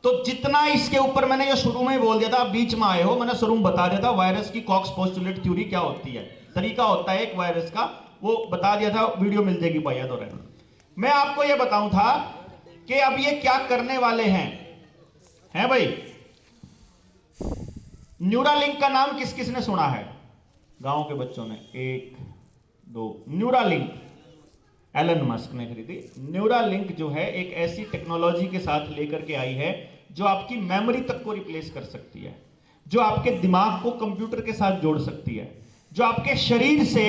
तो जितना इसके ऊपर मैंने ये शुरू में ही बोल दिया था, बीच में आए हो, मैंने शुरू में बता दिया था वायरस की कॉक्स पोस्टुलेट थ्योरी क्या होती है, तरीका होता है एक वायरस का, वो बता दिया था, वीडियो मिल जाएगी भैया तो रहना। मैं आपको ये बताऊं था कि अब ये क्या करने वाले हैं भाई। न्यूरालिंक का नाम किस किस ने सुना है? गांव के बच्चों ने, 1 2। न्यूरालिंक एलन मस्क ने खरीदी। न्यूरालिंक जो है एक ऐसी टेक्नोलॉजी के साथ लेकर के आई है जो आपकी मेमोरी तक को रिप्लेस कर सकती है, जो आपके दिमाग को कंप्यूटर के साथ जोड़ सकती है, जो आपके शरीर से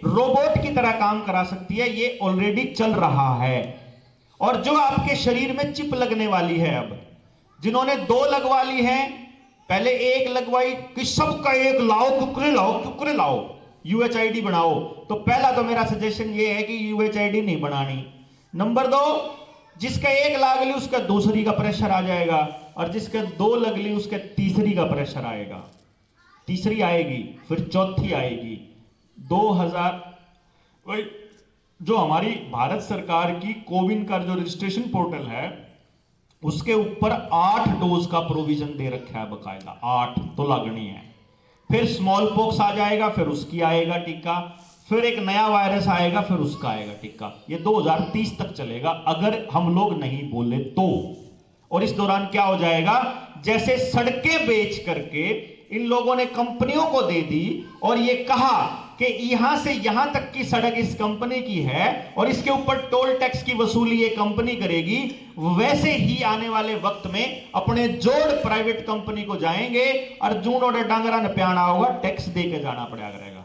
रोबोट की तरह काम करा सकती है। ये ऑलरेडी चल रहा है। और जो आपके शरीर में चिप लगने वाली है, अब जिन्होंने 2 लगवा ली है, पहले 1 लगवाई कि सबका 1 लाओ, कुकरे लाओ, यूएचआईडी बनाओ। तो पहला तो मेरा सजेशन ये है कि यूएचआईडी नहीं बनानी। नंबर 2, जिसका 1 लाग ली उसका दूसरी का प्रेशर आ जाएगा, और जिसका 2 लग ली उसके तीसरी का प्रेशर आएगा, तीसरी आएगी, फिर चौथी आएगी। 2000 वही जो हमारी भारत सरकार की कोविन का जो रजिस्ट्रेशन पोर्टल है उसके ऊपर 8 डोज का प्रोविजन दे रखा है बकायदा, 8 तो लगनी है। फिर स्मॉल पॉक्स आ जाएगा, फिर उसकी आएगा टीका, फिर एक नया वायरस आएगा, फिर उसका आएगा टीका। ये 2030 तक चलेगा अगर हम लोग नहीं बोले तो। और इस दौरान क्या हो जाएगा, जैसे सड़कें बेच करके इन लोगों ने कंपनियों को दे दी और ये कहा कि यहां से यहां तक की सड़क इस कंपनी की है और इसके ऊपर टोल टैक्स की वसूली ये कंपनी करेगी, वैसे ही आने वाले वक्त में अपने जोड़ प्राइवेट कंपनी को जाएंगे, अर्जुन और डांगरा ने प्याना होगा, टैक्स दे के जाना पड़ा करेगा।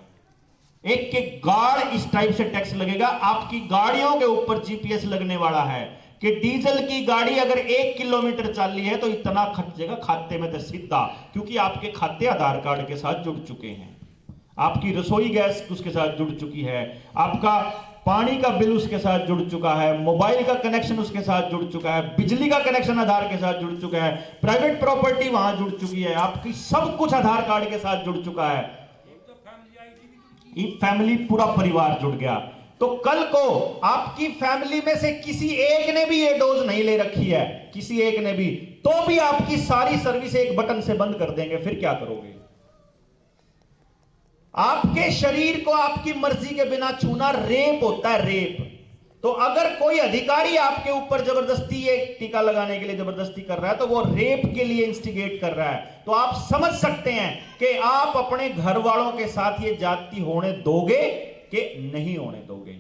एक के गाड़ इस टाइप से टैक्स लगेगा। आपकी गाड़ियों के ऊपर जीपीएस लगने वाला है कि डीजल की गाड़ी अगर 1 किलोमीटर चली है तो इतना खर्चेगा खाते में तो सीधा, क्योंकि आपके खाते आधार कार्ड के साथ जुड़ चुके हैं, आपकी रसोई गैस उसके साथ जुड़ चुकी है, आपका पानी का बिल उसके साथ जुड़ चुका है, मोबाइल का कनेक्शन उसके साथ जुड़ चुका है, बिजली का कनेक्शन आधार के साथ जुड़ चुका है, प्राइवेट प्रॉपर्टी वहां जुड़ चुकी है, आपकी सब कुछ आधार कार्ड के साथ जुड़ चुका है, फैमिली पूरा परिवार जुड़ गया। तो कल को आपकी फैमिली में से किसी एक ने भी ये डोज नहीं ले रखी है, किसी एक ने भी, तो भी आपकी सारी सर्विस एक बटन से बंद कर देंगे। फिर क्या करोगे? आपके शरीर को आपकी मर्जी के बिना छूना रेप होता है, रेप। तो अगर कोई अधिकारी आपके ऊपर जबरदस्ती ये टीका लगाने के लिए जबरदस्ती कर रहा है तो वो रेप के लिए इंस्टिगेट कर रहा है। तो आप समझ सकते हैं कि आप अपने घर वालों के साथ ये जाति होने दोगे कि नहीं होने दोगे।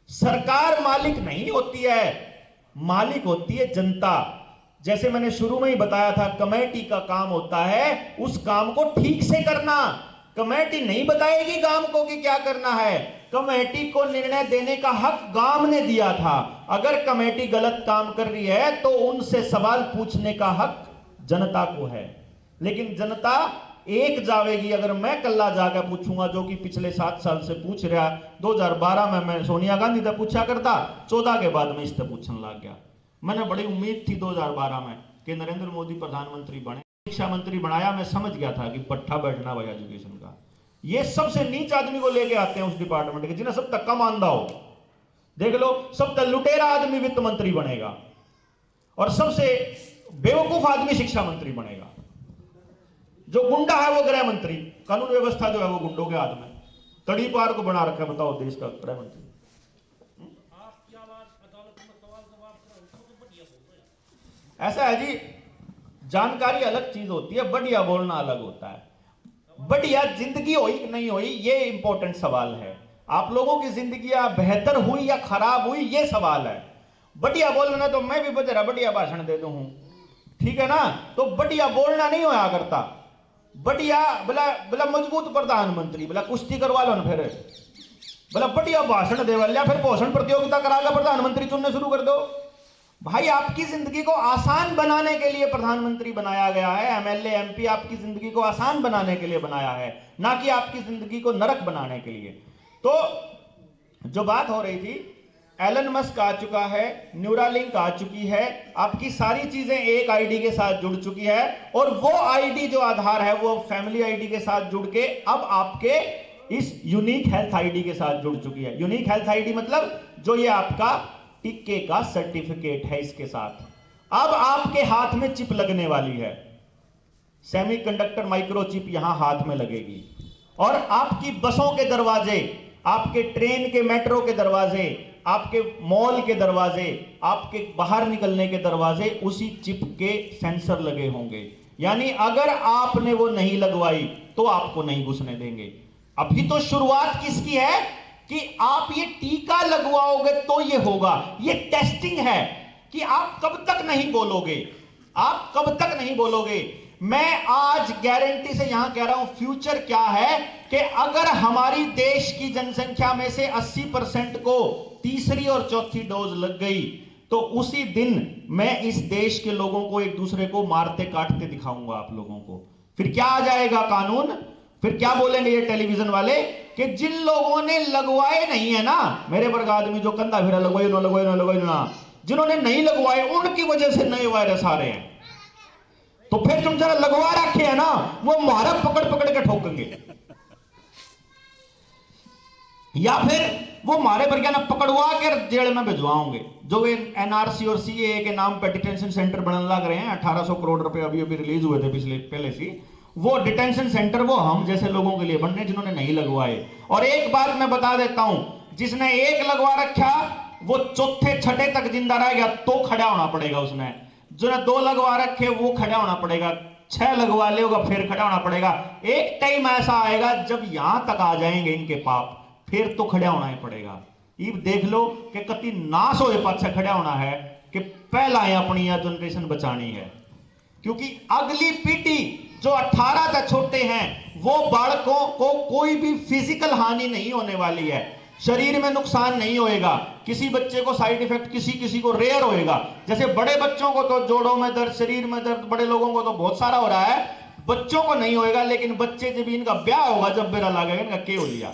सरकार मालिक नहीं होती है, मालिक होती है जनता। जैसे मैंने शुरू में ही बताया था, कमेटी का काम होता है उस काम को ठीक से करना। कमेटी नहीं बताएगी गांव को कि क्या करना है, कमेटी को निर्णय देने का हक गांव ने दिया था। अगर कमेटी गलत काम कर रही है तो उनसे सवाल पूछने का हक जनता को है, लेकिन जनता एक जावेगी। अगर मैं कल्ला जाकर पूछूंगा, जो कि पिछले 7 साल से पूछ रहा, 2012 में मैं सोनिया गांधी से पूछा करता, 14 के बाद मैं इससे पूछने लग गया। मैंने बड़ी उम्मीद थी 2012 में कि नरेंद्र मोदी प्रधानमंत्री बने, शिक्षा मंत्री बनाया, मैं समझ गया था कि पट्टा बैठना भाई एजुकेशन का। ये सबसे नीच आदमी को लेके आते हैं उस डिपार्टमेंट के, जिन्हें सब तक कम आंदा हो। देख लो, सब तक लुटेरा आदमी वित्त मंत्री बनेगा और सबसे बेवकूफ आदमी शिक्षा मंत्री बनेगा। जो गुंडा है वो गृह मंत्री, कानून व्यवस्था जो है वो गुंडों के हाथ में, तड़ी पार को बना रखा है। बताओ देश का गृह मंत्री। ऐसा है जी, जानकारी अलग चीज होती है, बढ़िया बोलना अलग होता है। बढ़िया जिंदगी हुई कि नहीं हुई ये इंपॉर्टेंट सवाल है। आप लोगों की जिंदगी बेहतर हुई या खराब हुई ये सवाल है। बढ़िया बोलना तो मैं भी बतेरा बढ़िया भाषण दे दूं, ठीक है ना। तो बढ़िया बोलना नहीं होया करता, बढ़िया बोला बोला मजबूत प्रधानमंत्री, बोला कुश्ती करवा लो ना, फिर बोला बढ़िया भाषण दे वाले, फिर पोषण प्रतियोगिता कराकर प्रधानमंत्री चुनने शुरू कर दो। भाई आपकी जिंदगी को आसान बनाने के लिए प्रधानमंत्री बनाया गया है, एमएलए एमपी आपकी जिंदगी को आसान बनाने के लिए बनाया है, ना कि आपकी जिंदगी को नरक बनाने के लिए। तो जो बात हो रही थी, एलन मस्क आ चुका है, न्यूरालिंक आ चुकी है, आपकी सारी चीजें एक आईडी के साथ जुड़ चुकी है, और वो आईडी जो आधार है वो फैमिली आईडी के साथ जुड़ के अब आपके इस यूनिक हेल्थ आईडी के साथ जुड़ चुकी है। यूनिक हेल्थ आईडी मतलब जो ये आपका टीके का सर्टिफिकेट है, इसके साथ अब आपके हाथ में चिप लगने वाली है, सेमीकंडक्टर माइक्रोचिप यहां हाथ में लगेगी, और आपकी बसों के दरवाजे, आपके ट्रेन के मेट्रो के दरवाजे, आपके मॉल के दरवाजे, आपके बाहर निकलने के दरवाजे उसी चिप के सेंसर लगे होंगे। यानी अगर आपने वो नहीं लगवाई तो आपको नहीं घुसने देंगे। अभी तो शुरुआत किसकी है कि आप ये टीका लगवाओगे तो ये होगा, ये टेस्टिंग है कि आप कब तक नहीं बोलोगे, आप कब तक नहीं बोलोगे। मैं आज गारंटी से यहां कह रहा हूं, फ्यूचर क्या है कि अगर हमारी देश की जनसंख्या में से 80% को तीसरी और चौथी डोज लग गई तो उसी दिन मैं इस देश के लोगों को एक दूसरे को मारते काटते दिखाऊंगा आप लोगों को। फिर क्या आ जाएगा कानून, फिर क्या बोलेंगे ये टेलीविजन वाले कि जिन लोगों ने लगवाए नहीं है ना, मेरे वर्ग आदमी जो कंधा फिरा लगवाई ना, जिन्होंने नहीं लगवाए उनकी वजह से नए वायरस आ रहे हैं। तो फिर तुम जरा लगवा रखे हैं ना, वो मारा पकड़ पकड़ के ठोकेंगे, या फिर वो मारे पर क्या ना पकड़वा के जेल में भिजवाओगे। जो वे एनआरसी और सीएए के नाम पर डिटेंशन सेंटर बनने लग रहे हैं, 1800 करोड़ रुपए अभी अभी रिलीज हुए थे पहले से, वो डिटेंशन सेंटर वो हम जैसे लोगों के लिए बनने जिन्होंने नहीं लगवाए। और एक बात मैं बता देता हूं, जिसने एक लगवा रखा वो चौथे छठे तक जिंदा रह गया तो खड़ा होना पड़ेगा, उसने जो 2 लगवा रखे वो खड़ा होना पड़ेगा, 6 लगवा लेगा फिर खड़ा होना पड़ेगा। एक टाइम ऐसा आएगा जब यहां तक आ जाएंगे इनके पाप, फिर तो खड़ा होना ही पड़ेगा। ये देख लो कि कति नाश हो पाछा खड़ा होना है कि पहला है अपनी यह जनरेशन बचानी है, क्योंकि अगली पीढ़ी जो 18 तक छोटे हैं वो बालकों को कोई भी फिजिकल हानि नहीं होने वाली है, शरीर में नुकसान नहीं होएगा, किसी बच्चे को साइड इफेक्ट किसी को रेयर होएगा। जैसे बड़े बच्चों को तो जोड़ों में दर्द, शरीर में दर्द बड़े लोगों को तो बहुत सारा हो रहा है, बच्चों को नहीं होएगा। लेकिन बच्चे जब इनका ब्याह होगा, जब बेरा लागेगा इनका के हो लिया,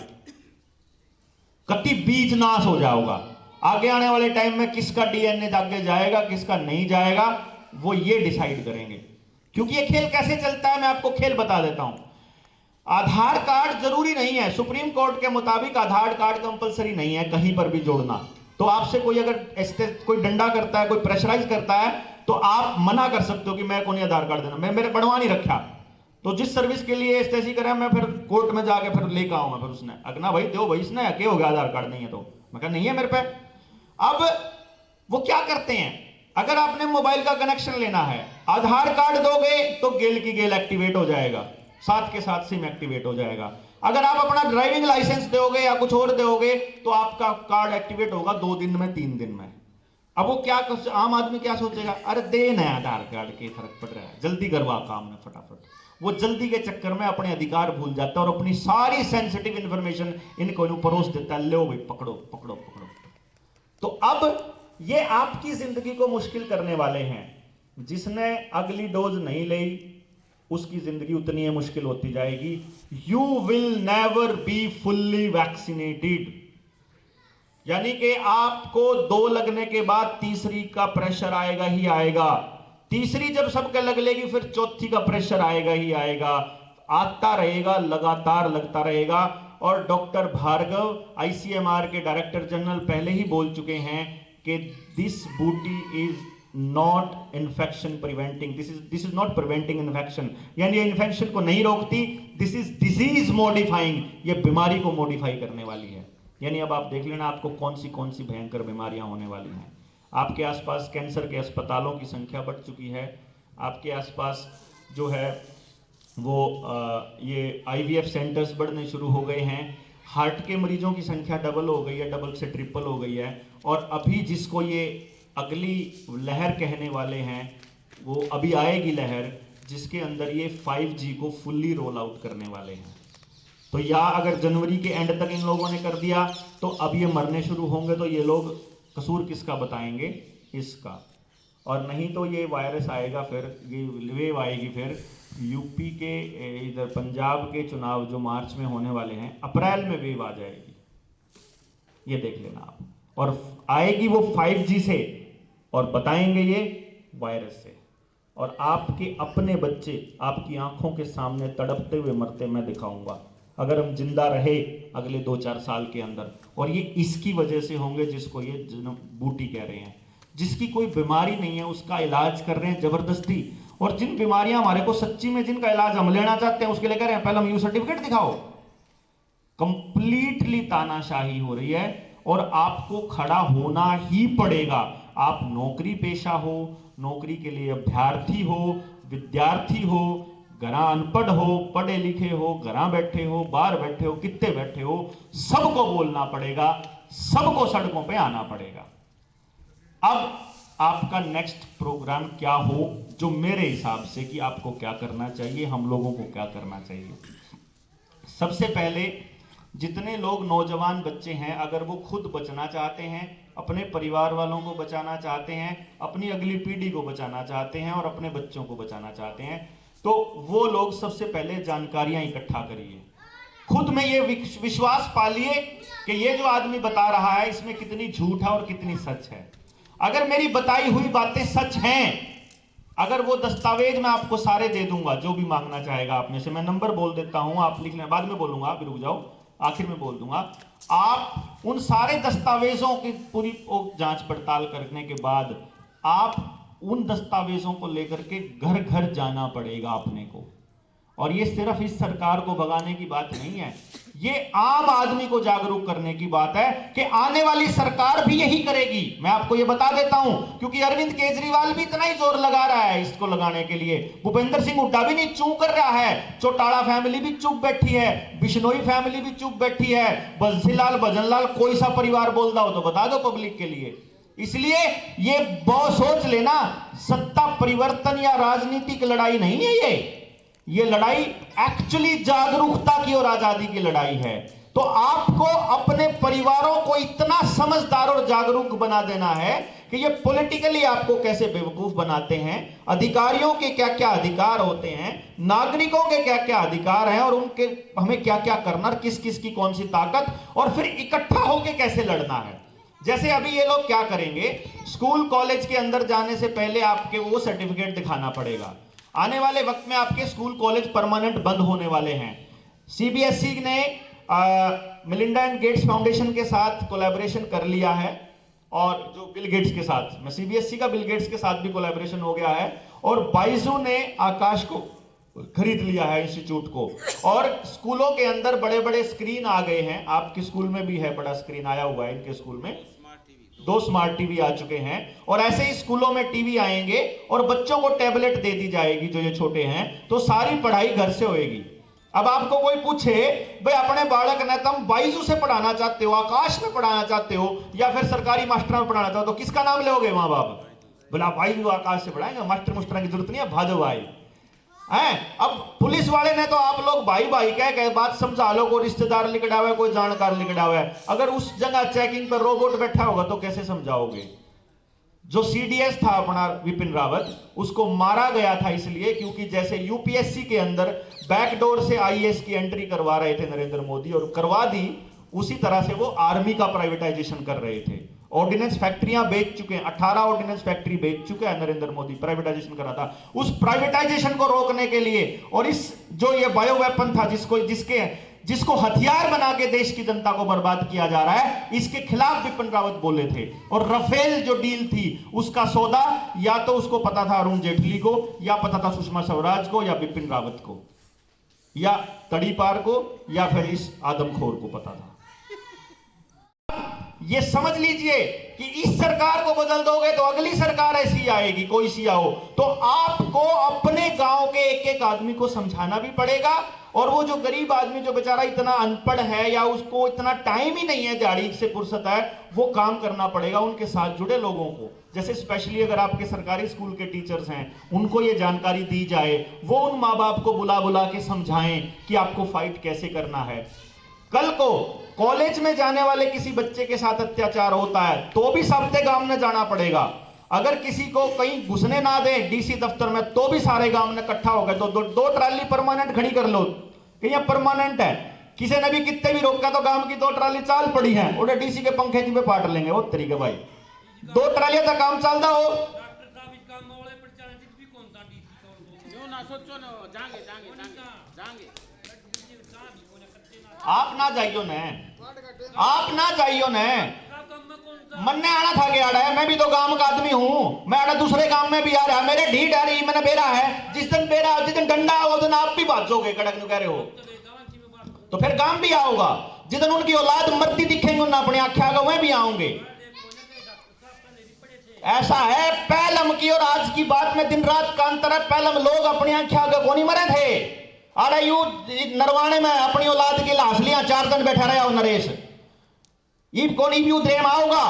कति बीज नाश हो जाएगा। आगे आने वाले टाइम में किसका डीएनए आगे जाएगा किसका नहीं जाएगा वो ये डिसाइड करेंगे। क्योंकि ये खेल कैसे चलता है मैं आपको खेल बता देता हूं। आधार कार्ड जरूरी नहीं है, सुप्रीम कोर्ट के मुताबिक आधार कार्ड कंपलसरी नहीं है कहीं पर भी जोड़ना। तो आपसे कोई अगर कोई डंडा करता है, कोई प्रेशराइज करता है, तो आप मना कर सकते हो कि मैं को नहीं आधार कार्ड देना, मैं मेरे बनवा नहीं रखा। तो जिस सर्विस के लिए ऐसी करें मैं फिर कोर्ट में जाके फिर लेकर आऊंगा, फिर उसने अगना भाई दो भाई इसने क्या हो गया आधार कार्ड नहीं है, तो मैं कहा नहीं है मेरे पे। अब वो क्या करते हैं, अगर आपने मोबाइल का कनेक्शन लेना है, आधार कार्ड दोगे तो गेल की गेल एक्टिवेट हो जाएगा, साथ के साथ सिम एक्टिवेट हो जाएगा। अगर आप अपना ड्राइविंग लाइसेंस दोगे या कुछ और दोगे तो आपका कार्ड एक्टिवेट होगा 2 दिन में 3 दिन में। अब वो क्या, आम आदमी क्या सोचेगा, अरे देना है आधार कार्ड के फर्क पड़ रहा है, जल्दी करवा काम में फटाफट। वो जल्दी के चक्कर में अपने अधिकार भूल जाता है और अपनी सारी सेंसिटिव इंफॉर्मेशन इनको परोस देता है, लो भाई पकड़ो पकड़ो पकड़ो। तो अब ये आपकी जिंदगी को मुश्किल करने वाले हैं। जिसने अगली डोज नहीं ली उसकी जिंदगी उतनी ही मुश्किल होती जाएगी। You will never be fully vaccinated, यानी कि आपको 2 लगने के बाद तीसरी का प्रेशर आएगा ही आएगा। तीसरी जब सबके लग लेगी फिर चौथी का प्रेशर आएगा ही आएगा, आता रहेगा, लगातार लगता रहेगा। और डॉक्टर भार्गव आईसीएमआर के डायरेक्टर जनरल पहले ही बोल चुके हैं कि दिस बूटी is not infection preventing, this is not preventing infection, यानी ये इन्फेक्शन को नहीं रोकती, दिस इज डिजीज मॉडिफाइंग, ये बीमारी को मॉडिफाई करने वाली है। यानी अब आप देख लेना आपको कौन सी भयंकर बीमारियां होने वाली हैं। आपके आसपास कैंसर के अस्पतालों की संख्या बढ़ चुकी है, आपके आसपास जो है वो ये आईवीएफ सेंटर्स बढ़ने शुरू हो गए हैं, हार्ट के मरीजों की संख्या डबल हो गई है, डबल से ट्रिपल हो गई है। और अभी जिसको ये अगली लहर कहने वाले हैं, वो अभी आएगी लहर जिसके अंदर ये 5G को फुल्ली रोल आउट करने वाले हैं। तो या अगर जनवरी के एंड तक इन लोगों ने कर दिया तो अब ये मरने शुरू होंगे, तो ये लोग कसूर किसका बताएंगे? इसका। और नहीं तो ये वायरस आएगा, फिर ये वेव आएगी, फिर यूपी के इधर पंजाब के चुनाव जो मार्च में होने वाले हैं, अप्रैल में वेव आ जाएगी, ये देख लेना आप। और आएगी वो 5G से और बताएंगे ये वायरस से, और आपके अपने बच्चे आपकी आंखों के सामने तड़पते हुए मरते मैं दिखाऊंगा अगर हम जिंदा रहे अगले 2-4 साल के अंदर। और ये इसकी वजह से होंगे जिसको ये बूटी कह रहे हैं, जिसकी कोई बीमारी नहीं है उसका इलाज कर रहे हैं जबरदस्ती। और जिन बीमारियां हमारे को सच्ची में जिनका इलाज हम लेना चाहते हैं उसके लिए कह रहे हैं पहले हम यू सर्टिफिकेट दिखाओ। कंप्लीटली तानाशाही हो रही है और आपको खड़ा होना ही पड़ेगा। आप नौकरी पेशा हो, नौकरी के लिए अभ्यर्थी हो, विद्यार्थी हो, घरा अनपढ़ हो, पढ़े लिखे हो, घरा बैठे हो, बाहर बैठे हो, कितने बैठे हो, सबको बोलना पड़ेगा, सबको सड़कों पे आना पड़ेगा। अब आपका नेक्स्ट प्रोग्राम क्या हो, जो मेरे हिसाब से कि आपको क्या करना चाहिए, हम लोगों को क्या करना चाहिए। सबसे पहले जितने लोग नौजवान बच्चे हैं, अगर वो खुद बचना चाहते हैं, अपने परिवार वालों को बचाना चाहते हैं, अपनी अगली पीढ़ी को बचाना चाहते हैं और अपने बच्चों को बचाना चाहते हैं, तो वो लोग सबसे पहले जानकारियां इकट्ठा करिए। खुद में ये विश्वास पालिए कि ये जो आदमी बता रहा है इसमें कितनी झूठ है और कितनी सच है। अगर मेरी बताई हुई बातें सच हैं, अगर वो दस्तावेज मैं आपको सारे दे दूंगा, जो भी मांगना चाहेगा आप में से, मैं नंबर बोल देता हूं, आप लिख लें, बाद में बोलूंगा, आप रुक जाओ, आखिर में बोल दूंगा। आप उन सारे दस्तावेजों की पूरी जांच पड़ताल करने के बाद आप उन दस्तावेजों को लेकर के घर घर जाना पड़ेगा अपने को। और ये सिर्फ इस सरकार को भगाने की बात नहीं है, ये आम आदमी को जागरूक करने की बात है कि आने वाली सरकार भी यही करेगी। मैं आपको ये बता देता हूं, क्योंकि अरविंद केजरीवाल भी इतना ही जोर लगा रहा है इसको लगाने के लिए, भूपेंद्र सिंह हुड्डा भी नहीं चूक कर रहा है, चौटाला फैमिली भी चुप बैठी है, बिश्नोई फैमिली भी चुप बैठी है, बंसीलाल भजनलाल कोई सा परिवार बोल रहा हो तो बता दो पब्लिक के लिए। इसलिए ये बहुत सोच लेना, सत्ता परिवर्तन या राजनीतिक लड़ाई नहीं है, ये लड़ाई एक्चुअली जागरूकता की और आजादी की लड़ाई है। तो आपको अपने परिवारों को इतना समझदार और जागरूक बना देना है कि ये पॉलिटिकली आपको कैसे बेवकूफ बनाते हैं, अधिकारियों के क्या क्या अधिकार होते हैं, नागरिकों के क्या क्या अधिकार हैं और उनके हमें क्या क्या करना, किस किस की कौन सी ताकत, और फिर इकट्ठा होकर कैसे लड़ना है। जैसे अभी ये लोग क्या करेंगे, स्कूल कॉलेज के अंदर जाने से पहले आपके वो सर्टिफिकेट दिखाना पड़ेगा। आने वाले वक्त में आपके स्कूल कॉलेज परमानेंट बंद होने वाले हैं। सीबीएसई ने मिलिंडा एंड गेट्स फाउंडेशन के साथ कोलैबोरेशन कर लिया है, और जो बिल गेट्स के साथ में सीबीएसई का बिल गेट्स के साथ भी कोलैबोरेशन हो गया है, और बाइजू ने आकाश को खरीद लिया है, इंस्टीट्यूट को। और स्कूलों के अंदर बड़े बड़े स्क्रीन आ गए हैं, आपके स्कूल में भी है, बड़ा स्क्रीन आया हुआ है इनके स्कूल में, 2 स्मार्ट टीवी आ चुके हैं, और ऐसे ही स्कूलों में टीवी आएंगे और बच्चों को टैबलेट दे दी जाएगी जो ये छोटे हैं, तो सारी पढ़ाई घर से होएगी। अब आपको कोई पूछे भाई अपने बालक ने तुम बाइजू से पढ़ाना चाहते हो, आकाश में पढ़ाना चाहते हो, या फिर सरकारी मास्टर में पढ़ाना चाहते हो, तो किसका नाम लोगे माँ बाप? बोला बाइजू आकाश से पढ़ाएंगे, मास्टर मुस्टर की जरूरत नहीं है, भाजो भाई हैं। अब पुलिस वाले ने तो आप लोग भाई भाई कह बात समझा लो, कोई रिश्तेदार लिखड़ा हुआ है, कोई जानकार लिखड़ा हुआ है, अगर उस जगह चेकिंग पर रोबोट बैठा होगा तो कैसे समझाओगे? जो सीडीएस था अपना विपिन रावत, उसको मारा गया था इसलिए क्योंकि जैसे यूपीएससी के अंदर बैकडोर से आईएएस की एंट्री करवा रहे थे नरेंद्र मोदी, और करवा दी, उसी तरह से वो आर्मी का प्राइवेटाइजेशन कर रहे थे। ऑर्डिनेंस फैक्ट्रियां बेच चुके हैं, 18 ऑर्डिनेंस फैक्ट्री बेच चुके हैं नरेंद्र मोदी, प्राइवेटाइजेशन करा था। उस प्राइवेटाइजेशन को रोकने के लिए, और इस जो ये बायो वेपन था जिसको हथियार बना के देश की जनता को बर्बाद किया जा रहा है, इसके खिलाफ विपिन रावत बोले थे। और राफेल जो डील थी उसका सौदा या तो उसको पता था अरुण जेटली को, या पता था सुषमा स्वराज को, या विपिन रावत को, या तड़ीपार को, या फिर इस आदमखोर को पता था। ये समझ लीजिए कि इस सरकार को बदल दोगे तो अगली सरकार ऐसी आएगी, कोई सी आओ, तो आपको अपने गांव के एक एक आदमी को समझाना भी पड़ेगा और वो जो गरीब आदमी जो बेचारा इतना अनपढ़ है या उसको इतना टाइम ही नहीं है, दिहाड़ी से फुर्सत है, वो काम करना पड़ेगा। उनके साथ जुड़े लोगों को, जैसे स्पेशली अगर आपके सरकारी स्कूल के टीचर्स हैं, उनको ये जानकारी दी जाए, वो उन माँ बाप को बुला बुला के समझाएं कि आपको फाइट कैसे करना है। कल को कॉलेज में जाने वाले किसी बच्चे के साथ अत्याचार होता है तो भी सबके गांव में जाना पड़ेगा। अगर किसी को कहीं घुसने ना दे डीसी दफ्तर में तो भी सारे गांव में इकट्ठा हो गए तो दो ट्राली परमानेंट खड़ी कर लो कि यह परमानेंट है। किसी ने भी कितने भी रोका तो गांव की 2 ट्राली चाल पड़ी है, उन्हें डीसी के पंखे जी पे पाट लेंगे। वो तरीके भाई 2 ट्रालियां तक काम चलता हो। ना सोचो ना, जाएंगे जाएंगे जाएंगे जाएंगे। आप ना जाइयो न, आप ना जाइयो न, मन्ने आना था के आड़ा है। मैं भी तो गांव का आदमी हूं, मैं आड़ा दूसरे गांव में भी आ रहा है, मेरे ढीठ आ रही, मैंने बेरा है। जिस दिन बेरा, जिस दिन डंडा हो, उस दिन आप भी भाजोगे, कड़क कह रहे हो तो फिर गांव भी आओगा। जिस दिन उनकी औलाद मरती दिखेंगे उन अपने आख्या का, वह भी आऊंगे। ऐसा है पहलम की और आज की बात में दिन रात का अंतर है। पहलम लोग अपनी आख्या का कौन मरे थे, अरे यू नरवाने में अपनी औलाद की लाश लिया 4 दिन बैठा रहा हो नरेश। कौन यू द्रेम आओगा।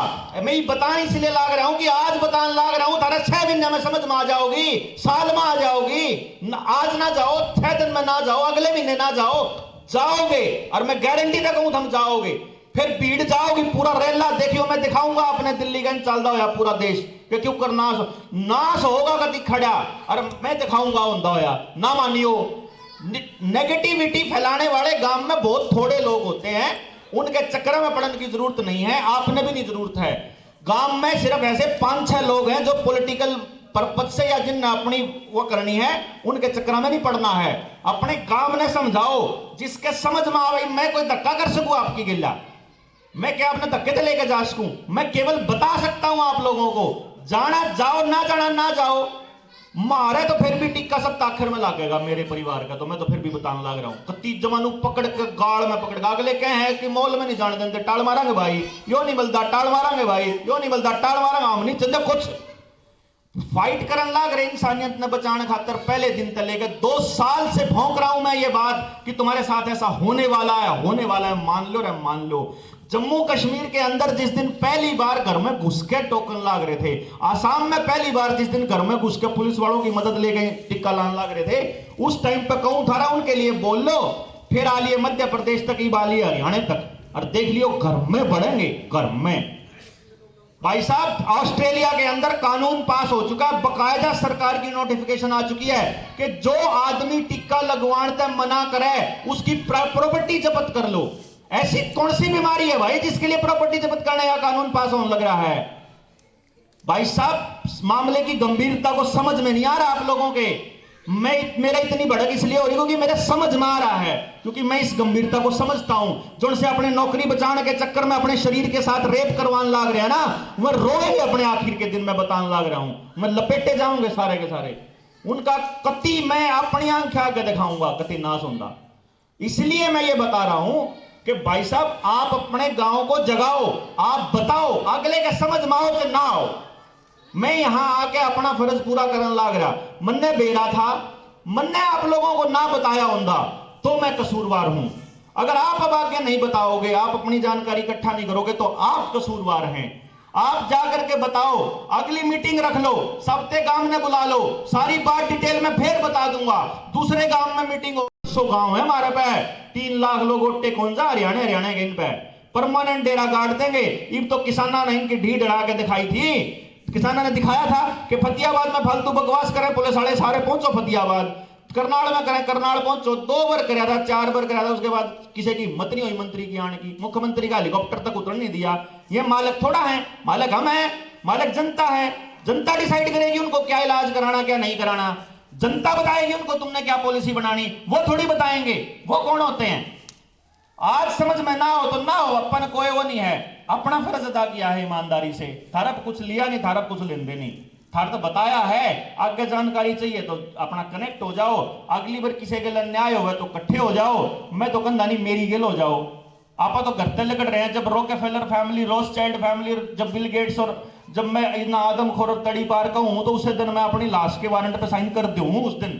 मैं बताने इसलिए लाग रहा हूं कि आज बताने लाग रहा हूं, तारा 6 महीने में समझ में आ जाओगी, साल में आ जाओगी। आज ना जाओ, 6 दिन में ना जाओ, अगले महीने ना जाओ, जाओगे। और मैं गारंटी तक कहूं तुम जाओगे, फिर भीड़ जाओगी। पूरा रेला देखियो, मैं दिखाऊंगा अपने दिल्ली का चलता होया पूरा देश कि क्यों कर नाश होगा कभी खड़ा, और मैं दिखाऊंगा होता होया। ना मानियो, नेगेटिविटी फैलाने वाले गांव में बहुत थोड़े लोग होते हैं, उनके चक्कर में पड़ने की जरूरत नहीं है, आपने भी नहीं जरूरत है। गांव में सिर्फ ऐसे 5-6 लोग हैं जो पॉलिटिकल पर्पज से या जिन अपनी वो करनी है, उनके चक्कर में नहीं पड़ना है। अपने गांव में समझाओ, जिसके समझ में आवे। मैं कोई धक्का कर सकूं आपकी गिल्ला, मैं क्या अपने धक्के से लेकर जा सकूं? मैं केवल बता सकता हूं आप लोगों को, जाना जाओ, ना जाना ना जाओ। मारे तो फिर भी टिक्का सब ताखिर में लागेगा मेरे परिवार का, तो मैं तो फिर भी बताने लग रहा हूं। कत्ती जमानू पकड़ के गाड़ में पकड़ के अगले कहे हैं कि मॉल में नहीं जाने देते, टाल मारांगे भाई, यो नहीं मिलता, टाल मारांगे भाई, यो नहीं मिलता, टाल मारांगे। हम नहीं चंदे कुछ फाइट करने लग रहे इंसानियत ने बचाने खातर। पहले दिन से लेकर 2 साल से भौंक रहा हूं मैं ये बात कि तुम्हारे साथ ऐसा होने वाला है, होने वाला है, मान लो रे मान लो। जम्मू कश्मीर के अंदर जिस दिन पहली बार घर में घुस के टोकन लाग रहे थे, आसाम में पहली बार जिस दिन घर में घुस के पुलिस वालों की मदद लेके टिक्का लाने लग रहे थे, उस टाइम पे कहूं था उनके लिए बोल लो। फिर आ लिए मध्य प्रदेश तक, आलिए हरियाणा तक, और देख लियो घर में बढ़ेंगे। घर में भाई साहब, ऑस्ट्रेलिया के अंदर कानून पास हो चुका, बकायदा सरकार की नोटिफिकेशन आ चुकी है कि जो आदमी टिक्का लगवाने मना करे उसकी प्रॉपर्टी जब्त कर लो। ऐसी कौन सी बीमारी है भाई जिसके लिए प्रॉपर्टी जब्त करने का कानून पास होने लग रहा है? भाई साहब, मामले की गंभीरता को समझ में नहीं आ रहा आप लोगों के। मेरा इतनी भड़क इसलिए हो रही क्योंकि मेरे समझ में आ रहा है, क्योंकि मैं इस गंभीरता को समझता हूं। जो उनसे अपने नौकरी बचाने के चक्कर में अपने शरीर के साथ रेप करवाने लग रहे हैं ना, वह रोएंगे अपने आखिर के दिन में, बताने लग रहा हूं। मैं लपेटे जाऊंगे सारे के सारे, उनका कति मैं अपनी आंखें आके दिखाऊंगा, कति नाश होगा। इसलिए मैं ये बता रहा हूं कि भाई साहब, आप अपने गांव को जगाओ, आप बताओ, अगले के समझ में आओ कि ना आओ। मैं यहां आके अपना फर्ज पूरा करने लग रहा, मन्ने बेरा था, मन्ने आप लोगों को ना बताया होता तो मैं कसूरवार हूं। अगर आप अब आगे नहीं बताओगे, आप अपनी जानकारी इकट्ठा नहीं करोगे तो आप कसूरवार हैं। आप जाकर के बताओ, अगली मीटिंग रख लो, सबके गांव में बुला लो, सारी बात डिटेल में फिर बता दूंगा। दूसरे गांव में मीटिंग हो, 100 गांव है हमारे पे, 3 लाख लोग ओटे कौन जा हरियाणा के इन पे परमानेंट डेरा गाड़ देंगे। इब तो किसाना ने इनकी ढीठ अड़ा के दिखाई थी, किसाना ने दिखाया था कि फतियाबाद में फालतू बकवास करें, पुलिस वाले सारे पहुंचो फतियाबाद, करनाल में करें, करनाल पहुंचो। 2 बार कराया था, 4 बार कराया था, उसके बाद किसी की हिम्मत नहीं हुई मंत्री की आने की, मुख्यमंत्री का हेलीकॉप्टर तक उतर नहीं दिया। ये मालिक थोड़ा है, मालिक हम है, मालिक जनता है। जनता डिसाइड करेगी उनको क्या इलाज कराना क्या नहीं कराना, जनता बताएगी उनको तुमने क्या पॉलिसी बनानी, वो थोड़ी बताएंगे। वो कौन होते हैं? आज समझ में ना हो तो ना हो, अपन कोई वो नहीं है, अपना फर्ज अदा किया है ईमानदारी से। थारा कुछ लिया नहीं, थारा कुछ लेने नहीं, थारा तो बताया है। आगे जानकारी चाहिए तो अपना कनेक्ट हो जाओ, अगली बार किसी के लिए न्याय हो तो इकट्ठे हो जाओ। मैं तो कहता नहीं मेरी गेल हो जाओ। आप तो घर तक लकड़ रहे हैं, जब रॉकेफेलर फैमिली, रोथस्चाइल्ड फैमिली, जब बिल गेट्स और जब मैं इतना आदमखोर तड़ी पार का हूं तो उसे दिन मैं अपनी लाश के वारंट पे साइन कर दूं। उस दिन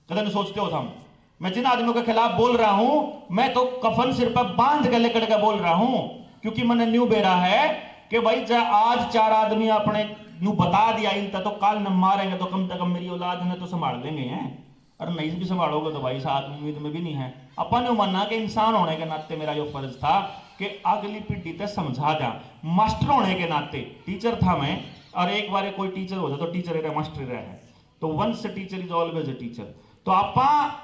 कदम सोचते हो हम मैं जिन आदमियों के खिलाफ बोल रहा हूं, मैं तो कफन सिर पर बांध के लेकर के बोल रहा हूं, क्योंकि मैंने न्यू बेरा है कि भाई आज 4 आदमी अपने न्यू बता दिया इनका तो काल न मारेंगे तो कम से कम मेरी औलाद ने तो संभाल लेंगे हैं, और नहीं भी संभालोगे तो भाई साथ उम्मीद में भी नहीं है। अपन ने माना कि इंसान होने के नाते मेरा जो फर्ज था कि अगली पीढ़ी तक समझा दा। मास्टर होने के नाते, टीचर था मैं, और एक बार कोई टीचर हो जाए तो टीचर है मास्टर है, तो once teacher is always a teacher. तो आप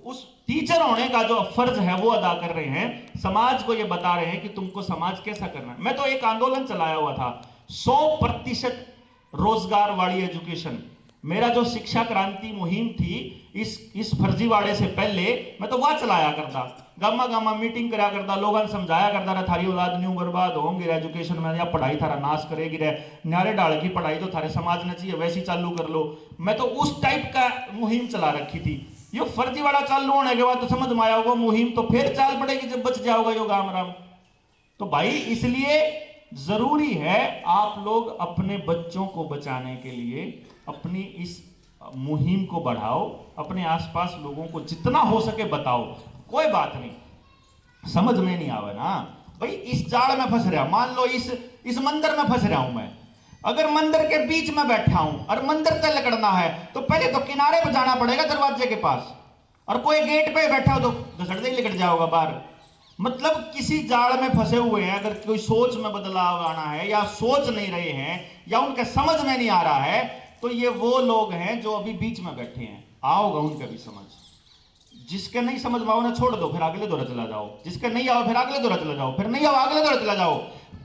उस टीचर होने का जो फर्ज है वो अदा कर रहे हैं, समाज को ये बता रहे हैं कि तुमको समाज कैसा करना है। मैं तो एक आंदोलन चलाया हुआ था 100% रोजगार वाली एजुकेशन। मेरा जो शिक्षा क्रांति मुहिम थी इस फर्जीवाड़े से पहले मैं तो वह चलाया करता, गामा गामा मीटिंग करा करता, लोगों ने समझाया करता रहा थारी औलाद न्यू बर्बाद होंगे एजुकेशन में, या पढ़ाई थारा नाश करेगी रे, न्यारे डाल की पढ़ाई तो थारे समाज ने चाहिए वैसी चालू कर लो। मैं तो उस टाइप का मुहिम चला रखी थी। ये फर्जीवाड़ा चालू होने के बाद तो समझ में आया होगा मुहिम तो फिर चाल पड़ेगी जब बच जाओगा जो गाम राम। तो भाई इसलिए जरूरी है आप लोग अपने बच्चों को बचाने के लिए अपनी इस मुहिम को बढ़ाओ, अपने आसपास लोगों को जितना हो सके बताओ। कोई बात नहीं, समझ में नहीं आवे ना भाई, इस जाल में फंस रहा, मान लो इस मंदिर में फंस रहा हूं मैं, अगर मंदिर के बीच में बैठा हूं और मंदिर तक लकड़ना है तो पहले तो किनारे पर जाना पड़ेगा दरवाजे के पास, और कोई गेट पे बैठा हो तो घसड़ते ही लिकट जाओगा बाहर। मतलब किसी जाल में फंसे हुए हैं, अगर कोई सोच में बदलाव आना है या सोच नहीं रहे हैं या उनके समझ में नहीं आ रहा है, तो ये वो लोग हैं जो अभी बीच में बैठे हैं, आओगा उनका भी समझ। जिसके नहीं समझ में आओ ना छोड़ दो, फिर अगले दौरे चला जाओ, जिसके नहीं आओ फिर अगले दौरे चला जाओ, फिर नहीं आओ अगले दौरे चला जाओ।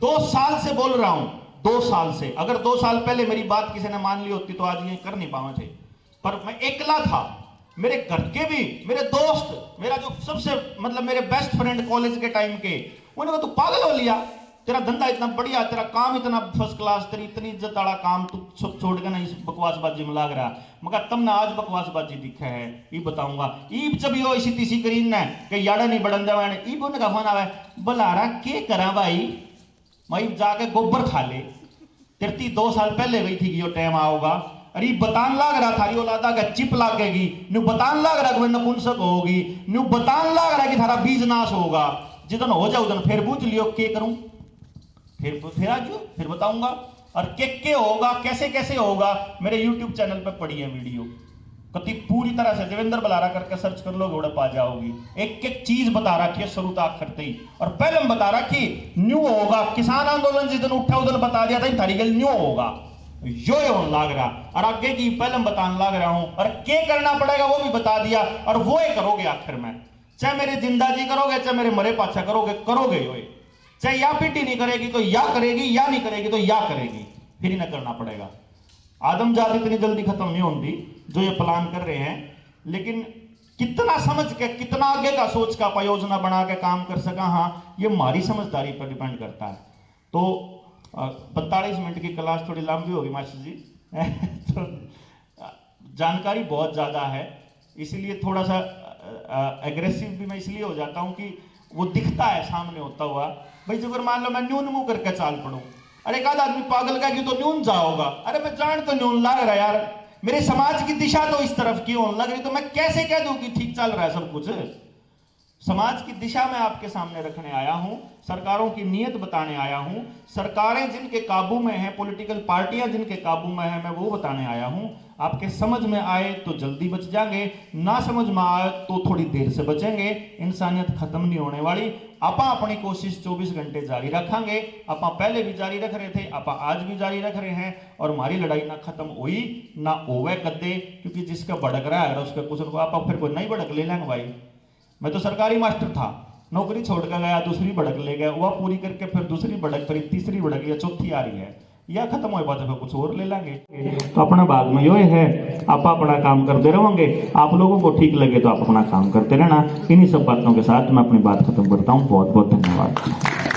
2 साल से बोल रहा हूं, 2 साल से, अगर 2 साल पहले मेरी बात किसी ने मान ली होती तो आज ये कर नहीं पाए थे, पर मैं अकेला था। मेरे घर के भी मेरे दोस्त, मेरा जो सबसे मतलब मेरे बेस्ट फ्रेंड कॉलेज के टाइम के, उन्होंने कहा तू पागल हो लिया, तेरा धंधा इतना बढ़िया, तेरा काम इतना फर्स्ट क्लास, तेरी इतनी इज्जत वाला काम, तू सब छोड़ के ना इस बकवासबाजी में लाग रहा। मगर तब ना आज बकवासबाजी दिखा है, ये बताऊंगा। ईब जब यो इसी तीसी करीन ने कि याड़ा नहीं बढ़न देवा ने, ईब उनका फोन आवे, बुलारा के करा भाई, मैं जाके गोबर खा ले, तेरी 2 साल पहले गई थी कि यो टाइम आओगा। अरे बतान लाग रहा थारी औलादा का चिप लागेगी, न्यू बतान लाग रहा कि नपुंसक होगी, न्यू बतान लाग रहा कि थारा बीज नाश होगा। जिदन हो जाओ उदन फिर पूछ लियो के करूं, फिर आज फिर बताऊंगा। और के होगा, कैसे कैसे होगा, मेरे YouTube चैनल पे पड़ी है वीडियो, कति पूरी तरह से देवेंद्र बलारा करके सर्च कर लो, घोड़े पा जाओगी। एक एक चीज बता रखी है शुरू तक करते ही, और पहले हम बता रखी न्यू होगा। किसान आंदोलन जिस दिन उठा उधर बता दिया था थारी गल न्यू होगा, यो लाग रहा, और आगे की पहले हम बताने लाग रहा हूं, और क्या करना पड़ेगा वो भी बता दिया, और वो ही करोगे आखिर में। चाहे मेरे जिंदा जी करोगे, चाहे मेरे मरे पाछा करोगे यो, चाहे या पीटी नहीं करेगी तो या करेगी, या नहीं करेगी तो या करेगी, फिर ही ना करना पड़ेगा। आदमजात इतनी जल्दी खत्म नहीं होती जो ये प्लान कर रहे हैं, लेकिन कितना समझ के, कितना आगे का सोच का योजना बना के काम कर सका, हाँ ये हमारी समझदारी पर डिपेंड करता है। तो 45 मिनट की क्लास थोड़ी लंबी होगी मास्टर जी तो जानकारी बहुत ज्यादा है, इसीलिए थोड़ा सा एग्रेसिव भी मैं इसलिए हो जाता हूं कि वो दिखता है सामने होता हुआ। भाई जो अगर मान लो मैं न्यून मुंह करके चाल पड़ू, अरे एक आध आदमी पागल का कि तो न्यून जाओगा, अरे मैं जान तो न्यून लग रहा यार, मेरे समाज की दिशा तो इस तरफ की होने लग रही, तो मैं कैसे कह दूं कि ठीक चल रहा है सब कुछ। समाज की दिशा मैं आपके सामने रखने आया हूं, सरकारों की नीयत बताने आया हूं, सरकारें जिनके काबू में हैं, पॉलिटिकल पार्टियां जिनके काबू में हैं, मैं वो बताने आया हूं। आपके समझ में आए तो जल्दी बच जाएंगे, ना समझ में आए तो थोड़ी देर से बचेंगे। इंसानियत खत्म नहीं होने वाली। आप अपनी कोशिश 24 घंटे जारी रखेंगे, आप पहले भी जारी रख रहे थे, आप आज भी जारी रख रहे हैं, और हमारी लड़ाई ना खत्म हुई ना होवे कदे, क्योंकि जिसका भड़क रहा है उसका कुछ आप फिर कोई नहीं भड़क ले लेंगे। भाई मैं तो सरकारी मास्टर था, नौकरी छोड़ कर गया, दूसरी भड़क ले गया, वह पूरी करके फिर दूसरी भड़क, फिर तीसरी भड़क या चौथी आ रही है, या खत्म हो बात, कुछ और ले लेंगे। तो अपना भाग में यो है, आप अपना काम करते रहोगे, आप लोगों को ठीक लगे तो आप अपना काम करते रहना। इन्हीं सब बातों के साथ मैं अपनी बात खत्म करता हूँ। बहुत बहुत धन्यवाद।